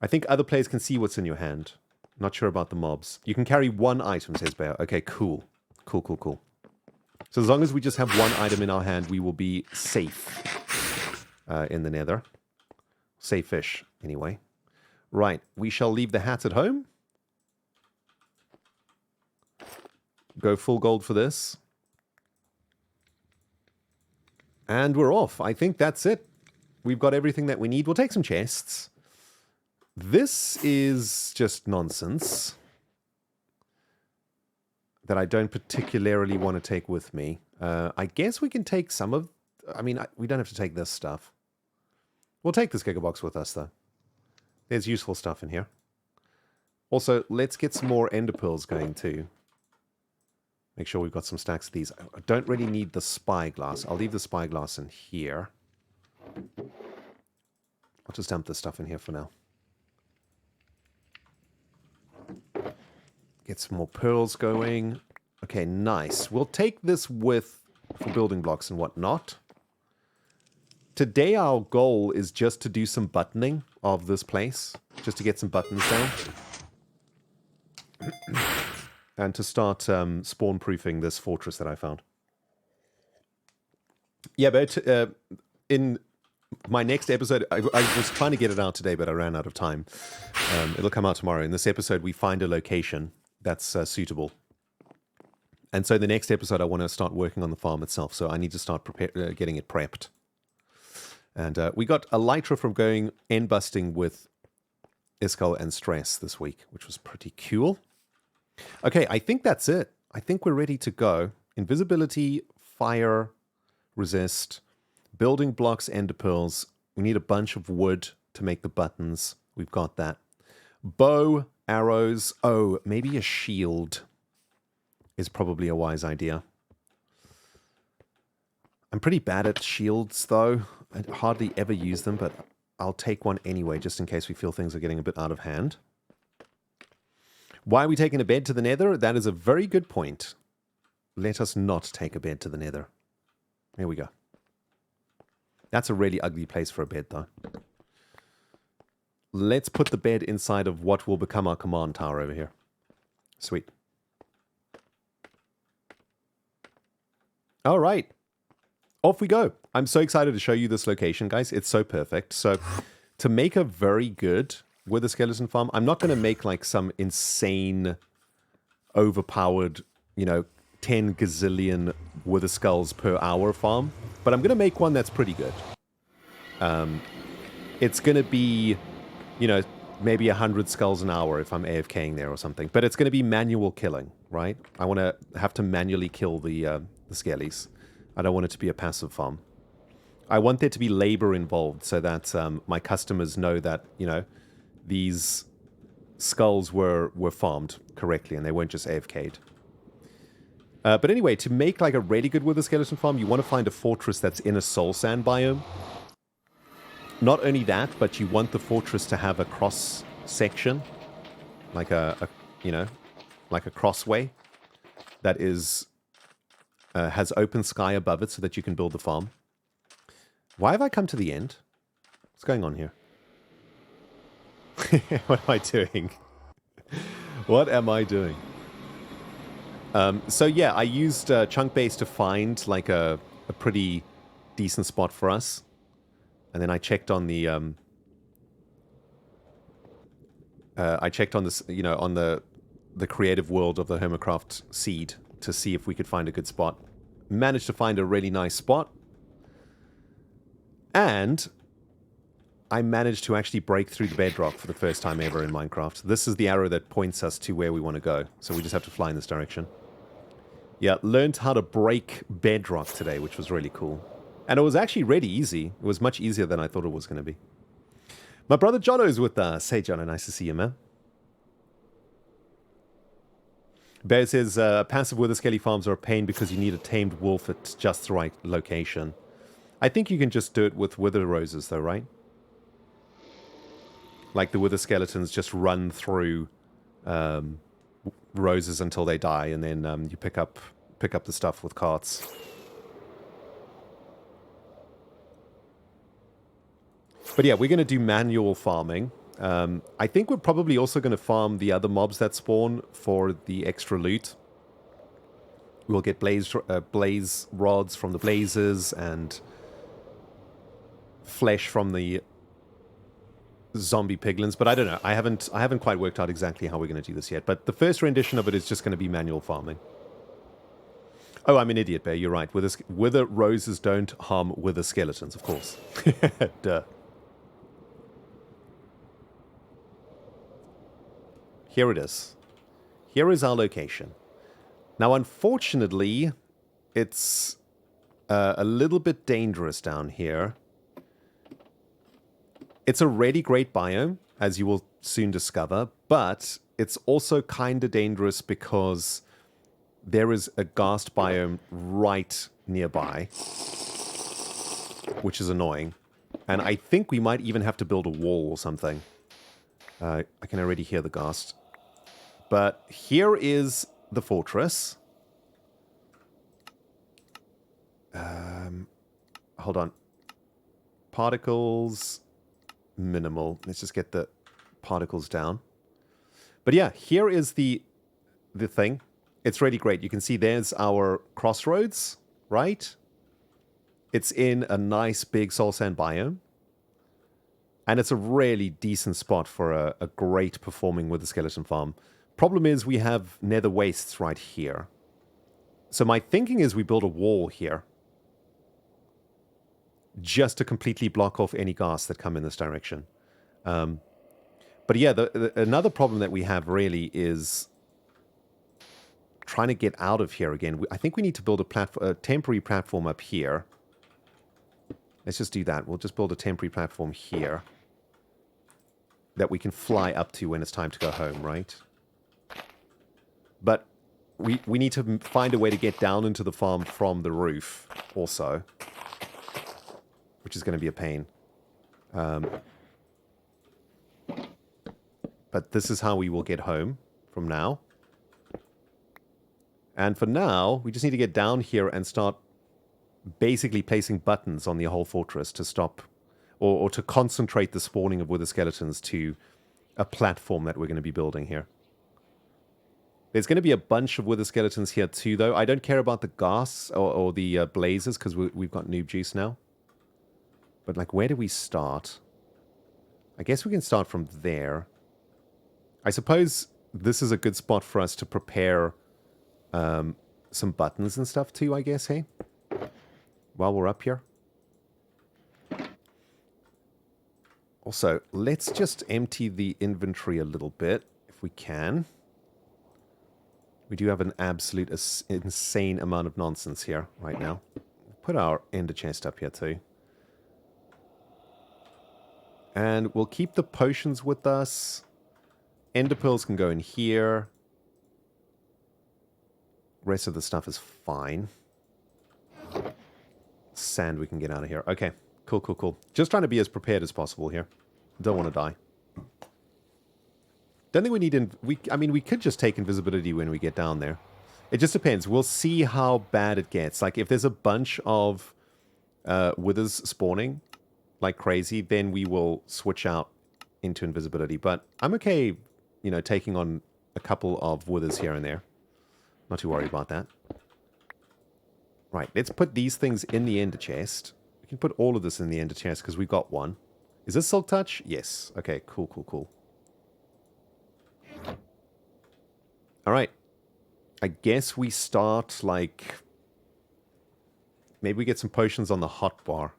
I think other players can see what's in your hand. Not sure about the mobs. You can carry one item, says Bear. Okay, cool. Cool. So as long as we just have one item in our hand, we will be safe in the Nether. Safe-ish, anyway. Right, we shall leave the hat at home. Go full gold for this. And we're off. I think that's it. We've got everything that we need. We'll take some chests. This is just nonsense that I don't particularly want to take with me. I guess we can take some of... I mean, we don't have to take this stuff. We'll take this gigabox with us, though. There's useful stuff in here. Also, let's get some more ender pearls going, too. Make sure we've got some stacks of these. I don't really need the spyglass. I'll leave the spyglass in here. I'll just dump this stuff in here for now. Get some more pearls going. Okay, nice. We'll take this with for building blocks and whatnot. Today our goal is just to do some buttoning of this place. Just to get some buttons down. And to start spawn-proofing this fortress that I found. Yeah, but in my next episode, I was trying to get it out today, but I ran out of time. It'll come out tomorrow. In this episode, we find a location that's suitable. And so the next episode, I want to start working on the farm itself. So I need to start getting it prepped. And we got elytra from going end busting with Iskall and Stress this week, which was pretty cool. Okay, I think that's it. I think we're ready to go. Invisibility, fire, resist, building blocks, ender pearls. We need a bunch of wood to make the buttons. We've got that. Bow, arrows. Oh, maybe a shield is probably a wise idea. I'm pretty bad at shields, though. I hardly ever use them, but I'll take one anyway, just in case we feel things are getting a bit out of hand. Why are we taking a bed to the Nether? That is a very good point. Let us not take a bed to the Nether. Here we go. That's a really ugly place for a bed, though. Let's put the bed inside of what will become our command tower over here. Sweet. All right. Off we go. I'm so excited to show you this location, guys. It's so perfect. So, to make a very good wither skeleton farm, I'm not going to make like some insane, overpowered, 10 gazillion wither skulls per hour farm. But I'm going to make one that's pretty good. It's going to be, maybe 100 skulls an hour if I'm AFKing there or something. But it's going to be manual killing, right? I want to have to manually kill the skellies. I don't want it to be a passive farm. I want there to be labor involved so that my customers know that, these skulls were farmed correctly and they weren't just AFK'd. But anyway, to make like a really good wither skeleton farm, you want to find a fortress that's in a soul sand biome. Not only that, but you want the fortress to have a cross section, like like a crossway that is has open sky above it so that you can build the farm. Why have I come to the end? What's going on here? What am I doing? What am I doing? So yeah, I used chunk base to find like a pretty decent spot for us. And then I checked on the on the creative world of the Hermitcraft seed to see if we could find a good spot. Managed to find a really nice spot. And I managed to actually break through the bedrock for the first time ever in Minecraft. This is the arrow that points us to where we want to go. So we just have to fly in this direction. Yeah, learned how to break bedrock today, which was really cool. And it was actually really easy. It was much easier than I thought it was going to be. My brother Jono's with us. Hey, Jono, nice to see you, man. Bear says, passive wither skelly farms are a pain because you need a tamed wolf at just the right location. I think you can just do it with wither roses, though, right? Like the wither skeletons just run through roses until they die, and then you pick up the stuff with carts. But yeah, we're going to do manual farming. I think we're probably also going to farm the other mobs that spawn for the extra loot. We'll get blaze rods from the blazes and flesh from the zombie piglins. But I don't know. I haven't quite worked out exactly how we're going to do this yet. But the first rendition of it is just going to be manual farming. Oh, I'm an idiot, Bear. You're right. Wither roses don't harm wither skeletons, of course. Duh. Here it is. Here is our location. Now, unfortunately, it's a little bit dangerous down here. It's a really great biome, as you will soon discover, but it's also kind of dangerous because there is a ghast biome right nearby, which is annoying. And I think we might even have to build a wall or something. I can already hear the ghast. But here is the fortress. Hold on. Particles, minimal. Let's just get the particles down. But yeah, here is the thing. It's really great. You can see there's our crossroads, right? It's in a nice big soul sand biome. And it's a really decent spot for a great performing wither skeleton farm. Problem is we have nether wastes right here. So my thinking is we build a wall here. Just to completely block off any ghast that come in this direction. But yeah, another problem that we have really is trying to get out of here again. I think we need to build a temporary platform up here. Let's just do that. We'll just build a temporary platform here that we can fly up to when it's time to go home, right? But we need to find a way to get down into the farm from the roof also, which is going to be a pain. But this is how we will get home from now. And for now, we just need to get down here and start basically placing buttons on the whole fortress to stop or to concentrate the spawning of wither skeletons to a platform that we're going to be building here. There's going to be a bunch of wither skeletons here too, though. I don't care about the ghasts or the blazes because we've got noob juice now. But, like, where do we start? I guess we can start from there. I suppose this is a good spot for us to prepare some buttons and stuff too, I guess, hey? While we're up here. Also, let's just empty the inventory a little bit, if we can. We do have an absolute insane amount of nonsense here right now. Put our ender chest up here too. And we'll keep the potions with us. Ender pearls can go in here. Rest of the stuff is fine. Sand we can get out of here. Okay, cool, cool, cool. Just trying to be as prepared as possible here. Don't want to die. Don't think we need... I mean, we could just take invisibility when we get down there. It just depends. We'll see how bad it gets. Like, if there's a bunch of withers spawning like crazy, then we will switch out into invisibility. But I'm okay, you know, taking on a couple of withers here and there. Not too worried about that. Right, let's put these things in the ender chest. We can put all of this in the ender chest because we've got one. Is this silk touch? Yes. Okay, cool, cool, cool. Alright. I guess we start, like... Maybe we get some potions on the hotbar.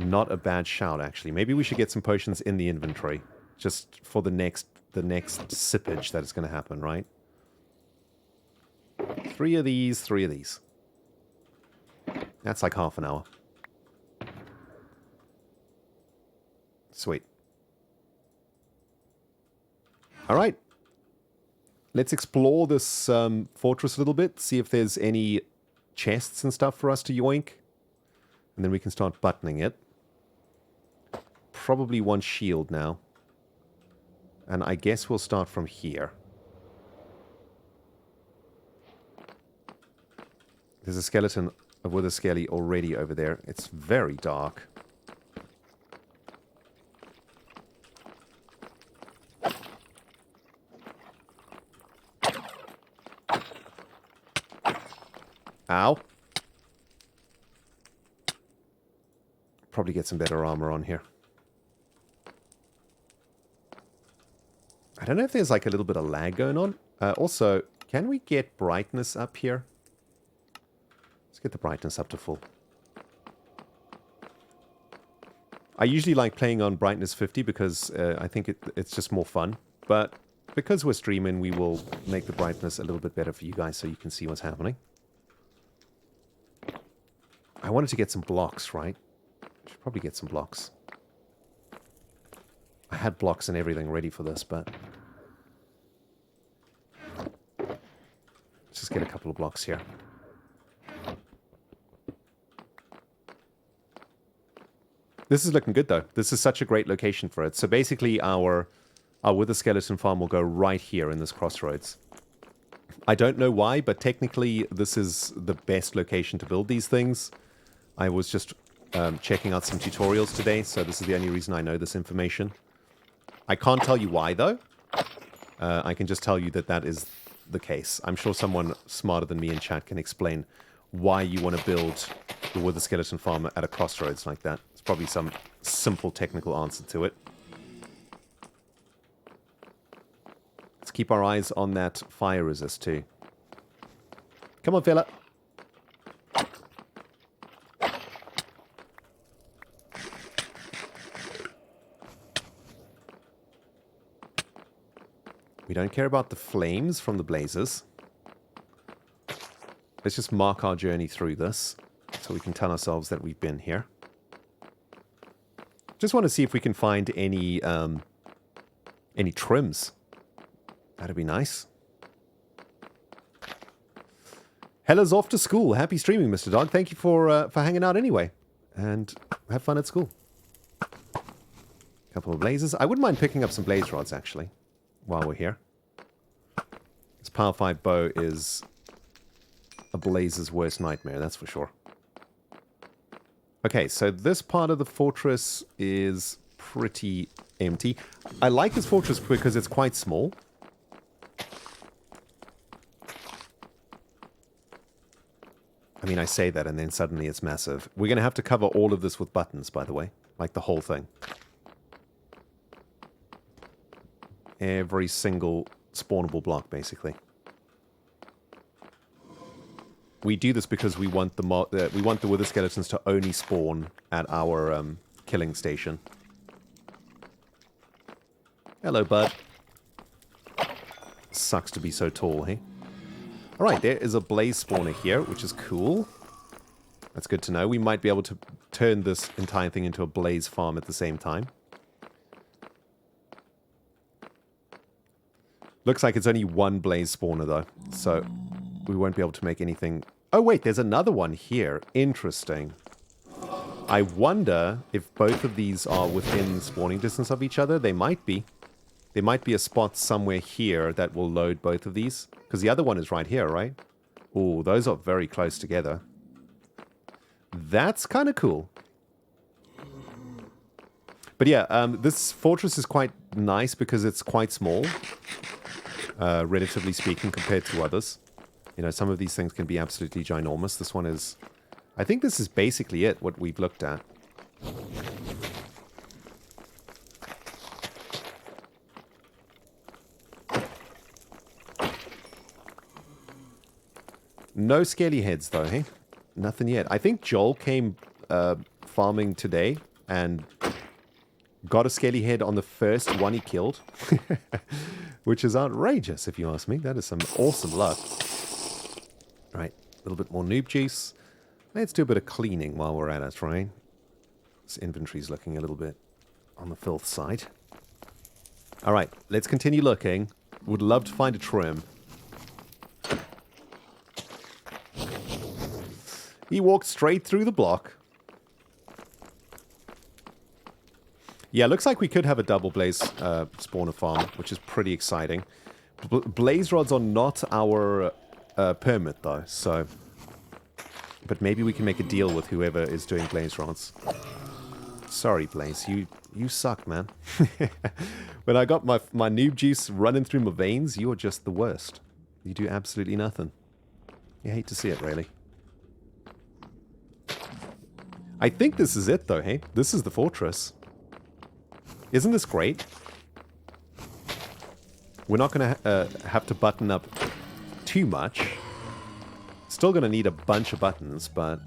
Not a bad shout, actually. Maybe we should get some potions in the inventory. Just for the next sippage that is going to happen, right? 3 of these, 3 of these. That's like half an hour. Sweet. Alright. Let's explore this fortress a little bit. See if there's any chests and stuff for us to yoink. And then we can start buttoning it. probably want shield now. And I guess we'll start from here. There's a skeleton with a Skelly already over there. It's very dark. Ow. Probably get some better armor on here. I don't know if there's like a little bit of lag going on. Also, can we get brightness up here? Let's get the brightness up to full. I usually like playing on brightness 50 because I think it's just more fun. But because we're streaming, we will make the brightness a little bit better for you guys so you can see what's happening. I wanted to get some blocks, right? Should probably get some blocks. I had blocks and everything ready for this, but... let's just get a couple of blocks here. This is looking good, though. This is such a great location for it. So basically, our Wither Skeleton farm will go right here in this crossroads. I don't know why, but technically, this is the best location to build these things. I was just checking out some tutorials today, so this is the only reason I know this information. I can't tell you why, though. I can just tell you that that is the case. I'm sure someone smarter than me in chat can explain why you want to build the Wither Skeleton farm at a crossroads like that. There's probably some simple technical answer to it. Let's keep our eyes on that fire resist, too. Come on, fella. We don't care about the flames from the blazes. Let's just mark our journey through this so we can tell ourselves that we've been here. Just want to see if we can find any trims. That'd be nice. Hella's off to school. Happy streaming, Mr. Dog. Thank you for hanging out anyway. And have fun at school. Couple of blazes. I wouldn't mind picking up some blaze rods, actually, while we're here. This Power 5 bow is a blaze's worst nightmare, that's for sure. Okay, so this part of the fortress is pretty empty. I like this fortress because it's quite small. I mean, I say that and then suddenly it's massive. We're going to have to cover all of this with buttons, by the way. Like the whole thing. Every single spawnable block, basically. We do this because we want the Wither Skeletons to only spawn at our killing station. Hello, bud. Sucks to be so tall, hey? Alright, there is a blaze spawner here, which is cool. That's good to know. We might be able to turn this entire thing into a blaze farm at the same time. Looks like it's only one blaze spawner, though, so we won't be able to make anything... Oh, wait, there's another one here. Interesting. I wonder if both of these are within spawning distance of each other. They might be. There might be a spot somewhere here that will load both of these. Because the other one is right here, right? Oh, those are very close together. That's kind of cool. But yeah, this fortress is quite nice because it's quite small. Relatively speaking, compared to others. You know, some of these things can be absolutely ginormous. This one is... I think this is basically it, what we've looked at. No scaly heads, though, hey? Nothing yet. I think Joel came farming today and got a scaly head on the first one he killed. Which is outrageous, if you ask me. That is some awesome luck. Right, a little bit more noob juice. Let's do a bit of cleaning while we're at it, right? This inventory's looking a little bit on the filth side. Alright, let's continue looking. Would love to find a trim. He walked straight through the block. Yeah, looks like we could have a double blaze spawner farm, which is pretty exciting. Blaze rods are not our permit, though, so... But maybe we can make a deal with whoever is doing blaze rods. Sorry, Blaze, you suck, man. When I got my noob juice running through my veins, you are just the worst. You do absolutely nothing. You hate to see it, really. I think this is it, though, hey? This is the fortress. Isn't this great? We're not going to have to button up too much. Still going to need a bunch of buttons, but...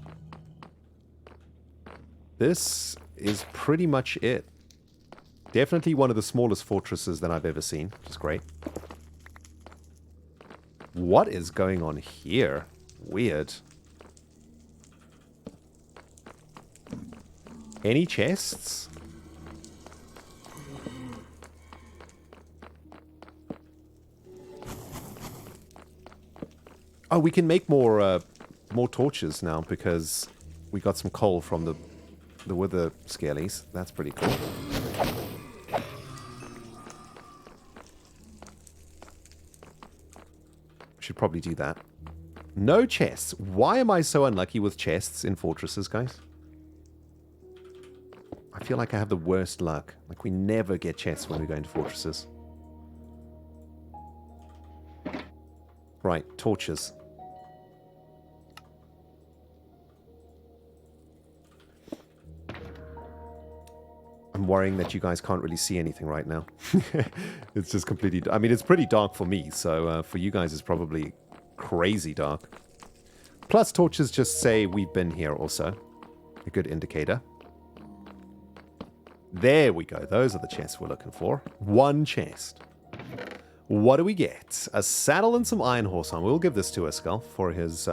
This is pretty much it. Definitely one of the smallest fortresses that I've ever seen, which is great. What is going on here? Weird. Any chests? Oh, we can make more torches now because we got some coal from the wither skellies. That's pretty cool. Should probably do that. No chests. Why am I so unlucky with chests in fortresses, guys? I feel like I have the worst luck. Like, we never get chests when we go into fortresses. Right, torches. I'm worrying that you guys can't really see anything right now. It's just completely... I mean, it's pretty dark for me, so for you guys it's probably crazy dark. Plus, torches just say we've been here also. A good indicator. There we go. Those are the chests we're looking for. One chest. What do we get? A saddle and some iron horse armor. We'll give this to Skull for his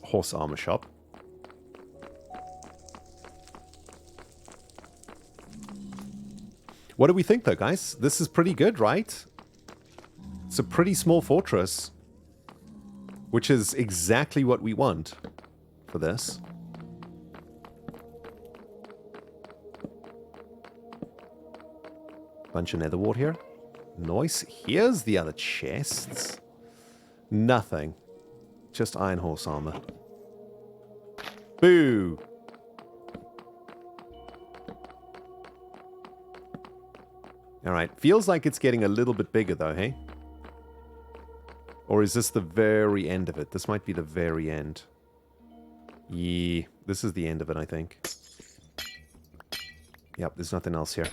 horse armor shop. What do we think, though, guys? This is pretty good, right? It's a pretty small fortress, which is exactly what we want for this. Bunch of nether wart here. Nice. Here's the other chests. Nothing. Just iron horse armor. Boo! Alright, feels like it's getting a little bit bigger though, hey? Or is this the very end of it? This might be the very end. Yeah, this is the end of it, I think. Yep, there's nothing else here.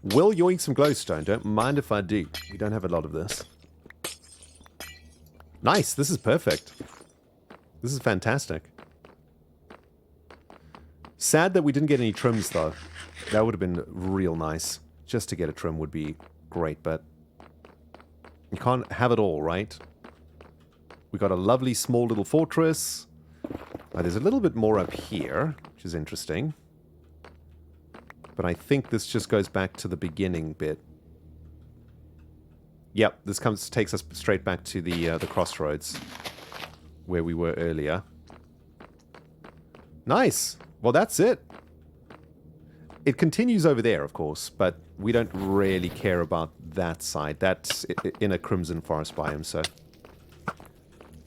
Will yoink some glowstone, don't mind if I do. We don't have a lot of this. Nice, this is perfect. This is fantastic. Sad that we didn't get any trims though. That would have been real nice. Just to get a trim would be great, but you can't have it all, right? We got a lovely small little fortress. There's a little bit more up here, which is interesting. But I think this just goes back to the beginning bit. Yep, this takes us straight back to the crossroads where we were earlier. Nice. Well, that's it. It continues over there, of course, but we don't really care about that side. That's in a Crimson Forest biome, so...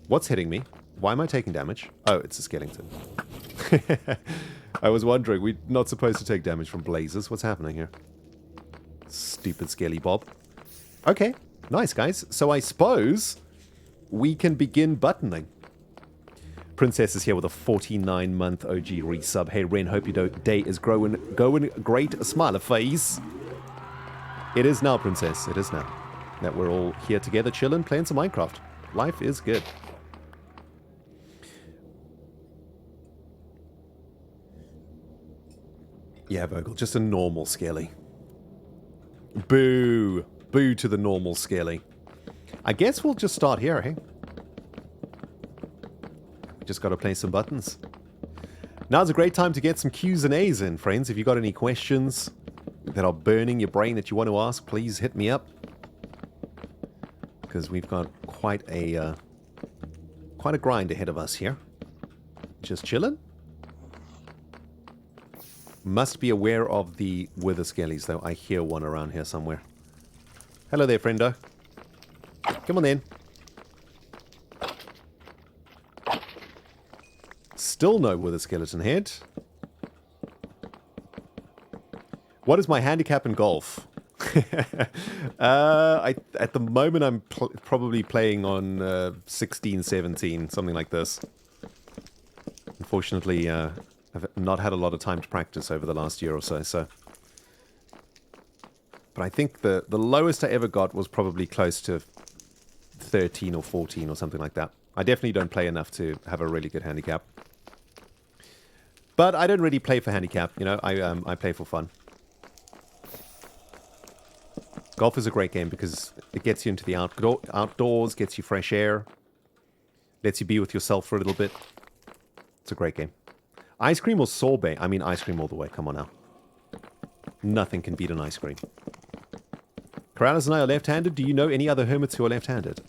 What's hitting me? Why am I taking damage? Oh, it's a skeleton. I was wondering, we're not supposed to take damage from blazes. What's happening here? Stupid Skelly Bob. Okay, nice, guys. So I suppose we can begin buttoning. Princess is here with a 49-month OG resub. Hey, Ren, hope your day is going great. Smiley face. It is now, Princess. It is now. That we're all here together, chilling, playing some Minecraft. Life is good. Yeah, Virgil, just a normal Skelly. Boo. Boo to the normal Skelly. I guess we'll just start here, hey? Just got to play some buttons. Now's a great time to get some Q's and A's in, friends. If you got any questions that are burning your brain that you want to ask, please hit me up. Because we've got quite a grind ahead of us here. Just chilling. Must be aware of the wither skellies, though. I hear one around here somewhere. Hello there, friendo. Come on in. Still no wither skeleton head. What is my handicap in golf? At the moment, I'm probably playing on 16, 17, something like this. Unfortunately, I've not had a lot of time to practice over the last year or so. But I think the lowest I ever got was probably close to 13 or 14 or something like that. I definitely don't play enough to have a really good handicap. But I don't really play for handicap, you know, I play for fun. Golf is a great game because it gets you into the outdoors, gets you fresh air, lets you be with yourself for a little bit. It's a great game. Ice cream or sorbet? I mean ice cream all the way, come on now. Nothing can beat an ice cream. Corrales and I are left-handed. Do you know any other hermits who are left-handed?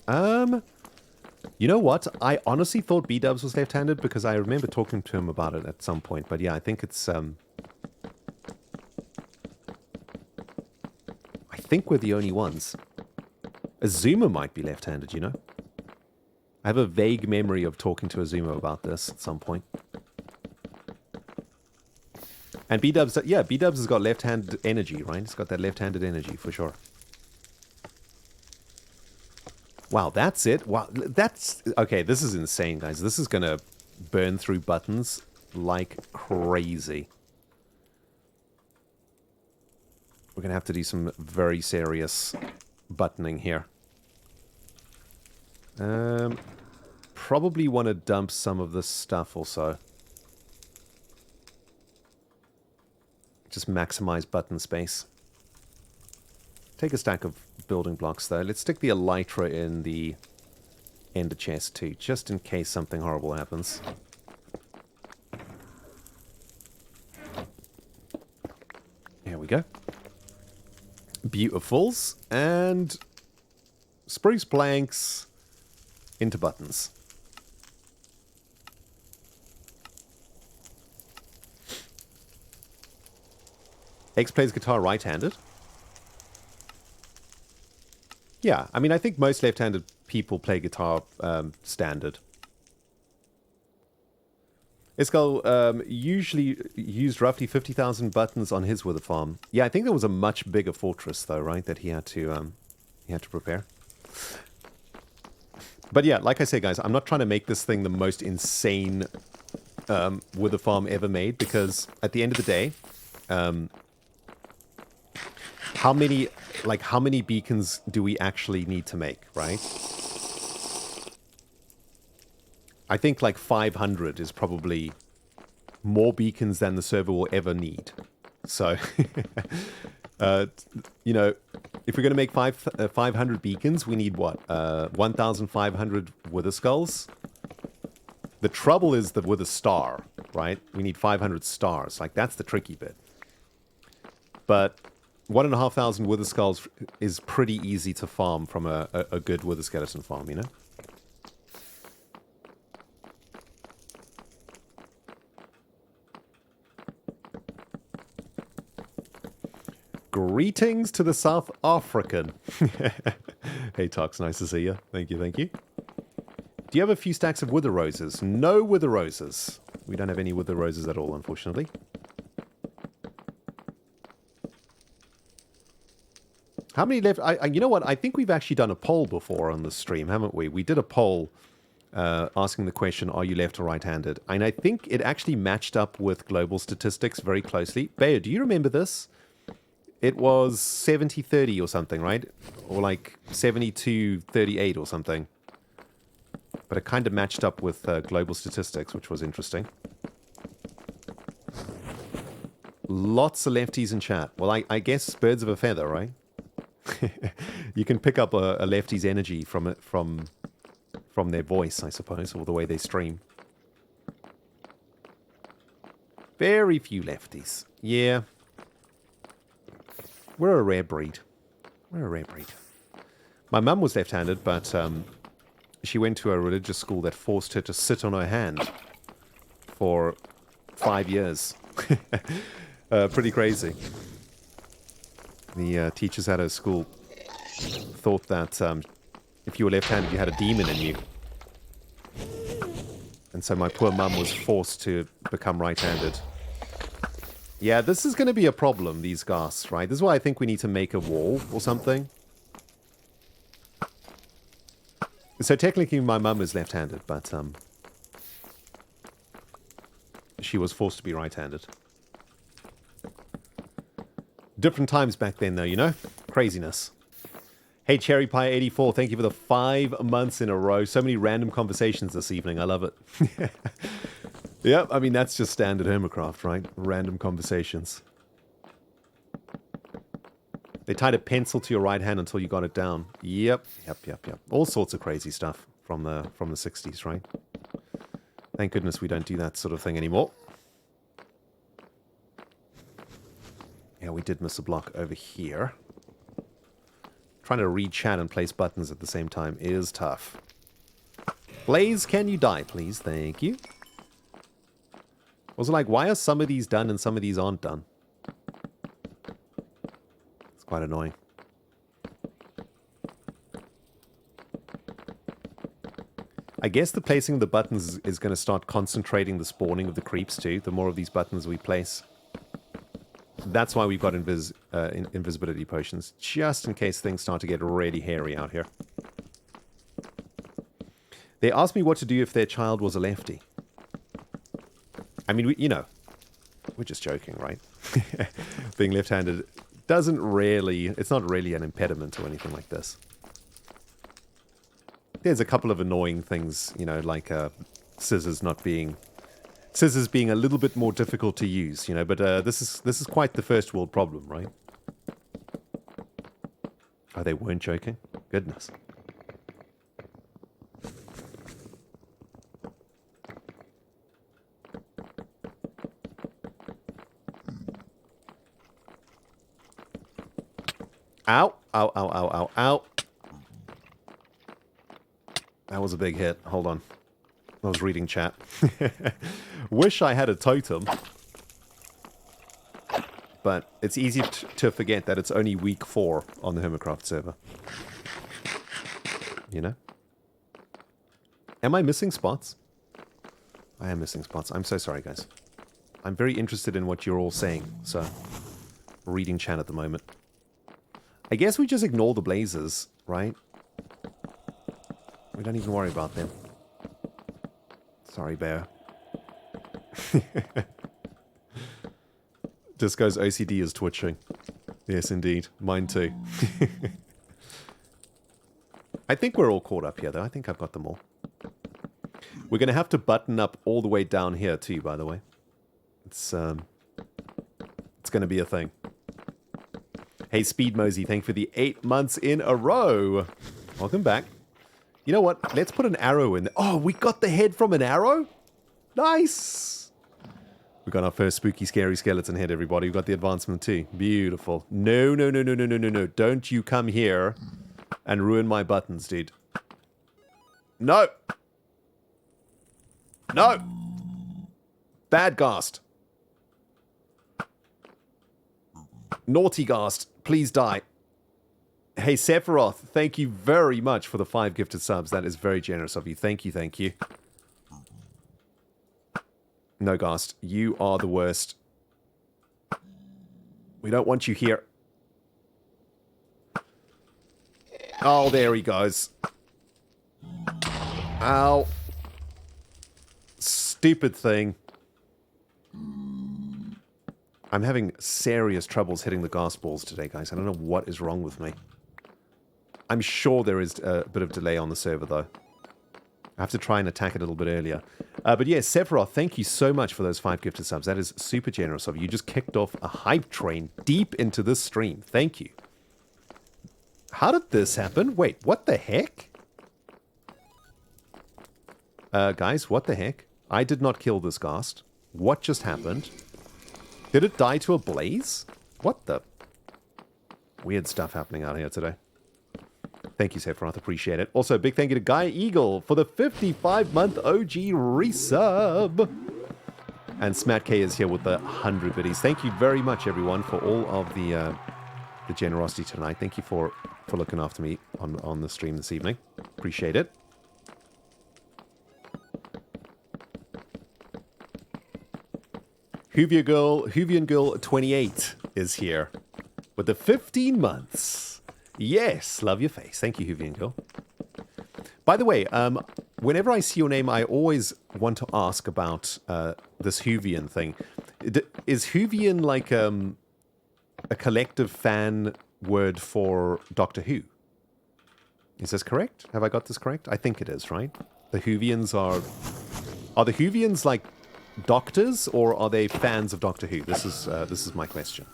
You know what? I honestly thought B-Dubs was left-handed because I remember talking to him about it at some point. But yeah, I think it's... I think we're the only ones. Azuma might be left-handed, you know? I have a vague memory of talking to Azuma about this at some point. And B-Dubs, yeah, B-Dubs has got left-handed energy, right? It's got that left-handed energy, for sure. Wow, that's it? Wow, that's... Okay, this is insane, guys. This is gonna burn through buttons like crazy. We're gonna have to do some very serious buttoning here. Probably want to dump some of this stuff also. Just maximize button space. Take a stack of building blocks though. Let's stick the elytra in the ender chest too, just in case something horrible happens. There we go. Beautifuls. And spruce planks into buttons. X plays guitar right-handed. Yeah, I mean, I think most left-handed people play guitar standard. Iskal usually used roughly 50,000 buttons on his wither farm. Yeah, I think there was a much bigger fortress, though, right, that he had to prepare. But yeah, like I say, guys, I'm not trying to make this thing the most insane wither farm ever made, because at the end of the day, how many beacons do we actually need to make, right? I think like 500 is probably more beacons than the server will ever need. So, you know, if we're going to make 500 beacons, we need what? 1,500 wither skulls? The trouble is that with a star, right? We need 500 stars. Like, that's the tricky bit. But 1,500 wither skulls is pretty easy to farm from a good wither skeleton farm, you know? Greetings to the South African. Hey, Tox, nice to see you. Thank you, thank you. Do you have a few stacks of wither roses? No wither roses. We don't have any wither roses at all, unfortunately. How many left? You know what? I think we've actually done a poll before on the stream, haven't we? We did a poll asking the question, are you left or right-handed? And I think it actually matched up with global statistics very closely. Bayer, do you remember this? It was 70-30 or something, right? Or like 72-38 or something. But it kind of matched up with global statistics, which was interesting. Lots of lefties in chat. Well, I guess birds of a feather, right? You can pick up a lefty's energy from it, from their voice, I suppose, or the way they stream. Very few lefties. Yeah. We're a rare breed. We're a rare breed. My mum was left-handed, but she went to a religious school that forced her to sit on her hand for 5 years. Pretty crazy. The teachers at her school thought that if you were left-handed, you had a demon in you. And so my poor mum was forced to become right-handed. Yeah, this is going to be a problem, these ghasts, right? This is why I think we need to make a wall or something. So technically my mum is left-handed, but she was forced to be right-handed. Different times back then, though, you know? Craziness. Hey, Cherry Pie 84, thank you for the 5 months in a row. So many random conversations this evening. I love it. Yep, I mean, that's just standard Hermitcraft, right? Random conversations. They tied a pencil to your right hand until you got it down. Yep. All sorts of crazy stuff from the 60s, right? Thank goodness we don't do that sort of thing anymore. Yeah, we did miss a block over here. Trying to read chat and place buttons at the same time is tough. Blaze, can you die, please? Thank you. Also, like, why are some of these done and some of these aren't done? It's quite annoying. I guess the placing of the buttons is going to start concentrating the spawning of the creeps too, the more of these buttons we place. That's why we've got invisibility potions, just in case things start to get really hairy out here. They asked me what to do if their child was a lefty. I mean, you know, we're just joking, right? Being left-handed doesn't really, it's not really an impediment or anything like this. There's a couple of annoying things, you know, like scissors being a little bit more difficult to use, you know, but this is quite the first world problem, right? Oh, they weren't joking? Goodness. Ow, ow, ow, ow, ow, ow. That was a big hit. Hold on. I was reading chat. Wish I had a totem. But it's easy to forget that it's only week 4 on the Hermitcraft server. You know? Am I missing spots? I am missing spots. I'm so sorry, guys. I'm very interested in what you're all saying, so... reading chat at the moment. I guess we just ignore the blazes, right? We don't even worry about them. Sorry, bear. Disco's OCD is twitching. Yes, indeed. Mine too. I think we're all caught up here, though. I think I've got them all. We're going to have to button up all the way down here, too, by the way. It's going to be a thing. Hey, Speed Mosey, thank you for the 8 months in a row. Welcome back. You know what? Let's put an arrow in there. Oh, we got the head from an arrow? Nice! We got our first spooky, scary skeleton head, everybody. We got the advancement too. Beautiful. No. Don't you come here and ruin my buttons, dude. No! No! Bad Ghast. Naughty Ghast. Please die. Hey, Sephiroth, thank you very much for the 5 gifted subs. That is very generous of you. Thank you, thank you. No, Ghast, you are the worst. We don't want you here. Oh, there he goes. Ow. Stupid thing. I'm having serious troubles hitting the ghast balls today, guys. I don't know what is wrong with me. I'm sure there is a bit of delay on the server, though. I have to try and attack it a little bit earlier. But yeah, Sephiroth, thank you so much for those 5 gifted subs. That is super generous of you. You just kicked off a hype train deep into this stream. Thank you. How did this happen? Wait, what the heck? Guys, what the heck? I did not kill this ghast. What just happened? Did it die to a blaze? What the? Weird stuff happening out here today. Thank you, Sephiroth. Appreciate it. Also, big thank you to Guy Eagle for the 55-month OG resub. And Smat K is here with the 100 biddies. Thank you very much, everyone, for all of the generosity tonight. Thank you for looking after me on the stream this evening. Appreciate it. Hoovian Girl 28 is here with the 15 months. Yes, love your face. Thank you, Hoovian Girl. By the way, whenever I see your name, I always want to ask about this Hoovian thing. Is Hoovian like a collective fan word for Doctor Who? Is this correct? Have I got this correct? I think it is, right? The Hoovians are the Hoovians like doctors, or are they fans of Doctor Who? This is my question.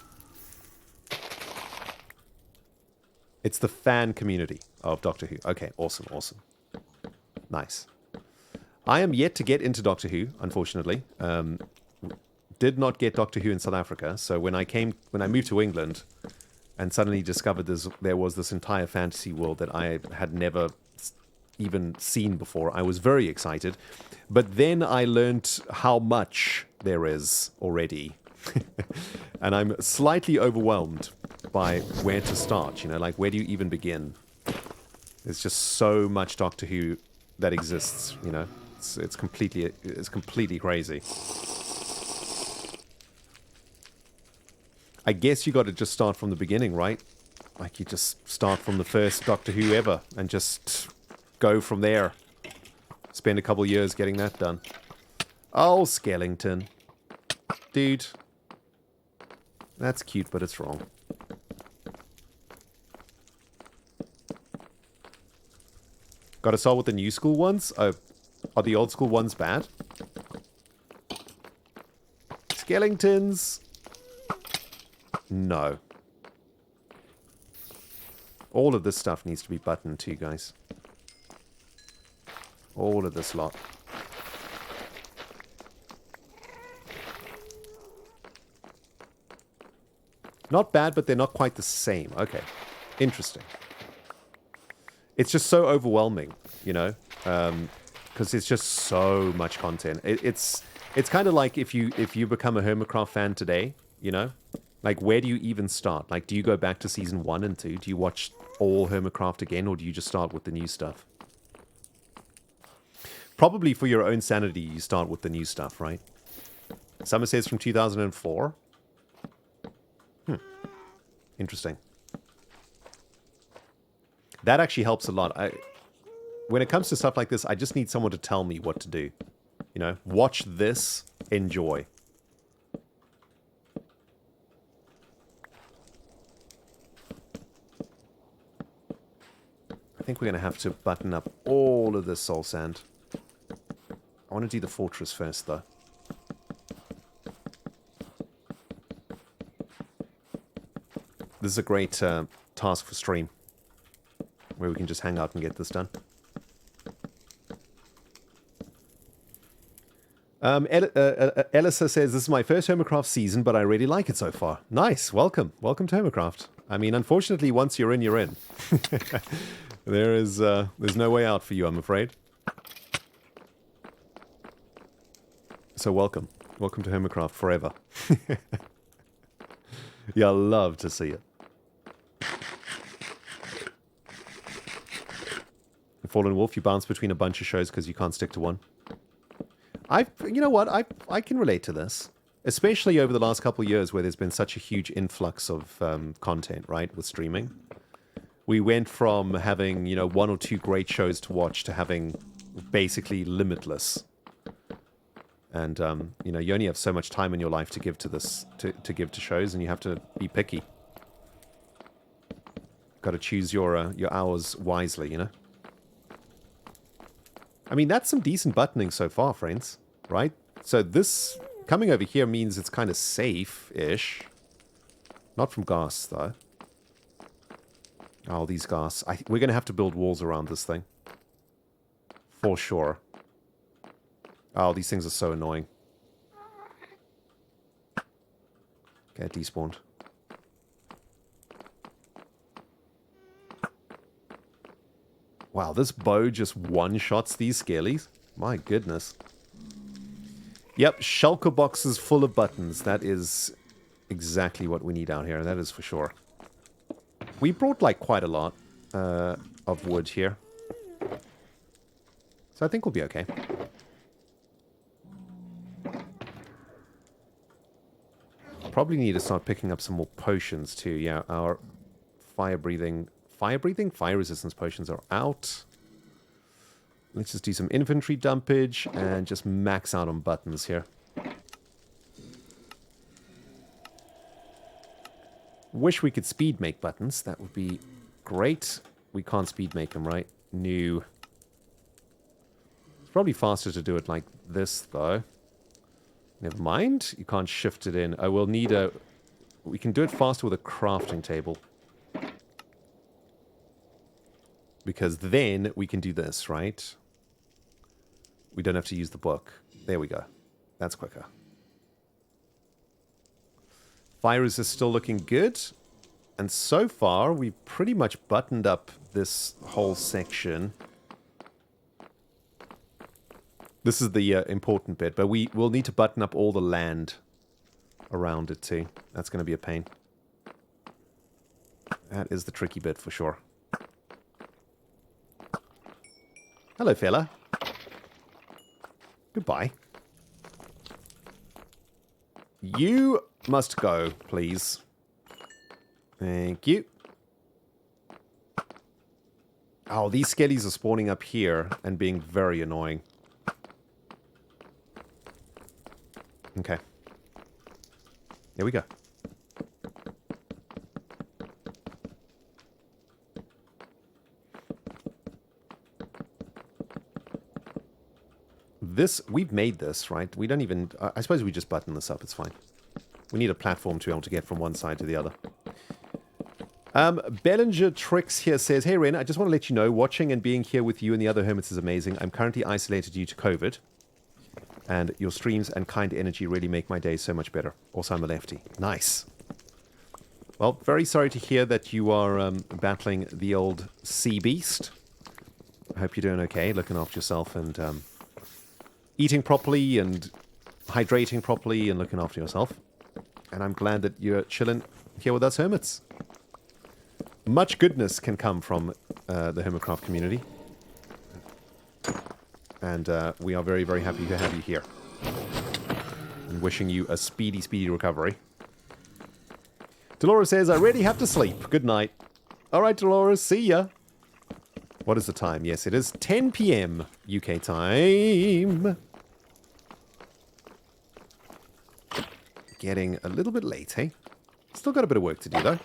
It's the fan community of Doctor Who. Okay, awesome, awesome. Nice. I am yet to get into Doctor Who, unfortunately. Did not get Doctor Who in South Africa, so when I moved to England and suddenly discovered there was this entire fantasy world that I had never even seen before, I was very excited. But then I learned how much there is already. And I'm slightly overwhelmed by where to start, you know, like where do you even begin? There's just so much Doctor Who that exists, you know. It's completely crazy. I guess you got to just start from the beginning, right? Like you just start from the first Doctor Who ever and just go from there. Spend a couple years getting that done. Oh, Skellington. Dude. That's cute, but it's wrong. Gotta start with the new school ones? Are the old school ones bad? Skellingtons. No. All of this stuff needs to be buttoned too, guys. All of this lot. Not bad, but they're not quite the same. Okay. Interesting. It's just so overwhelming, you know? Because it's just so much content. It's kind of like if you become a Hermitcraft fan today, you know? Like, where do you even start? Like, do you go back to season 1 and 2? Do you watch all Hermitcraft again, or do you just start with the new stuff? Probably for your own sanity, you start with the new stuff, right? Summer says from 2004. Interesting. That actually helps a lot. When it comes to stuff like this, I just need someone to tell me what to do. You know, watch this, enjoy. I think we're going to have to button up all of this soul sand. I want to do the fortress first, though. This is a great task for stream, where we can just hang out and get this done. Elisa says, this is my first Hermitcraft season, but I really like it so far. Nice, welcome. Welcome to Hermitcraft. I mean, unfortunately, once you're in, you're in. There's no way out for you, I'm afraid. So welcome. Welcome to Hermitcraft forever. Yeah, I love to see it. Fallen Wolf, you bounce between a bunch of shows because you can't stick to one. You know what? I can relate to this. Especially over the last couple of years where there's been such a huge influx of content, right, with streaming. We went from having, you know, 1 or 2 great shows to watch to having basically limitless. And, you know, you only have so much time in your life to give to this, to give to shows, and you have to be picky. Got to choose your hours wisely, you know? I mean, that's some decent buttoning so far, friends, right? So this coming over here means it's kind of safe-ish. Not from gas, though. Oh, these gas. We're going to have to build walls around this thing. For sure. Oh, these things are so annoying. Okay, despawned. Wow, this bow just one-shots these skellies? My goodness. Yep, shulker boxes full of buttons. That is exactly what we need out here. That is for sure. We brought like quite a lot of wood here. So I think we'll be okay. Probably need to start picking up some more potions too. Yeah, our fire resistance potions are out. Let's just do some inventory dumpage and just max out on buttons here. Wish we could speed make buttons. That would be great. We can't speed make them, right? No. It's probably faster to do it like this, though. Never mind. You can't shift it in. I will need a... We can do it faster with a crafting table. Because then we can do this, right? We don't have to use the book. There we go. That's quicker. Fire is still looking good. And so far, we've pretty much buttoned up this whole section. This is the important bit, but we will need to button up all the land around it too. That's going to be a pain. That is the tricky bit for sure. Hello, fella. Goodbye. You must go, please. Thank you. Oh, these skellies are spawning up here and being very annoying. Okay. Here we go. This, we've made this, right? We don't even... I suppose we just button this up, it's fine. We need a platform to be able to get from one side to the other. Bellinger Tricks here says, hey Ren, I just want to let you know, watching and being here with you and the other hermits is amazing. I'm currently isolated due to COVID. And your streams and kind energy really make my day so much better. Also, I'm a lefty. Nice. Well, very sorry to hear that you are battling the old sea beast. I hope you're doing okay, looking after yourself and eating properly and hydrating properly and looking after yourself. And I'm glad that you're chilling here with us hermits. Much goodness can come from the Hermitcraft community. And we are very, very happy to have you here. And wishing you a speedy, speedy recovery. Dolores says, I really have to sleep. Good night. Alright, Dolores, see ya. What is the time? Yes, it is 10 p.m. UK time. Getting a little bit late, hey? Still got a bit of work to do, though.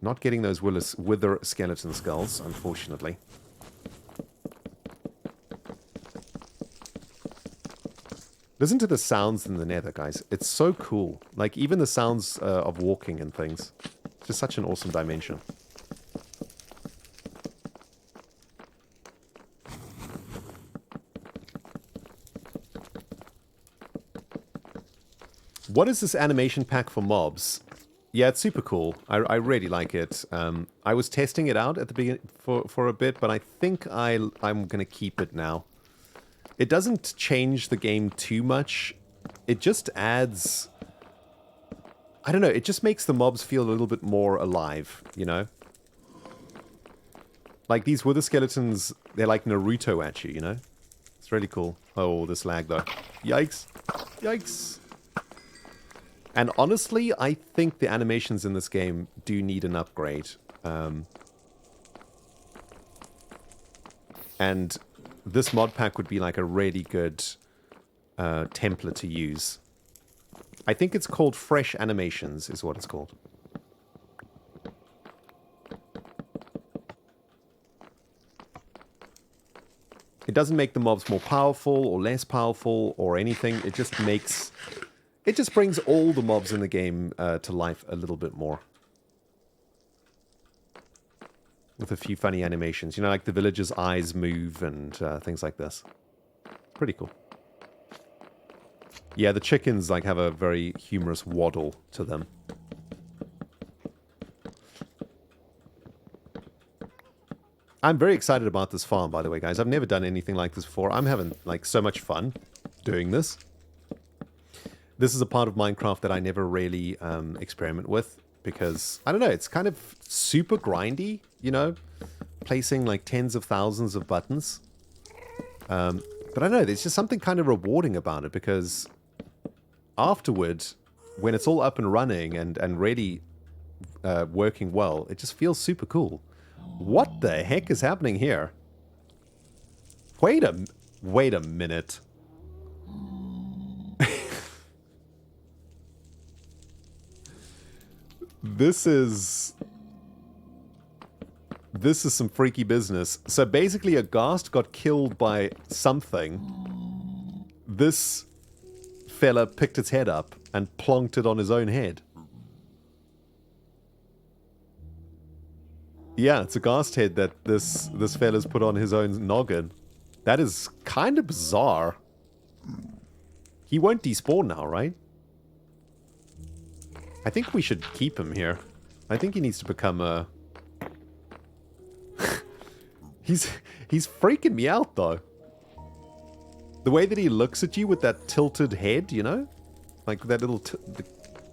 Not getting those wither skeleton skulls, unfortunately. Listen to the sounds in the Nether, guys. It's so cool. Like, even the sounds of walking and things. It's just such an awesome dimension. What is this animation pack for mobs? Yeah, it's super cool. I really like it. I was testing it out at the beginning for a bit, but I think I'm going to keep it now. It doesn't change the game too much. It just adds... I don't know, it just makes the mobs feel a little bit more alive, you know? Like, these wither skeletons, they're like Naruto at you, you know? It's really cool. Oh, this lag, though. Yikes. Yikes. And honestly, I think the animations in this game do need an upgrade. And this mod pack would be like a really good template to use. I think it's called Fresh Animations, is what it's called. It doesn't make the mobs more powerful or less powerful or anything. It just makes... It just brings all the mobs in the game to life a little bit more. With a few funny animations. You know, like the villagers' eyes move and things like this. Pretty cool. Yeah, the chickens like have a very humorous waddle to them. I'm very excited about this farm, by the way, guys. I've never done anything like this before. I'm having, like, so much fun doing this. This is a part of Minecraft that I never really experiment with because, I don't know, it's kind of super grindy, you know? Placing, like, tens of thousands of buttons. But I don't know, there's just something kind of rewarding about it because afterward, when it's all up and running and really working well, it just feels super cool. What the heck is happening here? Wait a minute. This is some freaky business. So basically a ghast got killed by something. This fella picked its head up and plonked it on his own head. Yeah, it's a ghast head that this fella's put on his own noggin. That is kind of bizarre. He won't despawn now, right? I think we should keep him here. I think he needs to become a... He's freaking me out, though. The way that he looks at you with that tilted head, you know? Like that little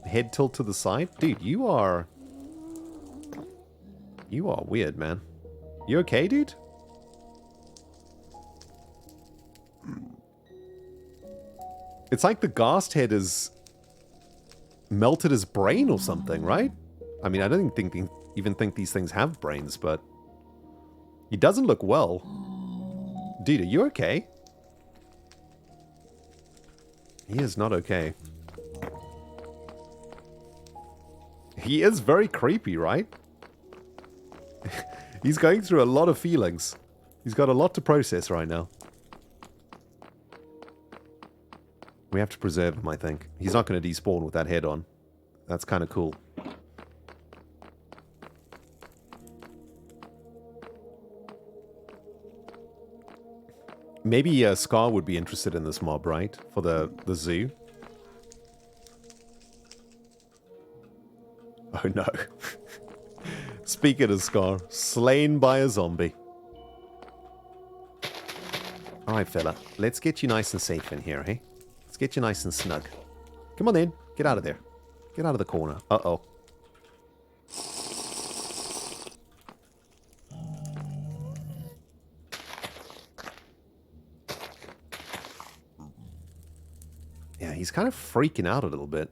head tilt to the side. Dude, you are weird, man. You okay, dude? It's like the ghast head is melted his brain or something, right? I mean, I don't even think these things have brains, but he doesn't look well. Dude, are you okay? He is not okay. He is very creepy, right? He's going through a lot of feelings. He's got a lot to process right now. We have to preserve him, I think. He's not going to despawn with that head on. That's kind of cool. Maybe Scar would be interested in this mob, right? For the zoo. Oh no. Speaking of Scar, slain by a zombie. Alright, fella. Let's get you nice and safe in here, hey? Let's get you nice and snug. Come on in. Get out of there. Get out of the corner. Uh-oh. Yeah, he's kind of freaking out a little bit.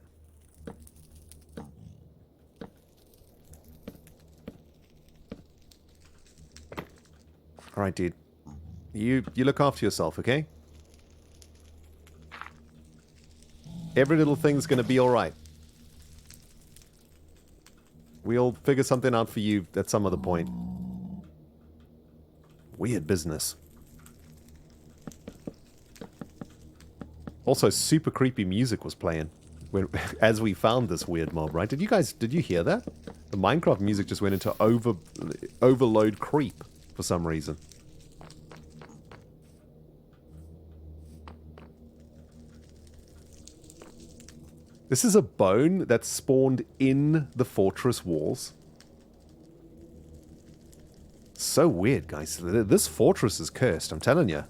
Alright, dude. You look after yourself, okay? Every little thing's gonna be alright. We'll figure something out for you at some other point. Weird business. Also, super creepy music was playing as we found this weird mob, right? Did you hear that? The Minecraft music just went into overload creep for some reason. This is a bone that spawned in the fortress walls. So weird, guys. This fortress is cursed, I'm telling you.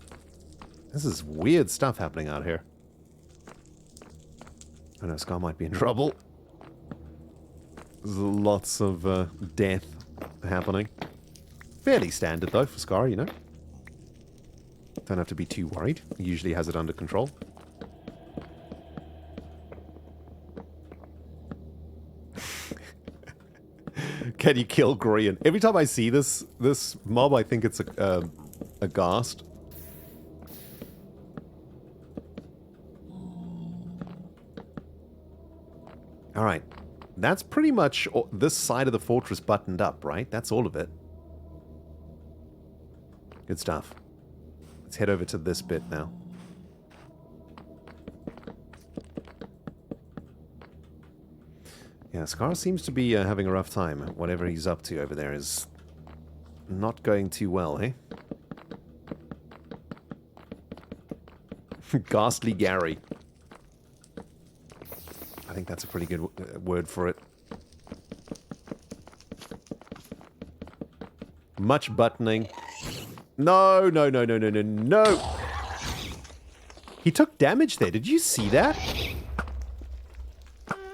This is weird stuff happening out here. I know Scar might be in trouble. There's lots of death happening. Fairly standard, though, for Scar, you know. Don't have to be too worried. He usually has it under control. Can you kill Grian? Every time I see this mob, I think it's a ghast. Alright. That's pretty much this side of the fortress buttoned up, right? That's all of it. Good stuff. Let's head over to this bit now. Yeah, Scar seems to be having a rough time. Whatever he's up to over there is not going too well, eh? Ghastly Gary. I think that's a pretty good word for it. Much buttoning, No, no, no, no, no, no, no. He took damage there. Did you see that?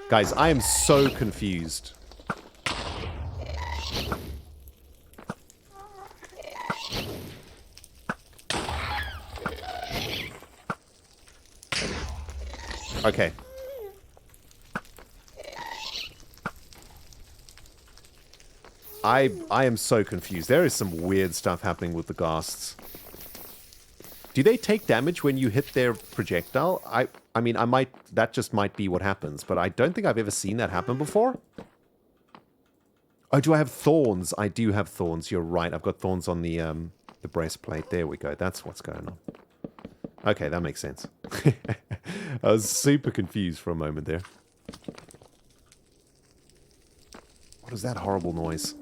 Guys, I am so confused. Okay. I am so confused. There is some weird stuff happening with the ghasts. Do they take damage when you hit their projectile? I mean, that just might be what happens, but I don't think I've ever seen that happen before. Oh, do I have thorns? I do have thorns. You're right. I've got thorns on the breastplate. There we go. That's what's going on. Okay, that makes sense. I was super confused for a moment there. What is that horrible noise?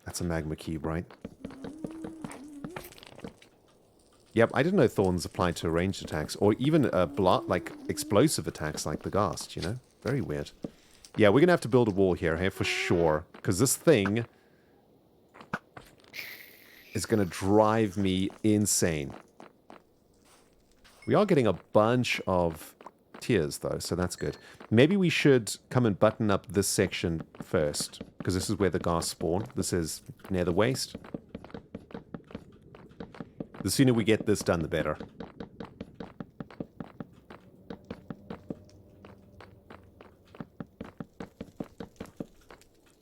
That's a magma cube, right? Yep, I didn't know thorns applied to ranged attacks, or even like explosive attacks like the ghast, you know? Very weird. Yeah, we're gonna have to build a wall here, hey, for sure. Because this thing is gonna drive me insane. We are getting a bunch of tiers, though, so that's good. Maybe we should come and button up this section first, because this is where the ghast spawn. This is Nether Waste. The sooner we get this done, the better.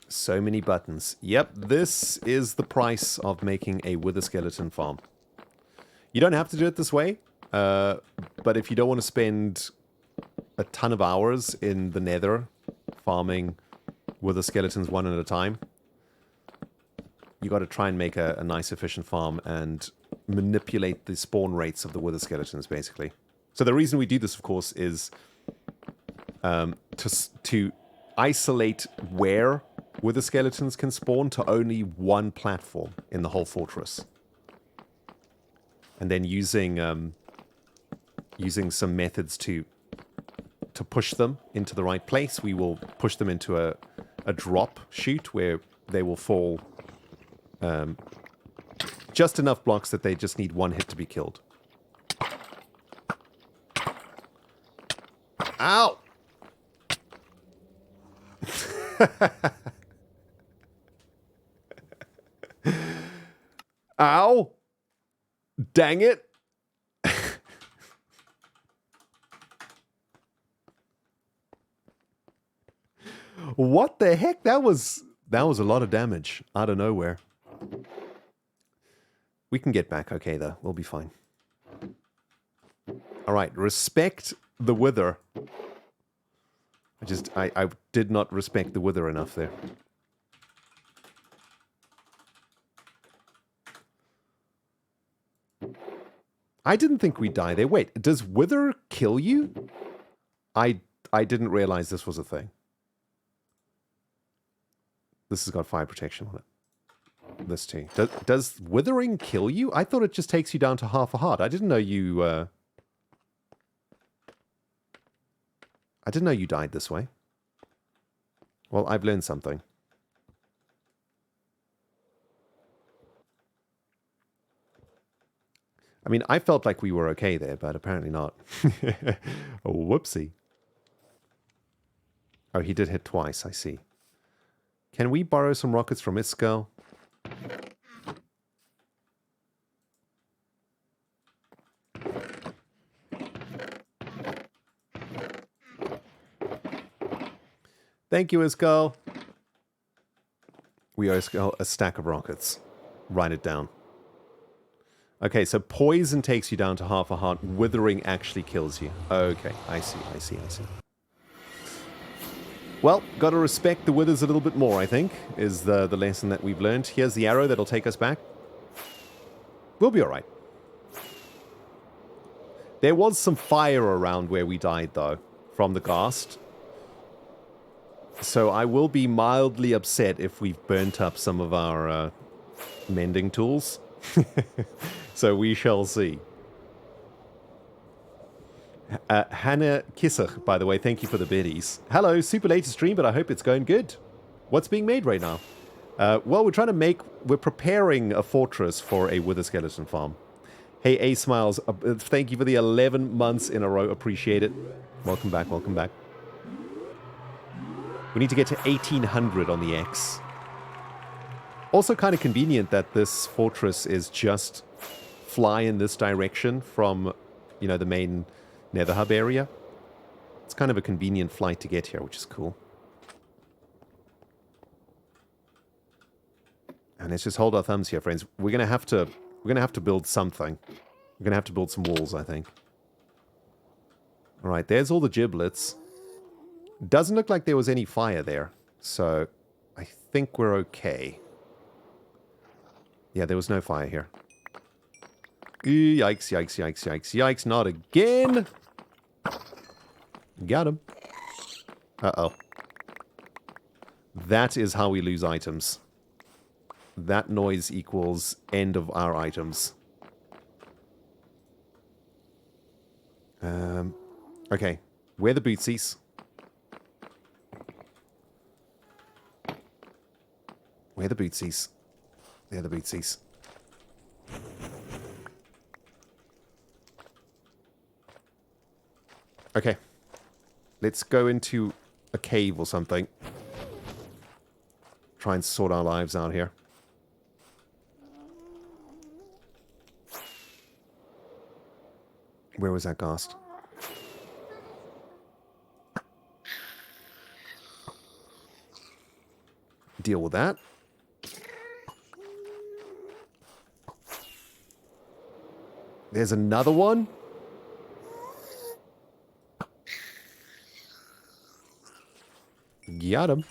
So many buttons. Yep, this is the price of making a wither skeleton farm. You don't have to do it this way, but if you don't want to spend a ton of hours in the nether farming wither skeletons one at a time, you got to try and make a nice efficient farm and manipulate the spawn rates of the wither skeletons, basically. So the reason we do this, of course, is to isolate where wither skeletons can spawn to only one platform in the whole fortress. And then using some methods to push them into the right place, we will push them into a drop chute where they will fall just enough blocks that they just need one hit to be killed. Ow! Ow! Dang it! What the heck? That was a lot of damage out of nowhere. We can get back okay, though. We'll be fine. Alright, respect the wither. I did not respect the wither enough there. I didn't think we'd die there. Wait, does wither kill you? I didn't realize this was a thing. This has got fire protection on it. This too. Does withering kill you? I thought it just takes you down to half a heart. I didn't know you... I didn't know you died this way. Well, I've learned something. I mean, I felt like we were okay there, but apparently not. Oh, whoopsie. Oh, he did hit twice, I see. Can we borrow some rockets from Iskell? Thank you, Iskell. We owe Iskell a stack of rockets. Write it down. Okay, so poison takes you down to half a heart. Withering actually kills you. Okay, I see. Well, gotta respect the withers a little bit more, I think, is the lesson that we've learned. Here's the arrow that'll take us back. We'll be alright. There was some fire around where we died, though, from the ghast. So I will be mildly upset if we've burnt up some of our mending tools. So we shall see. Hannah Kisser, by the way, thank you for the biddies. Hello, super late to stream, but I hope it's going good. What's being made right now? Well, we're preparing a fortress for a wither skeleton farm. Hey, A Smiles, thank you for the 11 months in a row. Appreciate it. Welcome back, welcome back. We need to get to 1800 on the X. Also kind of convenient that this fortress is just fly in this direction from, you know, the main Nether hub area. It's kind of a convenient flight to get here, which is cool. And let's just hold our thumbs here, friends. We're gonna have to build something. We're gonna have to build some walls, I think. All right, there's all the giblets. Doesn't look like there was any fire there, so I think we're okay. Yeah, there was no fire here. Yikes, yikes, yikes, yikes, yikes, not again! Got him. Uh-oh. That is how we lose items. That noise equals end of our items. Okay. Where the bootsies? Where the bootsies? They're the bootsies. Okay. Let's go into a cave or something. Try and sort our lives out here. Where was that ghast? Deal with that. There's another one. Got him.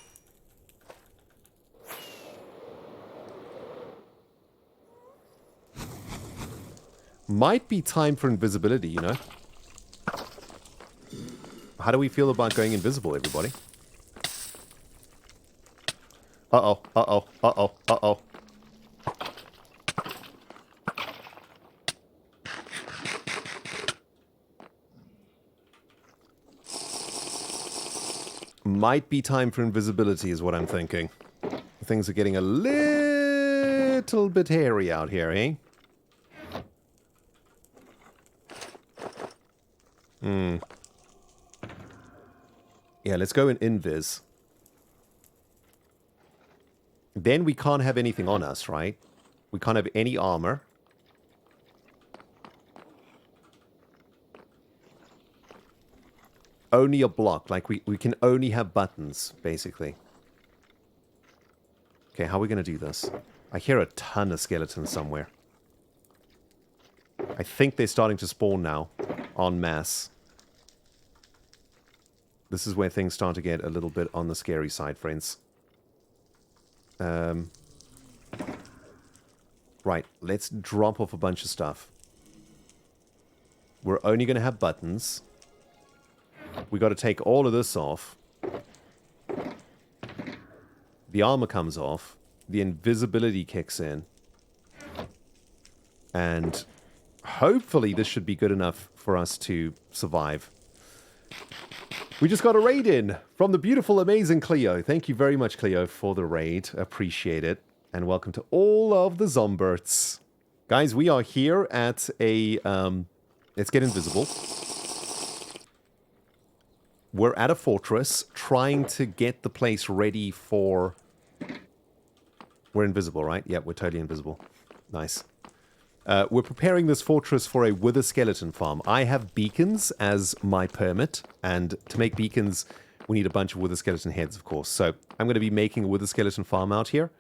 Might be time for invisibility, you know? How do we feel about going invisible, everybody? Uh-oh, uh-oh, uh-oh, uh-oh. Might be time for invisibility is what I'm thinking. Things are getting a little bit hairy out here, eh? Yeah, let's go in invis. Then we can't have anything on us, right? We can't have any armor. Only a block. Like, we can only have buttons, basically. Okay, how are we going to do this? I hear a ton of skeletons somewhere. I think they're starting to spawn now. En masse. This is where things start to get a little bit on the scary side, friends. Right, let's drop off a bunch of stuff. We're only going to have buttons. We got to take all of this off. The armor comes off. The invisibility kicks in. And hopefully this should be good enough for us to survive. We just got a raid in from the beautiful, amazing Cleo. Thank you very much, Cleo, for the raid. Appreciate it. And welcome to all of the Zomberts. Guys, we are here at a... let's get invisible. We're at a fortress trying to get the place ready for... We're invisible, right? Yeah, we're totally invisible. Nice. We're preparing this fortress for a wither skeleton farm. I have beacons as my permit, and to make beacons, we need a bunch of wither skeleton heads, of course. So I'm going to be making a wither skeleton farm out here.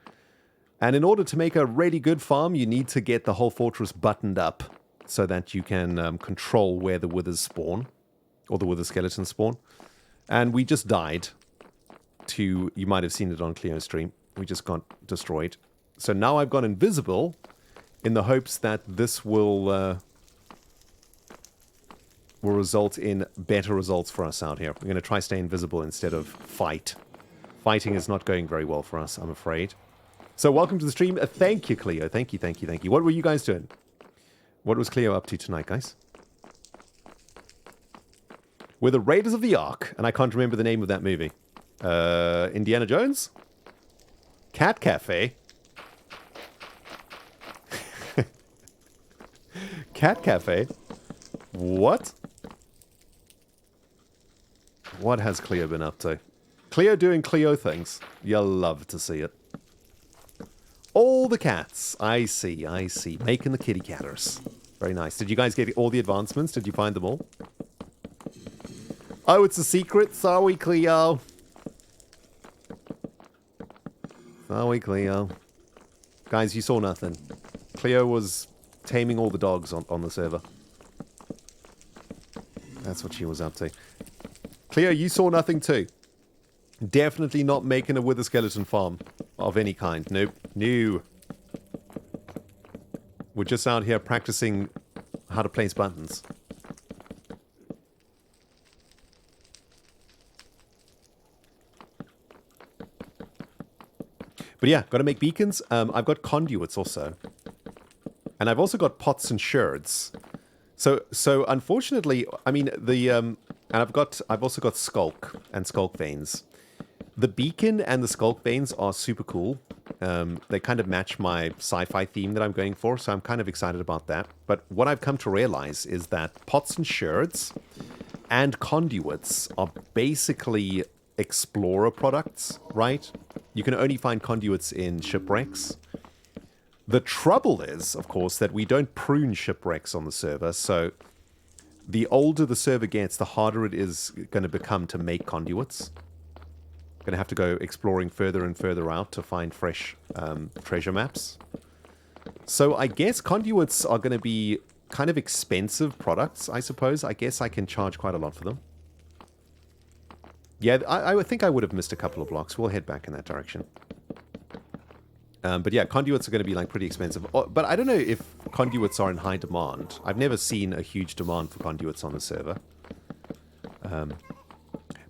And in order to make a really good farm, you need to get the whole fortress buttoned up so that you can control where the withers spawn, or the wither skeletons spawn. And we just died to, you might have seen it on Cleo's stream, we just got destroyed. So now I've gone invisible in the hopes that this will result in better results for us out here. We're going to try stay invisible instead of fight. Fighting is not going very well for us, I'm afraid. So welcome to the stream. Thank you, Cleo. Thank you, thank you, thank you. What were you guys doing? What was Cleo up to tonight, guys? We're the Raiders of the Ark, and I can't remember the name of that movie. Indiana Jones? cat cafe? Cat cafe? What? What has Cleo been up to? Cleo doing Cleo things. You'll love to see it. All the cats. I see, I see. Making the kitty catters. Very nice. Did you guys get all the advancements? Did you find them all? Oh, it's a secret. Sorry, Cleo. Sorry, Cleo. Guys, you saw nothing. Cleo was taming all the dogs on the server. That's what she was up to. Cleo, you saw nothing too. Definitely not making a wither skeleton farm of any kind. Nope. No. We're just out here practicing how to place buttons. But yeah, got to make beacons. I've got conduits also. And I've also got pots and sherds. So unfortunately, I mean, and I've also got skulk and skulk veins. The beacon and the skulk veins are super cool. They kind of match my sci-fi theme that I'm going for, so I'm kind of excited about that. But what I've come to realize is that pots and sherds and conduits are basically explorer products, right? You can only find conduits in shipwrecks. The trouble is, of course, that we don't prune shipwrecks on the server, so the older the server gets, the harder it is going to become to make conduits. Going to have to go exploring further and further out to find fresh treasure maps. So I guess conduits are going to be kind of expensive products, I suppose. I guess I can charge quite a lot for them. Yeah, I think I would have missed a couple of blocks. We'll head back in that direction. But yeah, conduits are going to be like pretty expensive. But I don't know if conduits are in high demand. I've never seen a huge demand for conduits on the server.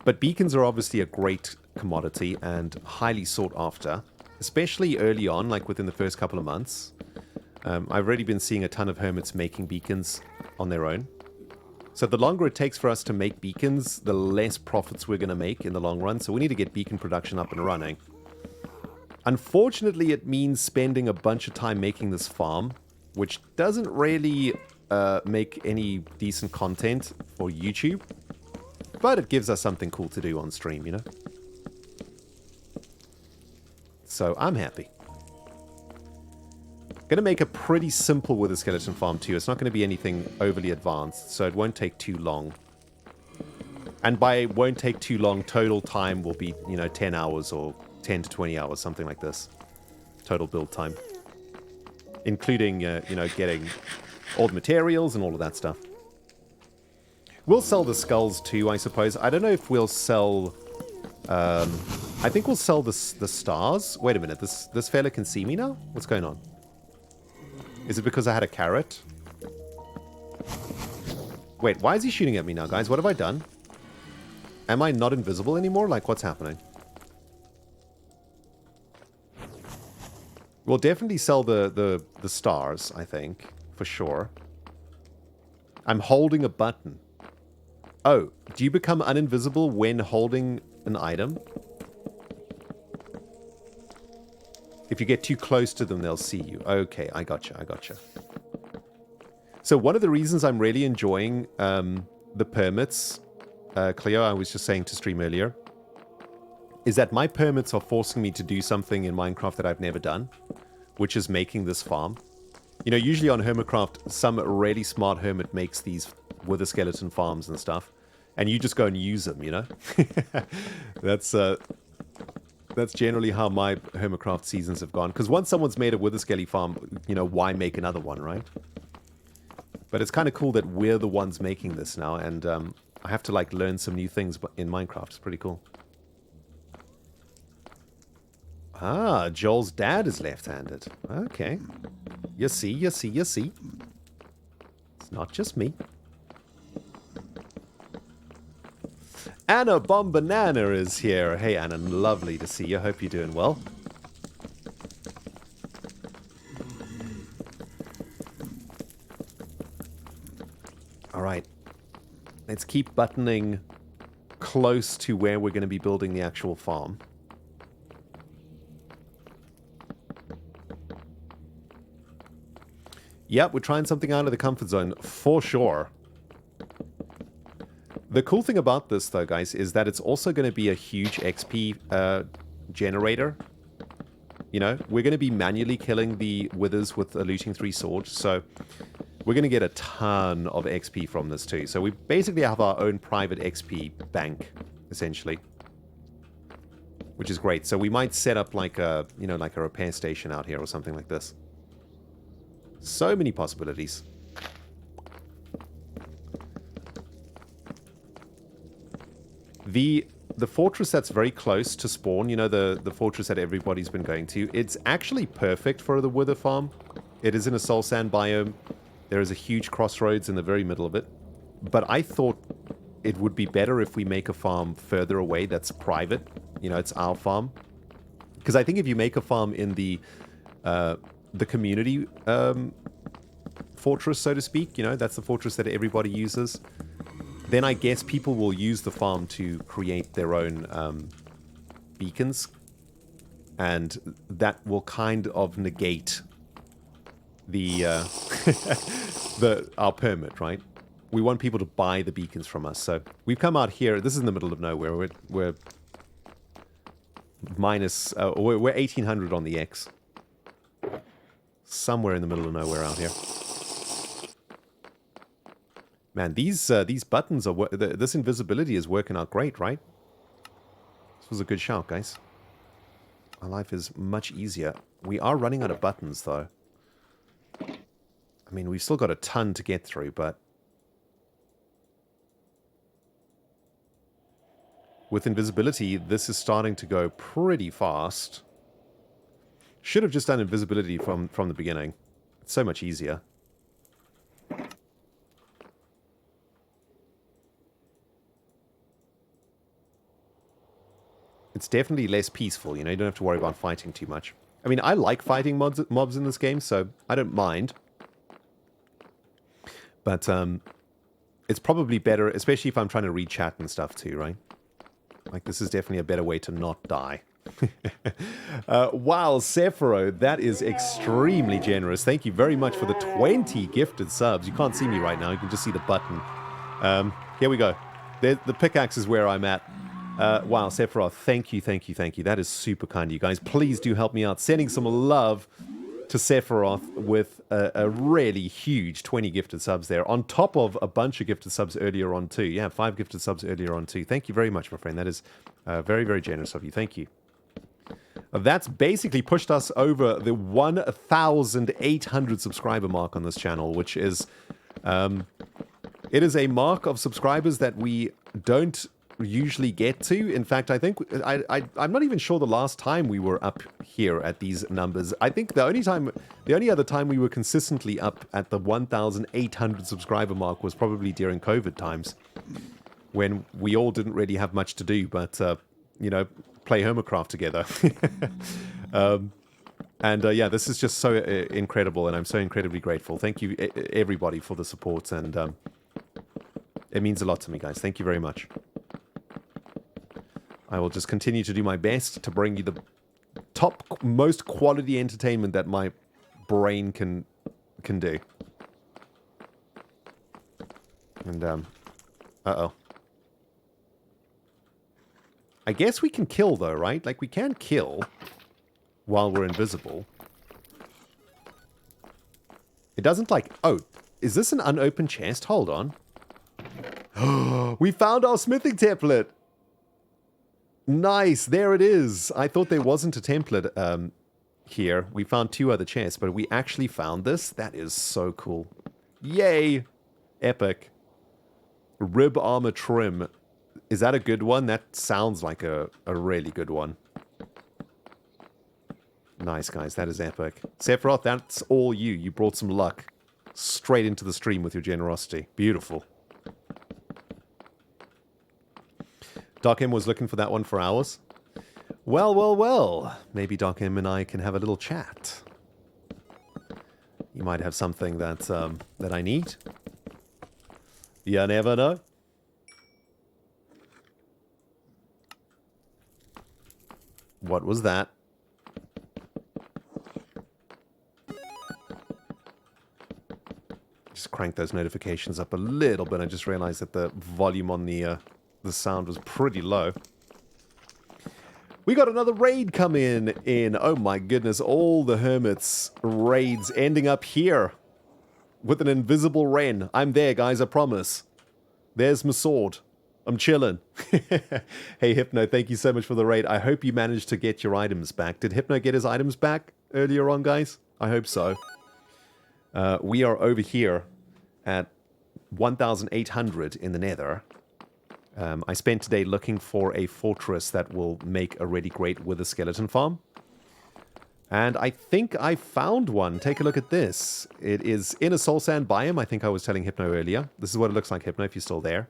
But beacons are obviously a great commodity and highly sought after, especially early on, like within the first couple of months. I've already been seeing a ton of hermits making beacons on their own. So the longer it takes for us to make beacons, the less profits we're going to make in the long run. So we need to get beacon production up and running. Unfortunately, it means spending a bunch of time making this farm, which doesn't really make any decent content for YouTube. But it gives us something cool to do on stream, you know? So I'm happy. Gonna make a pretty simple wither skeleton farm too. It's not gonna be anything overly advanced, so it won't take too long. And by won't take too long, total time will be, you know, 10 hours or 10 to 20 hours, something like this. Total build time. Including, you know, getting all the materials and all of that stuff. We'll sell the skulls too, I suppose. I don't know if we'll sell... I think we'll sell the stars. Wait a minute, this fella can see me now? What's going on? Is it because I had a carrot? Wait, why is he shooting at me now, guys? What have I done? Am I not invisible anymore? Like, what's happening? We'll definitely sell the stars, I think. For sure. I'm holding a button. Oh, do you become uninvisible when holding an item? If you get too close to them, they'll see you. Okay, I gotcha, I gotcha. So one of the reasons I'm really enjoying the permits, Cleo, I was just saying to stream earlier, is that my permits are forcing me to do something in Minecraft that I've never done, which is making this farm. You know, usually on Hermitcraft, some really smart hermit makes these wither skeleton farms and stuff, and you just go and use them, you know? That's generally how my Hermitcraft seasons have gone. Because once someone's made a wither skelly farm, you know, why make another one, right? But it's kind of cool that we're the ones making this now, and I have to, like, learn some new things in Minecraft. It's pretty cool. Ah, Joel's dad is left-handed. Okay. You see, you see, you see. It's not just me. Anna Bombanana is here. Hey, Anna, lovely to see you. Hope you're doing well. All right. Let's keep buttoning close to where we're going to be building the actual farm. Yep, we're trying something out of the comfort zone, for sure. The cool thing about this, though, guys, is that it's also going to be a huge XP generator. You know, we're going to be manually killing the withers with a looting 3 sword, so we're going to get a ton of XP from this too. So we basically have our own private XP bank, essentially, which is great. So we might set up like a, you know, like a repair station out here or something like this. So many possibilities. The fortress that's very close to spawn, you know, the fortress that everybody's been going to, it's actually perfect for the wither farm. It is in a soul sand biome. There is a huge crossroads in the very middle of it. But I thought it would be better if we make a farm further away that's private. You know, it's our farm. Because I think if you make a farm in the community fortress, so to speak, you know, that's the fortress that everybody uses, then I guess people will use the farm to create their own beacons. And that will kind of negate the our permit, right? We want people to buy the beacons from us. So we've come out here. This is in the middle of nowhere. We're minus. We're 1800 on the X. Somewhere in the middle of nowhere out here. Man, these buttons are this invisibility is working out great, right? This was a good shout, guys. Our life is much easier. We are running out of buttons, though. I mean, we've still got a ton to get through, but with invisibility, this is starting to go pretty fast. Should have just done invisibility from the beginning. It's so much easier. It's definitely less peaceful, you know, you don't have to worry about fighting too much. I mean, I like fighting mobs in this game, so I don't mind. But it's probably better, especially if I'm trying to read chat and stuff too, right? Like, this is definitely a better way to not die. Wow, Sephiro, that is extremely generous. Thank you very much for the 20 gifted subs. You can't see me right now, you can just see the button. Here we go. The pickaxe is where I'm at. Wow, Sephiroth, thank you, thank you, thank you. That is super kind of you guys. Please do help me out. Sending some love to Sephiroth with a really huge 20 gifted subs there, on top of a bunch of gifted subs earlier on too. Yeah, 5 gifted subs earlier on too. Thank you very much, my friend. That is very, very generous of you. Thank you. That's basically pushed us over the 1,800 subscriber mark on this channel, which is... it is a mark of subscribers that we don't usually get to. In fact, I think I'm not even sure the last time we were up here at these numbers. I think the only other time we were consistently up at the 1,800 subscriber mark was probably during COVID times, when we all didn't really have much to do but you know, play Homercraft together. Yeah, this is just so incredible, and I'm so incredibly grateful. Thank you everybody for the support, and it means a lot to me, guys. Thank you very much. I will just continue to do my best to bring you the top, most quality entertainment that my brain can do. And, uh-oh. I guess we can kill, though, right? Like, we can kill while we're invisible. It doesn't, like... Oh, is this an unopened chest? Hold on. We found our smithing template! Nice, there it is. I thought there wasn't a template here. We found 2 other chests, but we actually found this. That is so cool. Yay! Epic. Rib armor trim. Is that a good one? That sounds like a really good one. Nice, guys. That is epic. Sephiroth, that's all you. You brought some luck straight into the stream with your generosity. Beautiful. Doc M was looking for that one for hours. Well, well, well. Maybe Doc M and I can have a little chat. You might have something that that I need. You never know. What was that? just crank those notifications up a little bit. I just realized that the volume on the sound was pretty low. We got another raid come in. Oh my goodness, all the hermits raids ending up here with an invisible wren. I'm there, guys, I promise. There's my sword. I'm chilling. Hey, Hypno, thank you so much for the raid. I hope you managed to get your items back. Did Hypno get his items back earlier on, guys? I hope so. We are over here at 1,800 in the Nether. I spent today looking for a fortress that will make a really great wither skeleton farm. And I think I found one. Take a look at this. It is in a soul sand biome. I think I was telling Hypno earlier. This is what it looks like, Hypno, if you're still there.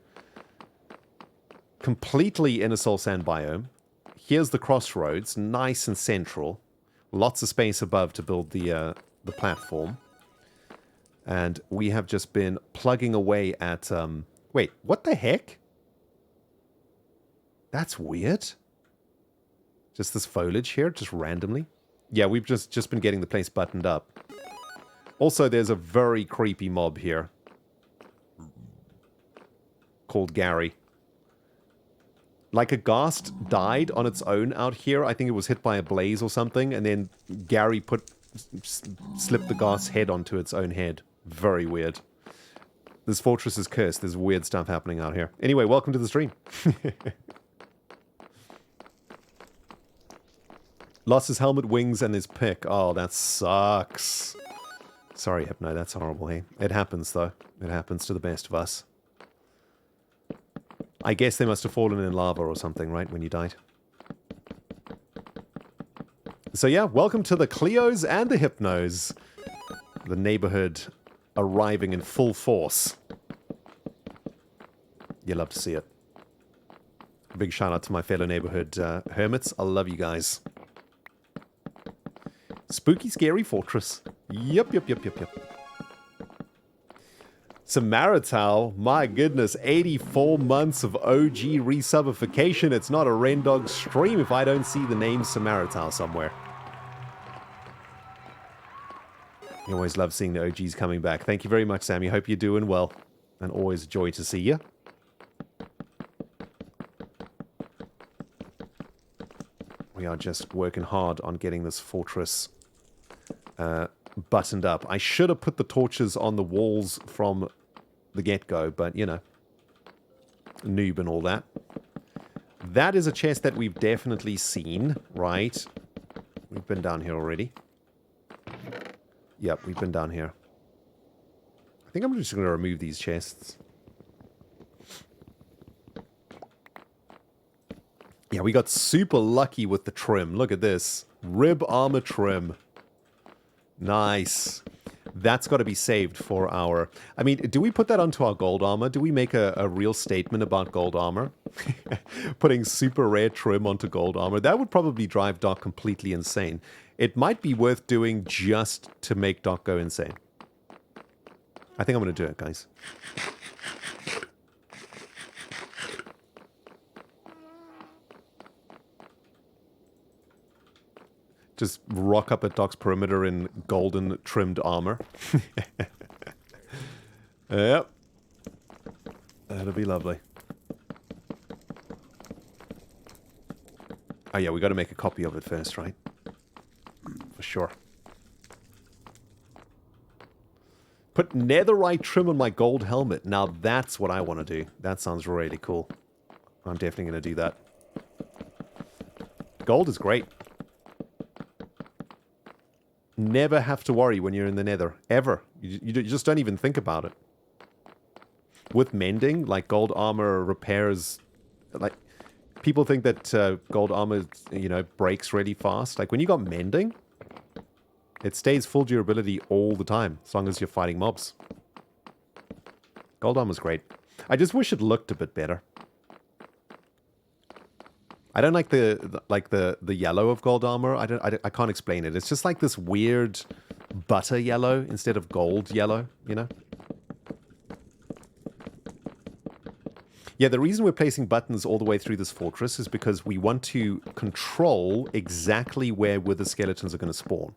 Completely in a soul sand biome. Here's the crossroads, nice and central. Lots of space above to build the platform. And we have just been plugging away at... wait, what the heck? That's weird. Just this foliage here, just randomly. Yeah, we've just been getting the place buttoned up. Also, there's a very creepy mob here. Called Gary. Like a ghast died on its own out here. I think it was hit by a blaze or something. And then Gary slipped the ghast's head onto its own head. Very weird. This fortress is cursed. There's weird stuff happening out here. Anyway, welcome to the stream. Lost his helmet, wings, and his pick. Oh, that sucks. Sorry, Hypno, that's horrible, hey? It happens, though. It happens to the best of us. I guess they must have fallen in lava or something, right, when you died. So yeah, welcome to the Cleos and the Hypnos. The neighborhood arriving in full force. You love to see it. Big shout out to my fellow neighborhood hermits. I love you guys. Spooky, scary fortress. Yep. Samarital, my goodness, 84 months of OG resubification. It's not a Rendog stream if I don't see the name Samarital somewhere. You always love seeing the OGs coming back. Thank you very much, Sammy. Hope you're doing well. And always a joy to see you. We are just working hard on getting this fortress buttoned up. I should have put the torches on the walls from the get-go, but, you know, noob and all that. That is a chest that we've definitely seen, right? We've been down here already. Yep, we've been down here. I think I'm just going to remove these chests. Yeah, we got super lucky with the trim. Look at this. Rib armor trim. Nice. That's got to be saved for our... I mean, do we put that onto our gold armor? Do we make a real statement about gold armor? Putting super rare trim onto gold armor? That would probably drive Doc completely insane. It might be worth doing just to make Doc go insane. I think I'm going to do it, guys. Just rock up at Doc's perimeter in golden trimmed armor. Yep. That'll be lovely. Oh yeah, we got to make a copy of it first, right? For sure. Put netherite trim on my gold helmet. Now that's what I want to do. That sounds really cool. I'm definitely going to do that. Gold is great. Never have to worry when you're in the Nether. Ever. You just don't even think about it. With mending, like gold armor repairs... Like, people think that gold armor, you know, breaks really fast. Like, when you got mending, it stays full durability all the time, as long as you're fighting mobs. Gold armor's great. I just wish it looked a bit better. I don't like the yellow of gold armor. I can't explain it. It's just like this weird butter yellow instead of gold yellow, you know? Yeah, the reason we're placing buttons all the way through this fortress is because we want to control exactly where wither skeletons are going to spawn.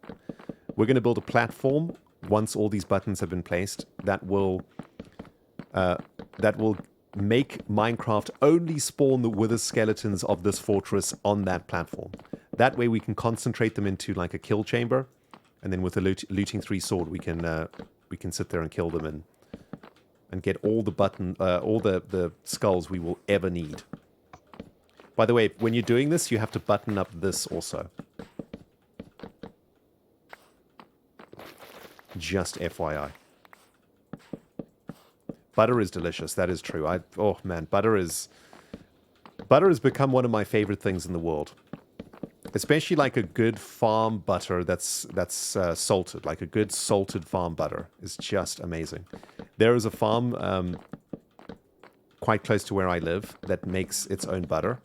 We're going to build a platform once all these buttons have been placed, that will make Minecraft only spawn the wither skeletons of this fortress on that platform. That way we can concentrate them into like a kill chamber, and then with the looting 3 sword we can sit there and kill them and get all the skulls we will ever need. By the way, when you're doing this, you have to button up this also. Just FYI. Butter is delicious. That is true. Oh man, butter has become one of my favorite things in the world. Especially like a good farm butter that's salted. Like a good salted farm butter is just amazing. There is a farm quite close to where I live that makes its own butter.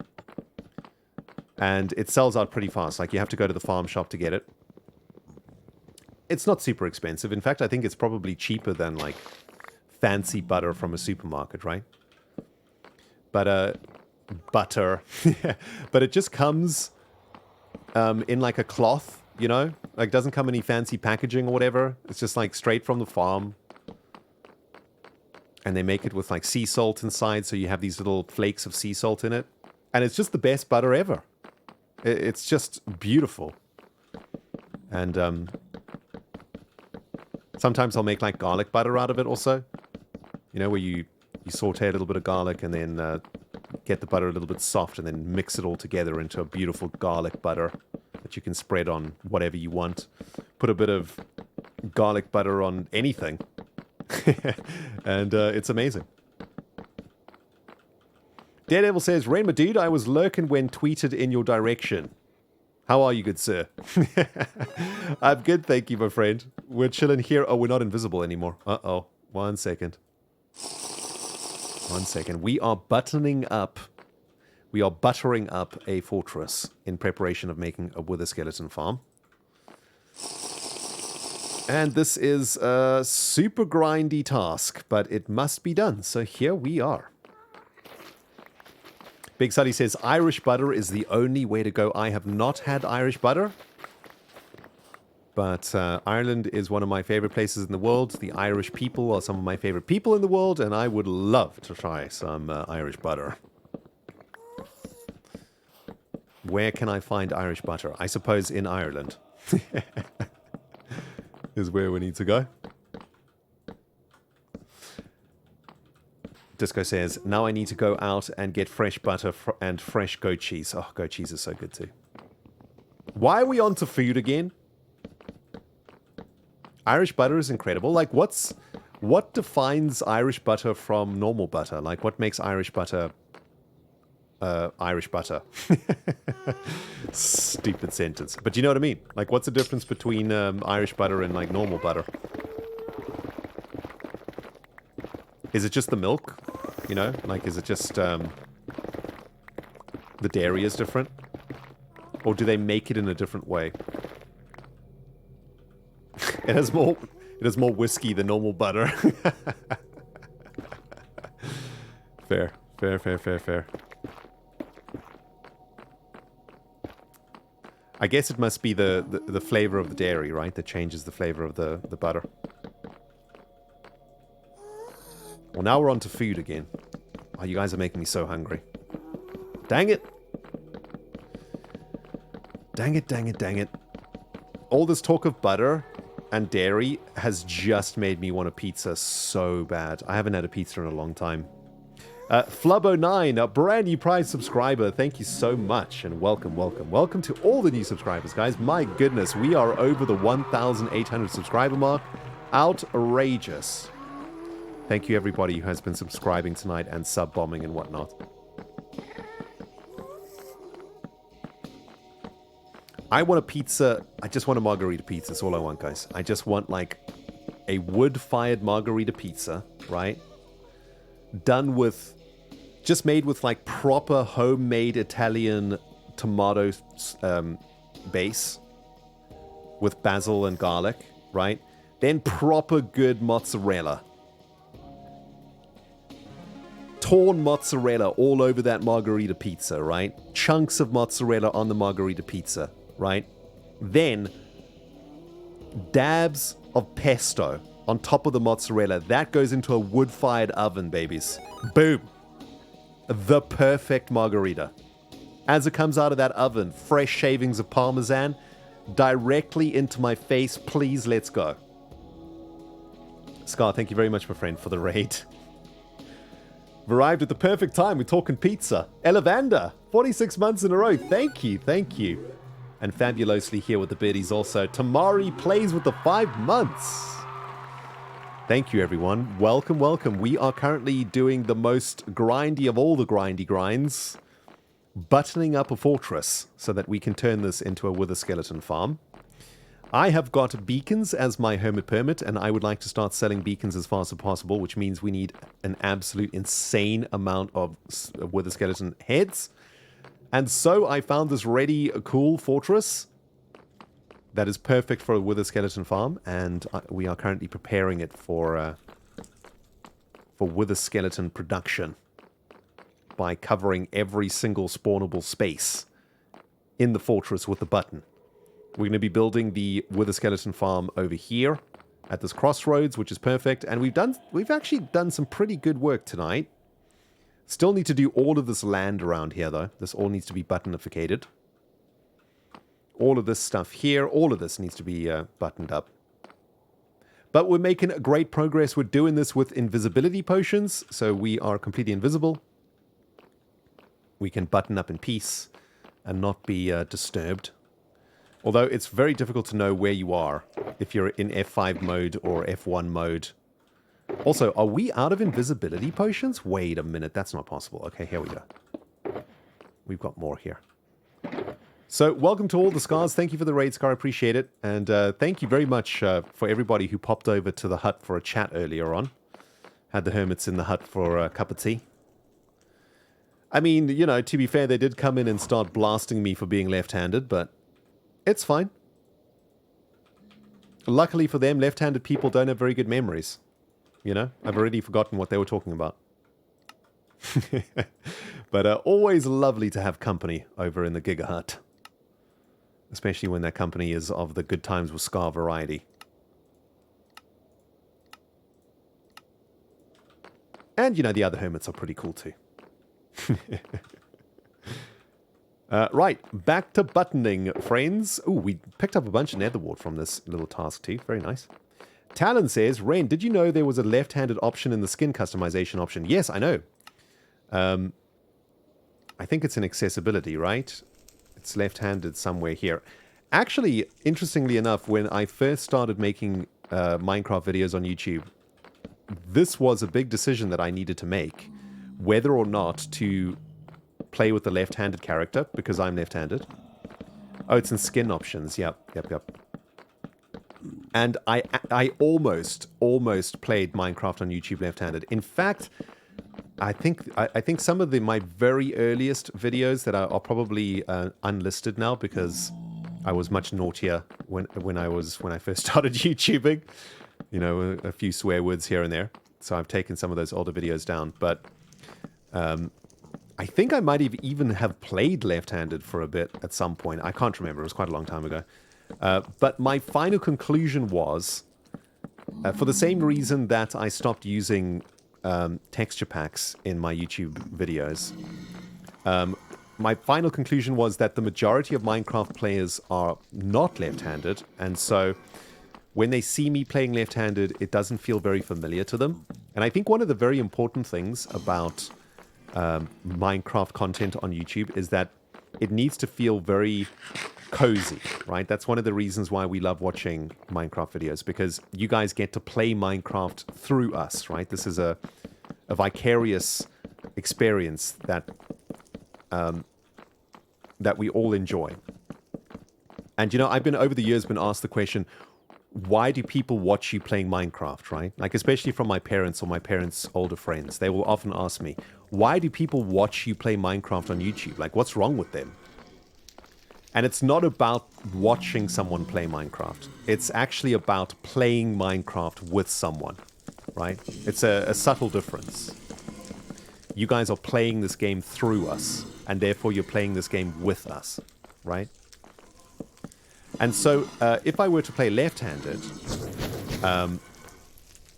And it sells out pretty fast. Like you have to go to the farm shop to get it. It's not super expensive. In fact, I think it's probably cheaper than like fancy butter from a supermarket, right? But butter. But it just comes in like a cloth, you know? Like doesn't come in any fancy packaging or whatever. It's just like straight from the farm. And they make it with like sea salt inside, so you have these little flakes of sea salt in it. And it's just the best butter ever. It's just beautiful. And sometimes I'll make like garlic butter out of it also. You know, where you saute a little bit of garlic and then get the butter a little bit soft and then mix it all together into a beautiful garlic butter that you can spread on whatever you want. Put a bit of garlic butter on anything. And it's amazing. Daredevil says, Rain, my dude, I was lurking when tweeted in your direction. How are you, good sir? I'm good, thank you, my friend. We're chilling here. Oh, we're not invisible anymore. Uh-oh. 1 second. 1 second. We are buttering up a fortress in preparation of making a wither skeleton farm. And this is a super grindy task, but it must be done. So here we are. Big Suddy says, Irish butter is the only way to go. I have not had Irish butter. But Ireland is one of my favorite places in the world. The Irish people are some of my favorite people in the world. And I would love to try some Irish butter. Where can I find Irish butter? I suppose in Ireland. Is where we need to go. Disco says, now I need to go out and get fresh butter and fresh goat cheese. Oh, goat cheese is so good too. Why are we on to food again? Irish butter is incredible. Like, what defines Irish butter from normal butter? Like, what makes Irish butter Irish butter? Stupid sentence. But you know what I mean? Like, what's the difference between Irish butter and, like, normal butter? Is it just the milk? You know? Like, is it just the dairy is different? Or do they make it in a different way? It has more whiskey than normal butter. Fair. I guess it must be the flavor of the dairy, right? That changes the flavor of the butter. Well, now we're on to food again. Oh, you guys are making me so hungry. Dang it. Dang it. All this talk of butter and dairy has just made me want a pizza so bad. I haven't had a pizza in a long time. Flubbo9, a brand new Prime subscriber. Thank you so much and welcome. Welcome to all the new subscribers, guys. My goodness, we are over the 1,800 subscriber mark. Outrageous. Thank you, everybody who has been subscribing tonight and sub-bombing and whatnot. I want a pizza. I just want a margarita pizza. That's all I want, guys. I just want, like, a wood-fired margarita pizza, right? Done with... Just made with, like, proper homemade Italian tomato base. With basil and garlic, right? Then proper good mozzarella. Torn mozzarella all over that margarita pizza, right? Chunks of mozzarella on the margarita pizza, right? Then dabs of pesto on top of the mozzarella. That goes into a wood-fired oven, babies. Boom. The perfect margarita. As it comes out of that oven, fresh shavings of Parmesan directly into my face. Please, let's go. Scar, thank you very much, my friend, for the raid. We've arrived at the perfect time. We're talking pizza. Elevanda, 46 months in a row. Thank you, thank you. And fabulously here with the biddies also. Tamari plays with the 5 months. Thank you, everyone. Welcome, welcome. We are currently doing the most grindy of all the grindy grinds. Buttoning up a fortress so that we can turn this into a wither skeleton farm. I have got beacons as my hermit permit, and I would like to start selling beacons as fast as possible, which means we need an absolute insane amount of wither skeleton heads. And so I found this ready, cool fortress that is perfect for a wither skeleton farm, and we are currently preparing it for wither skeleton production by covering every single spawnable space in the fortress with a button. We're going to be building the wither skeleton farm over here at this crossroads, which is perfect, and we've actually done some pretty good work tonight. Still need to do all of this land around here, though. This all needs to be buttonificated. All of this stuff here, all of this needs to be buttoned up. But we're making great progress. We're doing this with invisibility potions, so we are completely invisible. We can button up in peace and not be disturbed. Although it's very difficult to know where you are if you're in F5 mode or F1 mode. Also, are we out of invisibility potions? Wait a minute, that's not possible. Okay, here we go. We've got more here. So, welcome to all the Scars. Thank you for the raid, Scar. I appreciate it. And thank you very much for everybody who popped over to the hut for a chat earlier on. Had the hermits in the hut for a cup of tea. I mean, you know, to be fair, they did come in and start blasting me for being left-handed, but it's fine. Luckily for them, left-handed people don't have very good memories. You know, I've already forgotten what they were talking about. But always lovely to have company over in the Giga Hut. Especially when that company is of the good times with Scar variety. And, you know, the other hermits are pretty cool too. Right, back to buttoning, friends. Ooh, we picked up a bunch of nether wart from this little task too. Very nice. Talon says, Ren, did you know there was a left-handed option in the skin customization option? Yes, I know. I think it's in accessibility, right? It's left-handed somewhere here. Actually, interestingly enough, when I first started making Minecraft videos on YouTube, this was a big decision that I needed to make. Whether or not to play with the left-handed character, because I'm left-handed. Oh, it's in skin options. Yep. And I almost played Minecraft on YouTube left-handed. In fact, I think some of my very earliest videos that are probably unlisted now because I was much naughtier when I first started YouTubing. You know, a few swear words here and there. So I've taken some of those older videos down. But I think I might even have played left-handed for a bit at some point. I can't remember. It was quite a long time ago. But my final conclusion was, for the same reason that I stopped using texture packs in my YouTube videos, my final conclusion was that the majority of Minecraft players are not left-handed, and so when they see me playing left-handed, it doesn't feel very familiar to them. And I think one of the very important things about Minecraft content on YouTube is that it needs to feel very cozy, right? That's one of the reasons why we love watching Minecraft videos, because you guys get to play Minecraft through us, right? This is a vicarious experience that that we all enjoy. And, you know, I've been, over the years, been asked the question, why do people watch you playing Minecraft, right? Like, especially from my parents or my parents' older friends. They will often ask me, why do people watch you play Minecraft on YouTube? Like, what's wrong with them? And it's not about watching someone play Minecraft. It's actually about playing Minecraft with someone, right? It's a subtle difference. You guys are playing this game through us, and therefore you're playing this game with us, right? And so if I were to play left-handed,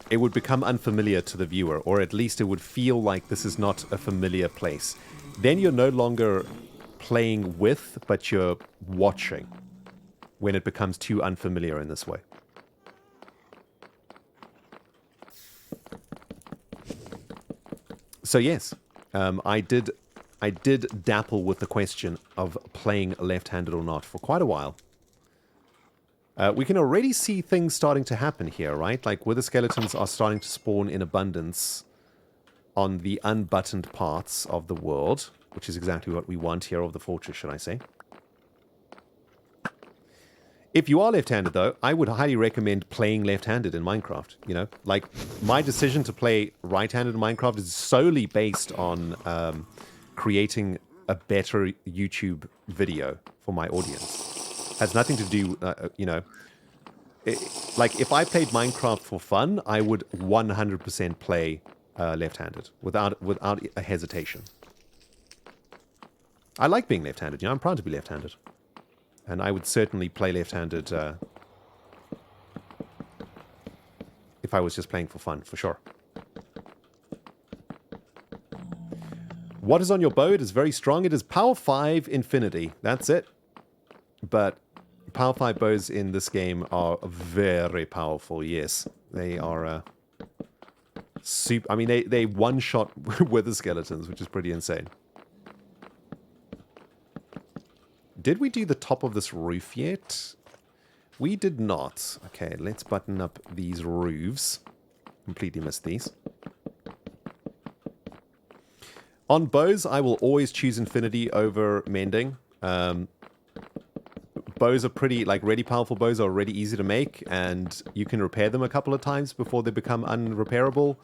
it would become unfamiliar to the viewer, or at least it would feel like this is not a familiar place. Then you're no longer playing with, but you're watching when it becomes too unfamiliar in this way. So yes, I did dapple with the question of playing left-handed or not for quite a while. We can already see things starting to happen here, right? Like wither skeletons are starting to spawn in abundance on the unbuttoned parts of the world, which is exactly what we want here, of the fortress, should I say. If you are left-handed, though, I would highly recommend playing left-handed in Minecraft. You know, like my decision to play right-handed in Minecraft is solely based on creating a better YouTube video for my audience. Has nothing to do, you know, like if I played Minecraft for fun, I would 100% play left-handed without a hesitation. I like being left-handed, you know, I'm proud to be left-handed. And I would certainly play left-handed if I was just playing for fun, for sure. What is on your bow? It is very strong. It is Power 5 Infinity. That's it. But Power 5 bows in this game are very powerful, yes. They are super... I mean, they one-shot wither skeletons, which is pretty insane. Did we do the top of this roof yet? We did not. Okay, let's button up these roofs. Completely missed these. On bows, I will always choose Infinity over Mending. Bows are pretty, like, really powerful bows are really easy to make, and you can repair them a couple of times before they become unrepairable.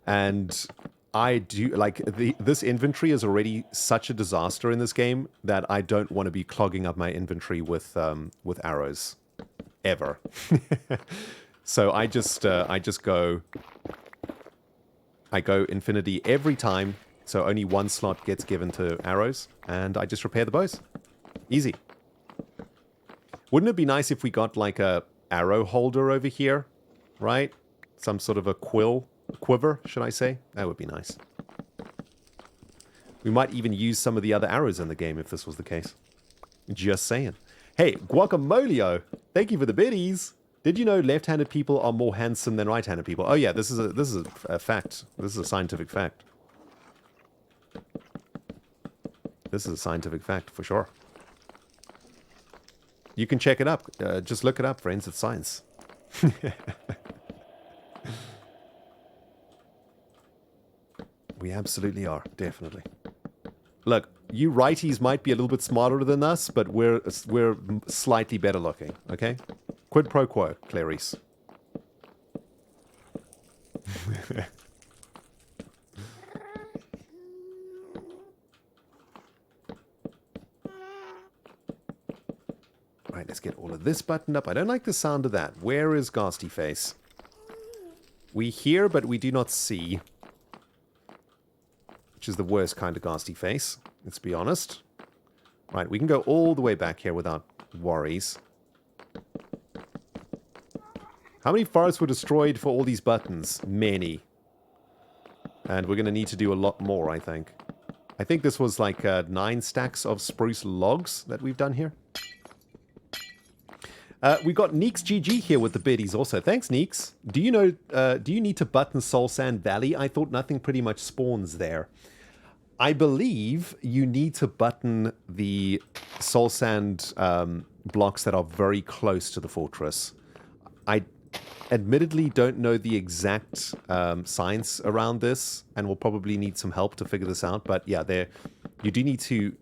And I do, like, this inventory is already such a disaster in this game that I don't want to be clogging up my inventory with arrows. Ever. So I go Infinity every time, so only one slot gets given to arrows, and I just repair the bows. Easy. Wouldn't it be nice if we got like a arrow holder over here, right? Some sort of a quiver, should I say? That would be nice. We might even use some of the other arrows in the game if this was the case. Just saying. Hey, Guacamolio, thank you for the biddies. Did you know left-handed people are more handsome than right-handed people? Oh yeah, this is a fact. This is a scientific fact. This is a scientific fact for sure. You can check it up. Just look it up, friends. It's science. We absolutely are. Definitely. Look, you righties might be a little bit smarter than us, but we're slightly better looking. Okay? Quid pro quo, Clarice. Right, let's get all of this buttoned up. I don't like the sound of that. Where is Ghasty Face? We hear, but we do not see. Which is the worst kind of Ghasty Face, let's be honest. Right, we can go all the way back here without worries. How many forests were destroyed for all these buttons? Many. And we're going to need to do a lot more, I think. I think this was like 9 stacks of spruce logs that we've done here. We got Neeks GG here with the biddies also. Thanks, Neeks. Do you know, do you need to button Soul Sand Valley? I thought nothing pretty much spawns there. I believe you need to button the Soul Sand blocks that are very close to the fortress. I admittedly don't know the exact science around this, and we'll probably need some help to figure this out. But yeah, you do need to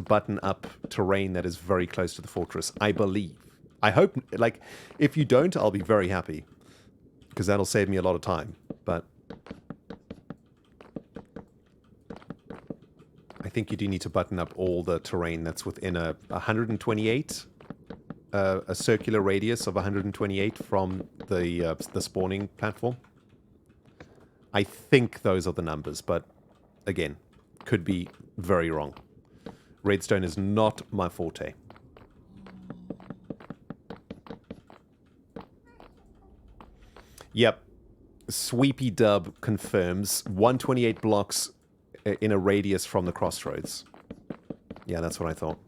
button up terrain that is very close to the fortress, I believe. I hope, like, if you don't, I'll be very happy, because that'll save me a lot of time, but I think you do need to button up all the terrain that's within a 128, a circular radius of 128 from the spawning platform. I think those are the numbers, but again, could be very wrong. Redstone is not my forte. Yep. Sweepy Dub confirms 128 blocks in a radius from the crossroads. Yeah, that's what I thought.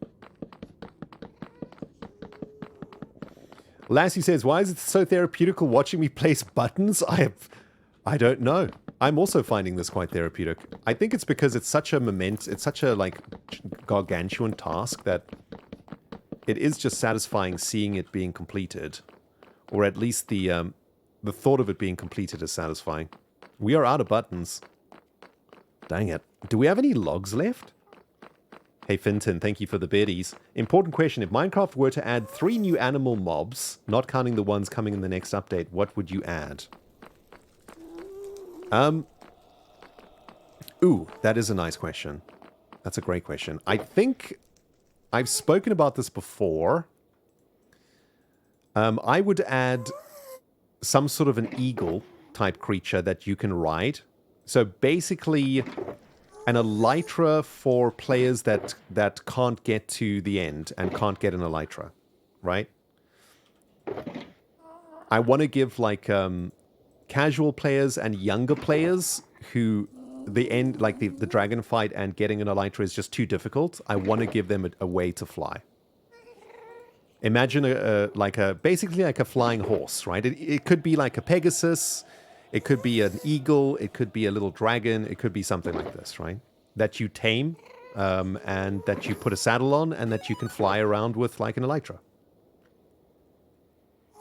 Lassie says, why is it so therapeutical watching me place buttons? I don't know. I'm also finding this quite therapeutic. I think it's because it's such a it's such a like gargantuan task that it is just satisfying seeing it being completed, or at least the thought of it being completed is satisfying. We are out of buttons. Dang it. Do we have any logs left? Hey Finton, thank you for the biddies. Important question, if Minecraft were to add 3 new animal mobs, not counting the ones coming in the next update, what would you add? Ooh, that is a nice question. That's a great question. I think I've spoken about this before. I would add some sort of an eagle type creature that you can ride. So basically an elytra for players that can't get to the end and can't get an elytra, right? I want to give like casual players and younger players who the end, like the dragon fight and getting an elytra is just too difficult. I want to give them a way to fly. Imagine basically like a flying horse, right? It could be like a Pegasus, it could be an eagle, it could be a little dragon, it could be something like this, right? That you tame and that you put a saddle on and that you can fly around with like an elytra.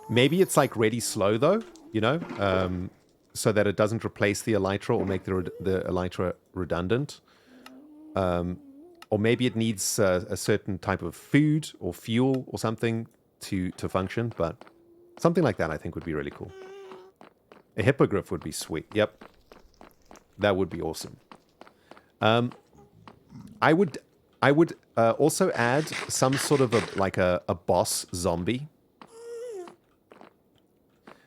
Maybe it's like really slow though, you know, so that it doesn't replace the elytra or make the elytra redundant. Or maybe it needs a certain type of food or fuel or something to function, but something like that I think would be really cool. A hippogriff would be sweet. Yep. That would be awesome. I would also add some sort of a boss zombie.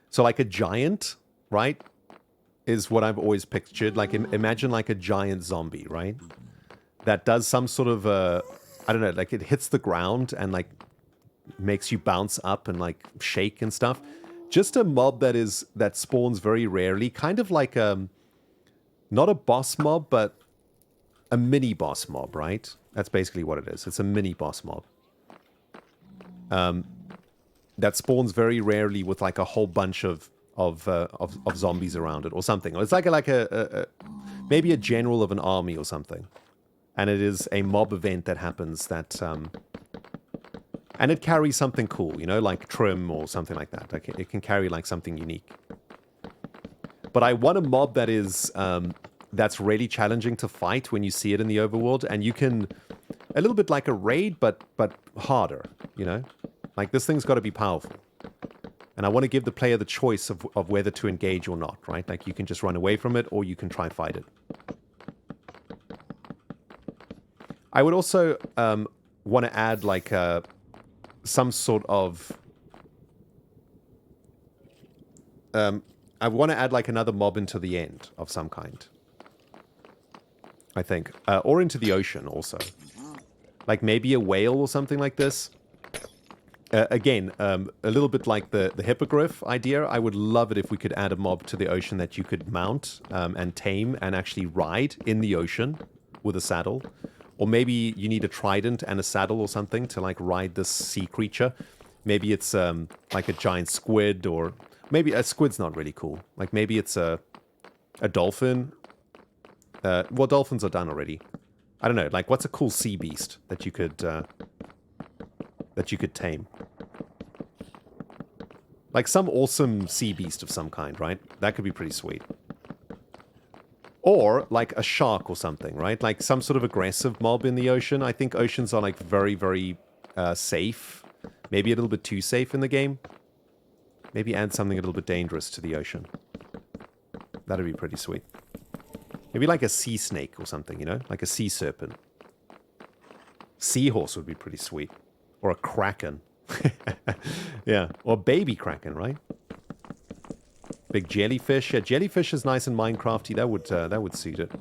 So like a giant, right, is what I've always pictured. Like imagine like a giant zombie, right? That does some sort of, I don't know, like it hits the ground and like makes you bounce up and like shake and stuff. Just a mob that spawns very rarely, kind of like not a boss mob, but a mini boss mob, right? That's basically what it is. It's a mini boss mob. That spawns very rarely with like a whole bunch of zombies around it or something. It's like a maybe a general of an army or something. And it is a mob event that happens that and it carries something cool, you know, like trim or something like that. Like it can carry like something unique. But I want a mob that is that's really challenging to fight when you see it in the overworld, and you can a little bit like a raid, but harder, you know. Like this thing's got to be powerful, and I want to give the player the choice of whether to engage or not, right? Like you can just run away from it, or you can try fight it. I would also want to add like some sort of I want to add like another mob into the end of some kind, I think, or into the ocean also, like maybe a whale or something like this. Again, a little bit like the hippogriff idea. I would love it if we could add a mob to the ocean that you could mount and tame and actually ride in the ocean with a saddle. Or maybe you need a trident and a saddle or something to like ride this sea creature. Maybe it's like a giant squid, or maybe a squid's not really cool. Like maybe it's a dolphin. Well, dolphins are done already. I don't know. Like what's a cool sea beast that you could tame? Like some awesome sea beast of some kind, right? That could be pretty sweet. Or like a shark or something, right? Like some sort of aggressive mob in the ocean. I think oceans are like very, very safe. Maybe a little bit too safe in the game. Maybe add something a little bit dangerous to the ocean. That'd be pretty sweet. Maybe like a sea snake or something, you know? Like a sea serpent. Seahorse would be pretty sweet. Or a kraken. Yeah. Or baby kraken, right? Big jellyfish. Yeah, jellyfish is nice and Minecrafty. That would suit it.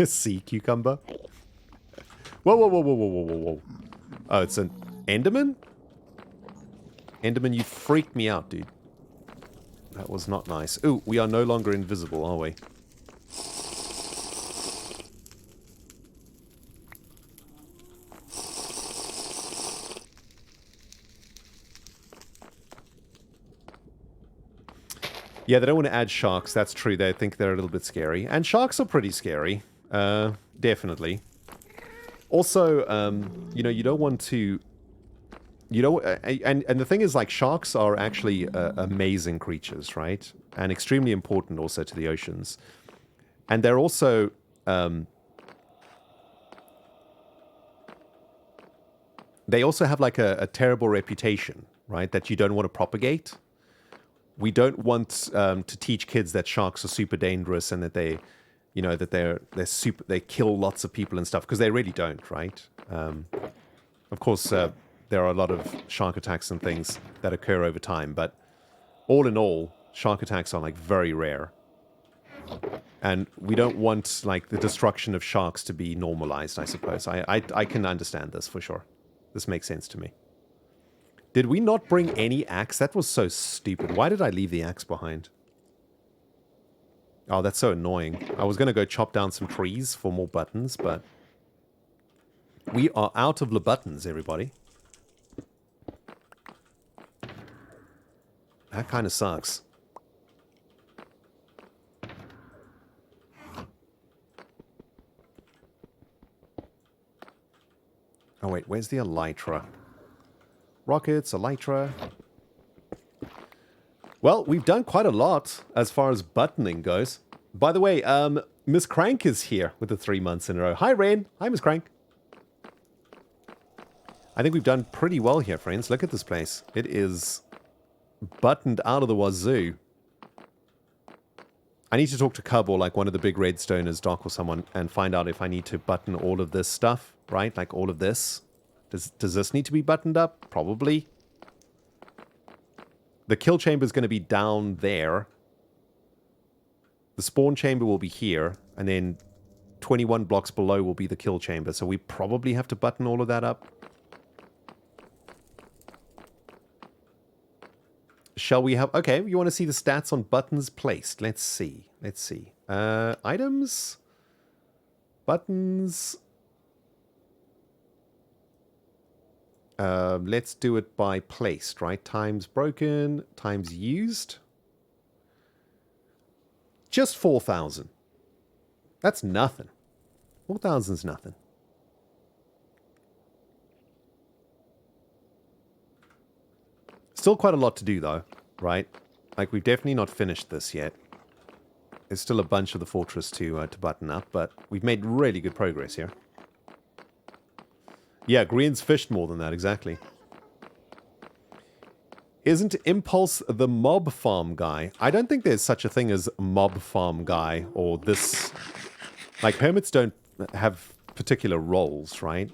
Sea cucumber. Whoa. Oh, it's an Enderman? Enderman, you freaked me out, dude. That was not nice. Ooh, we are no longer invisible, are we? Yeah, they don't want to add sharks. That's true. They think they're a little bit scary. And sharks are pretty scary. Definitely. Also, you know, you don't want to... You know, and the thing is, like, sharks are actually amazing creatures, right? And extremely important also to the oceans. And they're also... they also have, like, a terrible reputation, right? That you don't want to propagate. We don't want to teach kids that sharks are super dangerous and that they, you know, that they kill lots of people and stuff, because they really don't, right? Of course, there are a lot of shark attacks and things that occur over time, but all in all, shark attacks are like very rare. And we don't want like the destruction of sharks to be normalized, I suppose. I can understand this for sure. This makes sense to me. Did we not bring any axe? That was so stupid. Why did I leave the axe behind? Oh, that's so annoying. I was going to go chop down some trees for more buttons, but... we are out of the buttons, everybody. That kind of sucks. Oh wait, where's the elytra? Rockets, elytra. Well, we've done quite a lot as far as buttoning goes. By the way, Miss Crank is here with the 3 months in a row. Hi, Ren. Hi, Miss Crank. I think we've done pretty well here, friends. Look at this place. It is buttoned out of the wazoo. I need to talk to Cub or like one of the big redstoners, Doc or someone, and find out if I need to button all of this stuff, right? Like all of this. Does this need to be buttoned up? Probably. The kill chamber is going to be down there. The spawn chamber will be here. And then 21 blocks below will be the kill chamber. So we probably have to button all of that up. Shall we have... okay, you want to see the stats on buttons placed? Let's see. Let's see. Items. Buttons. Let's do it by placed, right? Times broken, times used. Just 4,000. That's nothing. 4,000's nothing. Still quite a lot to do, though, right? Like, we've definitely not finished this yet. There's still a bunch of the fortress to button up, but we've made really good progress here. Yeah, Green's fished more than that, exactly. Isn't Impulse the mob farm guy? I don't think there's such a thing as mob farm guy, or this... like, hermits don't have particular roles, right?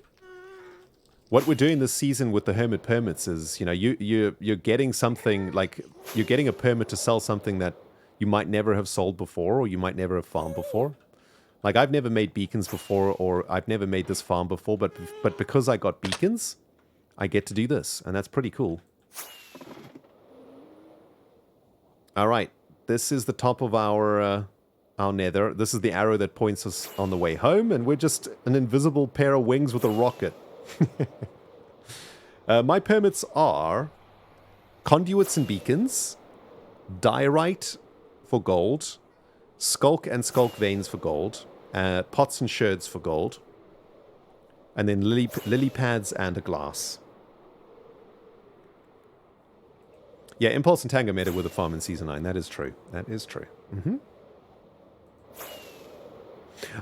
What we're doing this season with the hermit permits is, you know, you're getting something, like, you're getting a permit to sell something that you might never have sold before, or you might never have farmed before. Like, I've never made beacons before, or I've never made this farm before, but because I got beacons, I get to do this, and that's pretty cool. Alright, this is the top of our nether. This is the arrow that points us on the way home, and we're just an invisible pair of wings with a rocket. My permits are conduits and beacons, diorite for gold, skulk and skulk veins for gold, pots and sherds for gold, and then lily pads and a glass. Yeah, Impulse and Tango made it with a farm in Season 9. That is true. That is true. Mm-hmm.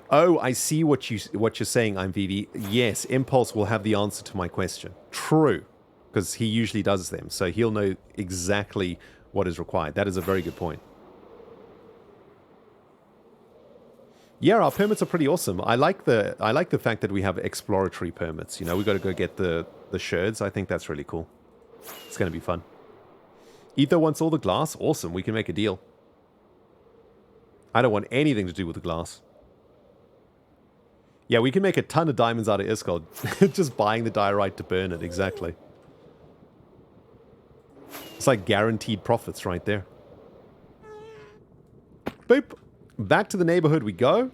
Oh, I see what you're saying, I'm Vivi. Yes, Impulse will have the answer to my question. True. Because he usually does them, so he'll know exactly what is required. That is a very good point. Yeah, our permits are pretty awesome. I like the fact that we have exploratory permits. You know, we got to go get the sherds. I think that's really cool. It's going to be fun. Ether wants all the glass. Awesome. We can make a deal. I don't want anything to do with the glass. Yeah, we can make a ton of diamonds out of Iskald. Just buying the diorite to burn it. Exactly. It's like guaranteed profits right there. boop. Back to the neighborhood we go.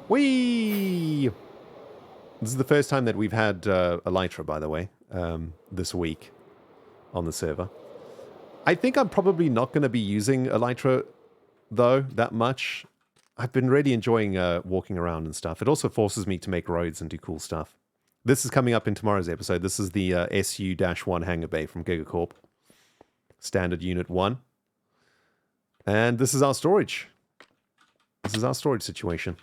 Whee! This is the first time that we've had Elytra, by the way, this week on the server. I think I'm probably not going to be using Elytra, though, that much. I've been really enjoying walking around and stuff. It also forces me to make roads and do cool stuff. This is coming up in tomorrow's episode. This is the SU-1 hangar bay from Gigacorp. Standard Unit 1. And this is our storage. This is our storage situation.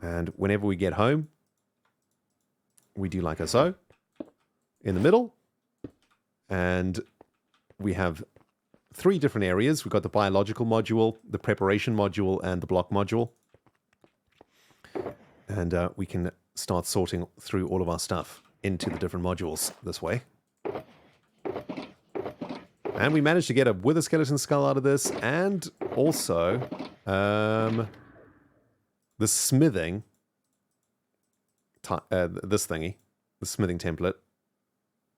And whenever we get home, we do like so. In the middle. And we have 3 different areas. We've got the biological module, the preparation module, and the block module. And we can start sorting through all of our stuff into the different modules this way. And we managed to get a wither skeleton skull out of this, and also the smithing, this thingy, the smithing template,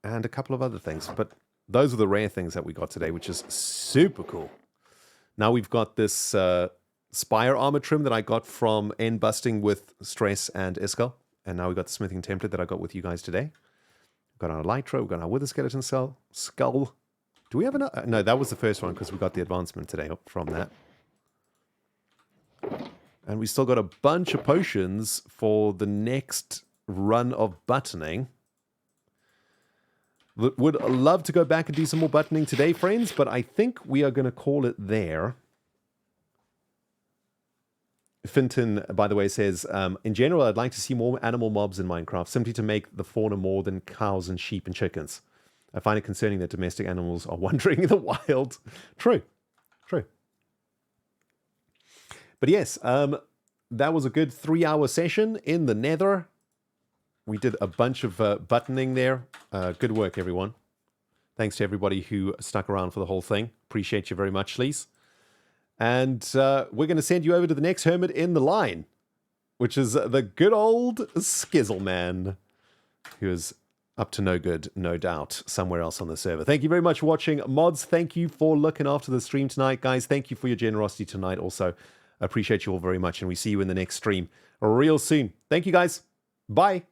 and a couple of other things. But those are the rare things that we got today, which is super cool. Now we've got this spire armor trim that I got from end busting with Stress and Iskall. And now we've got the smithing template that I got with you guys today. We've got our Elytra, we've got our wither skeleton skull. Do we have another? No, that was the first one because we got the advancement today from that. And we still got a bunch of potions for the next run of buttoning. Would love to go back and do some more buttoning today, friends, but I think we are going to call it there. Finton, by the way, says, in general, I'd like to see more animal mobs in Minecraft, simply to make the fauna more than cows and sheep and chickens. I find it concerning that domestic animals are wandering in the wild. True. True. But yes, that was a good 3-hour session in the Nether. We did a bunch of buttoning there. Good work, everyone. Thanks to everybody who stuck around for the whole thing. Appreciate you very much, Sleaze. And we're going to send you over to the next hermit in the line, which is the good old Skizzle Man, who is up to no good, no doubt, somewhere else on the server. Thank you very much for watching. Mods, thank you for looking after the stream tonight. Guys, thank you for your generosity tonight also. I appreciate you all very much, and we see you in the next stream real soon. Thank you, guys. Bye.